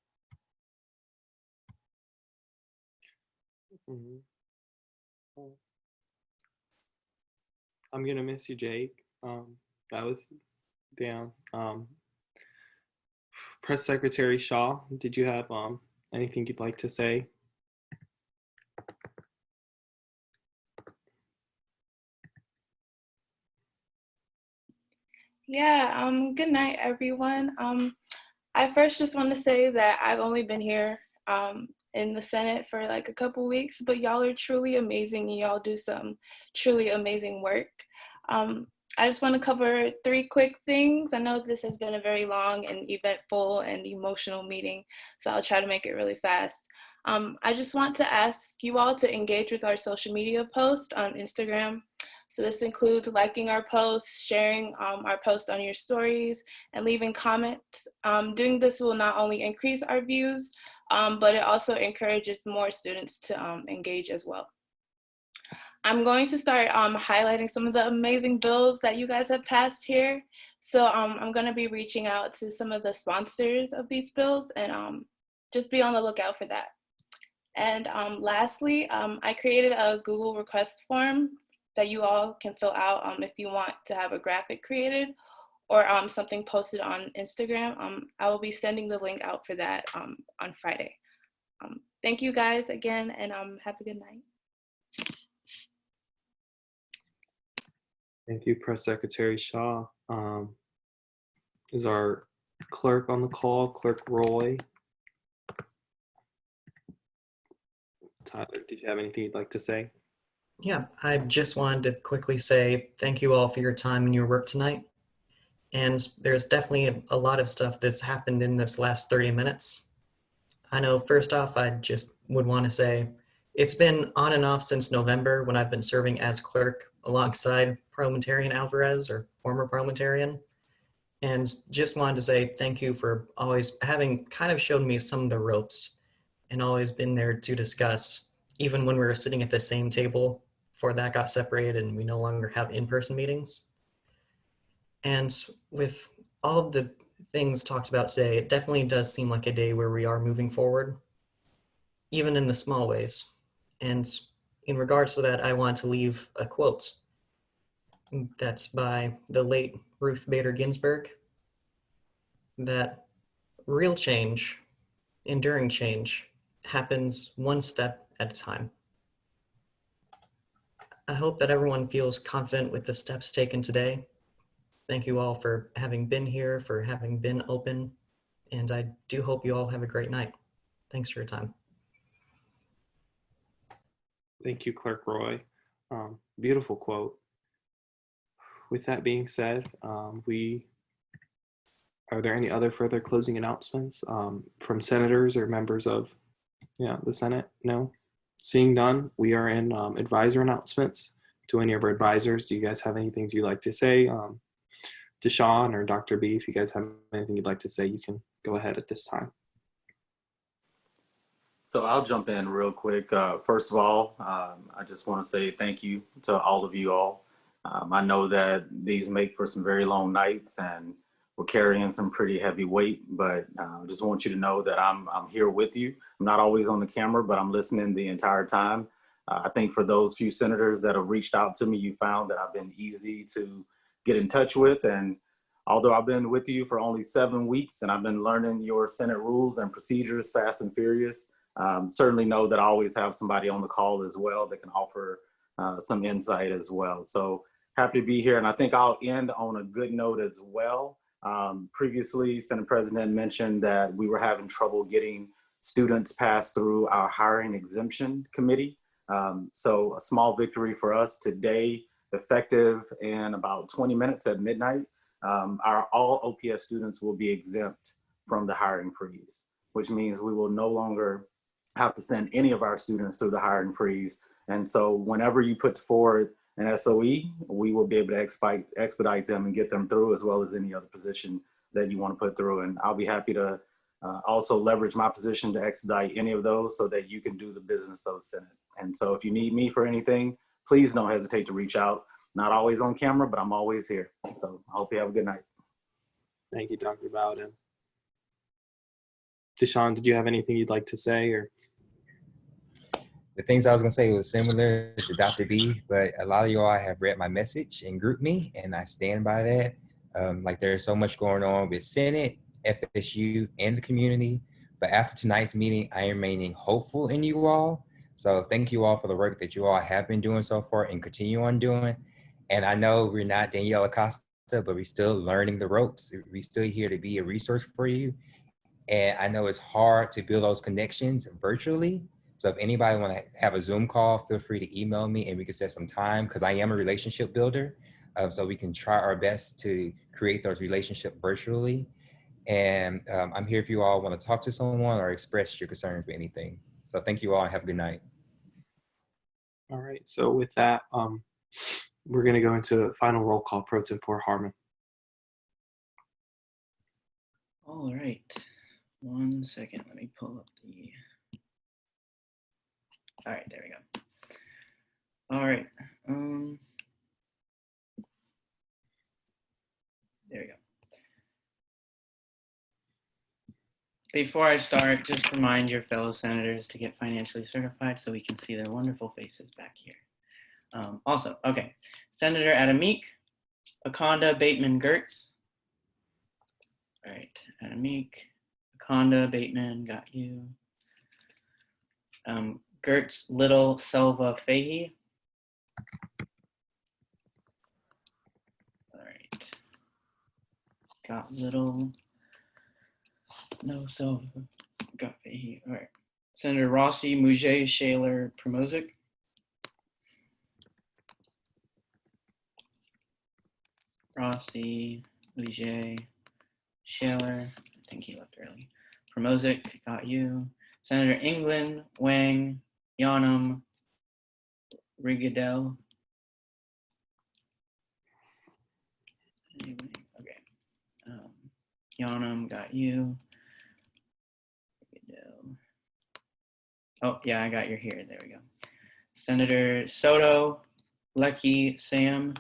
I'm gonna miss you, Jake. That was down. Press Secretary Shaw, did you have anything you'd like to say?
Yeah, good night, everyone. I first just want to say that I've only been here in the Senate for like a couple weeks, but y'all are truly amazing and y'all do some truly amazing work. I just want to cover 3 quick things. I know this has been a very long and eventful and emotional meeting, so I'll try to make it really fast. I just want to ask you all to engage with our social media post on Instagram. So this includes liking our posts, sharing our post on your stories, and leaving comments. Doing this will not only increase our views, but it also encourages more students to engage as well. I'm going to start highlighting some of the amazing bills that you guys have passed here. So I'm going to be reaching out to some of the sponsors of these bills, and just be on the lookout for that. And lastly, I created a Google request form that you all can fill out if you want to have a graphic created or something posted on Instagram. I will be sending the link out for that on Friday. Thank you guys again, and have a good night.
Thank you, Press Secretary Shaw. Is our clerk on the call, Clerk Roy? Tyler, did you have anything you'd like to say?
Yeah, I just wanted to quickly say thank you all for your time and your work tonight. And there's definitely a lot of stuff that's happened in this last 30 minutes. I know first off, I just would want to say it's been on and off since November when I've been serving as clerk alongside Parliamentarian Alvarez, or former parliamentarian. And just wanted to say thank you for always having kind of shown me some of the ropes and always been there to discuss, even when we were sitting at the same table before that got separated and we no longer have in-person meetings. And with all of the things talked about today, it definitely does seem like a day where we are moving forward, even in the small ways. And in regards to that, I want to leave a quote that's by the late Ruth Bader Ginsburg, that real change, enduring change, happens one step at a time. I hope that everyone feels confident with the steps taken today. Thank you all for having been here, for having been open, and I do hope you all have a great night. Thanks for your time.
Thank you, Clerk Roy. Beautiful quote. With that being said, are there any other further closing announcements from senators or members of the Senate? No? Seeing none, we are in advisor announcements. To any of our advisors, do you guys have anything you'd like to say? To Sean or Dr. B, if you guys have anything you'd like to say, you can go ahead at this time.
So I'll jump in real quick. First of all, I just want to say thank you to all of you all. I know that these make for some very long nights and we're carrying some pretty heavy weight, but I just want you to know that I'm here with you. I'm not always on the camera, but I'm listening the entire time. I think for those few senators that have reached out to me, you found that I've been easy to get in touch with. And although I've been with you for only 7 weeks and I've been learning your Senate rules and procedures fast and furious, certainly know that I always have somebody on the call as well that can offer some insight as well. So happy to be here. And I think I'll end on a good note as well. Previously, Senate President mentioned that we were having trouble getting students passed through our hiring exemption committee. So a small victory for us today, effective in about 20 minutes at midnight. Our all OPS students will be exempt from the hiring freeze, which means we will no longer have to send any of our students through the hiring freeze. And so whenever you put forward an SOE, we will be able to expedite them and get them through, as well as any other position that you want to put through. And I'll be happy to also leverage my position to expedite any of those so that you can do the business of the Senate. And so if you need me for anything, please don't hesitate to reach out. Not always on camera, but I'm always here. So I hope you have a good night.
Thank you, Dr. Bowden. Deshaun, did you have anything you'd like to say? Or
The things I was gonna say was similar to Dr. B, but a lot of you all have read my message and grouped me, and I stand by that. Like there's so much going on with Senate, FSU, and the community. But after tonight's meeting, I am remaining hopeful in you all. So thank you all for the work that you all have been doing so far and continue on doing. And I know we're not Danielle Acosta, but we're still learning the ropes. We're still here to be a resource for you. And I know it's hard to build those connections virtually. So if anybody want to have a Zoom call, feel free to email me and we can set some time, because I am a relationship builder. So we can try our best to create those relationships virtually. And I'm here if you all want to talk to someone or express your concerns with anything. So thank you all and have a good night.
all right, so with that, we're going to go into final roll call. Pro Tempore Harmon.
All right. 1 second. Let me pull up the. All right, there we go. All right. There we go. Before I start, just remind your fellow senators to get financially certified so we can see their wonderful faces back here. Also, okay. Senator Adamik, Akonda Bateman Gertz. All right, Adamik, Akonda Bateman, got you. Gertz Little Selva Fahey. All right. Got Little. No Selva. Got Fahey. All right. Senator Rossi Mujay Shaler Promozic. Rossi Mujay Shaler. I think he left early. Promozic, got you. Senator England, Wang, Yanam, Rigadel. Okay. Yanam, got you. Rigadel. Oh, yeah, I got your here. There we go. Senator Soto, Lecky, Sam,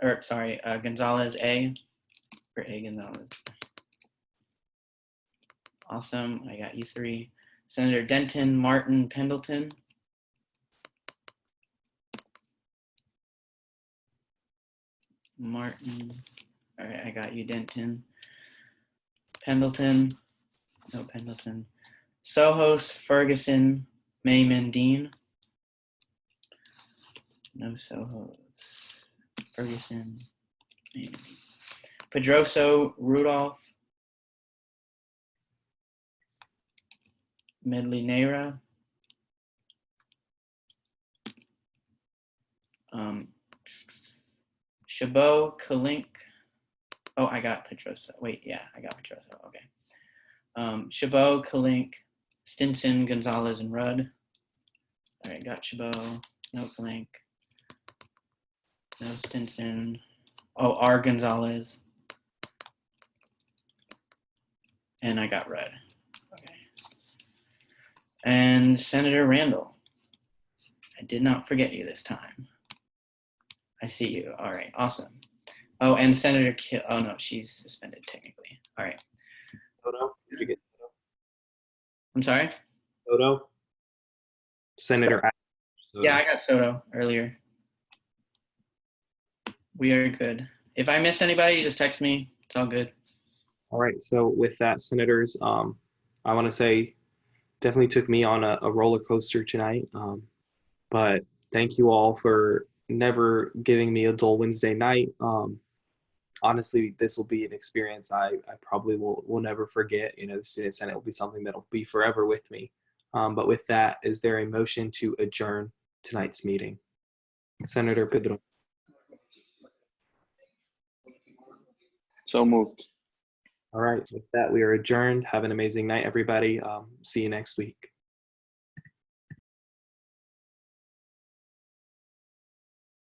or sorry, Gonzalez A. For A. Gonzalez. Awesome. I got you three. Senator Denton, Martin, Pendleton. Martin. All right, I got you, Denton. Pendleton. No Pendleton. Sohos, Ferguson, Mayman, Dean. No Sohos. Ferguson, Mayman, Dean. Pedroso, Rudolph. Medley Nera. Chabot, Kalink. Oh, I got Pedroso. Wait, yeah, I got Pedroso. Okay. Chabot, Kalink, Stinson, Gonzalez, and Rudd. All right, got Chabot. No Kalink. No Stinson. Oh, R. Gonzalez. And I got Rudd. Okay. And Senator Randall. I did not forget you this time. I see you. All right, awesome. Oh, and Senator Kill. Oh no, she's suspended technically. All right.
Soto, did you get Soto?
I'm sorry?
Soto? Senator. Soto.
Yeah, I got Soto earlier. We are good. If I missed anybody, just text me. It's all good.
All right, so with that, senators, I want to say definitely took me on a roller coaster tonight, but Thank you all for never giving me a dull Wednesday night. Honestly, this will be an experience I probably will never forget. You know, the Student Senate will be something that'll be forever with me. But with that, is there a motion to adjourn tonight's meeting? Senator Pedro.
So moved.
All right, with that, we are adjourned. Have an amazing night, everybody. See you next week.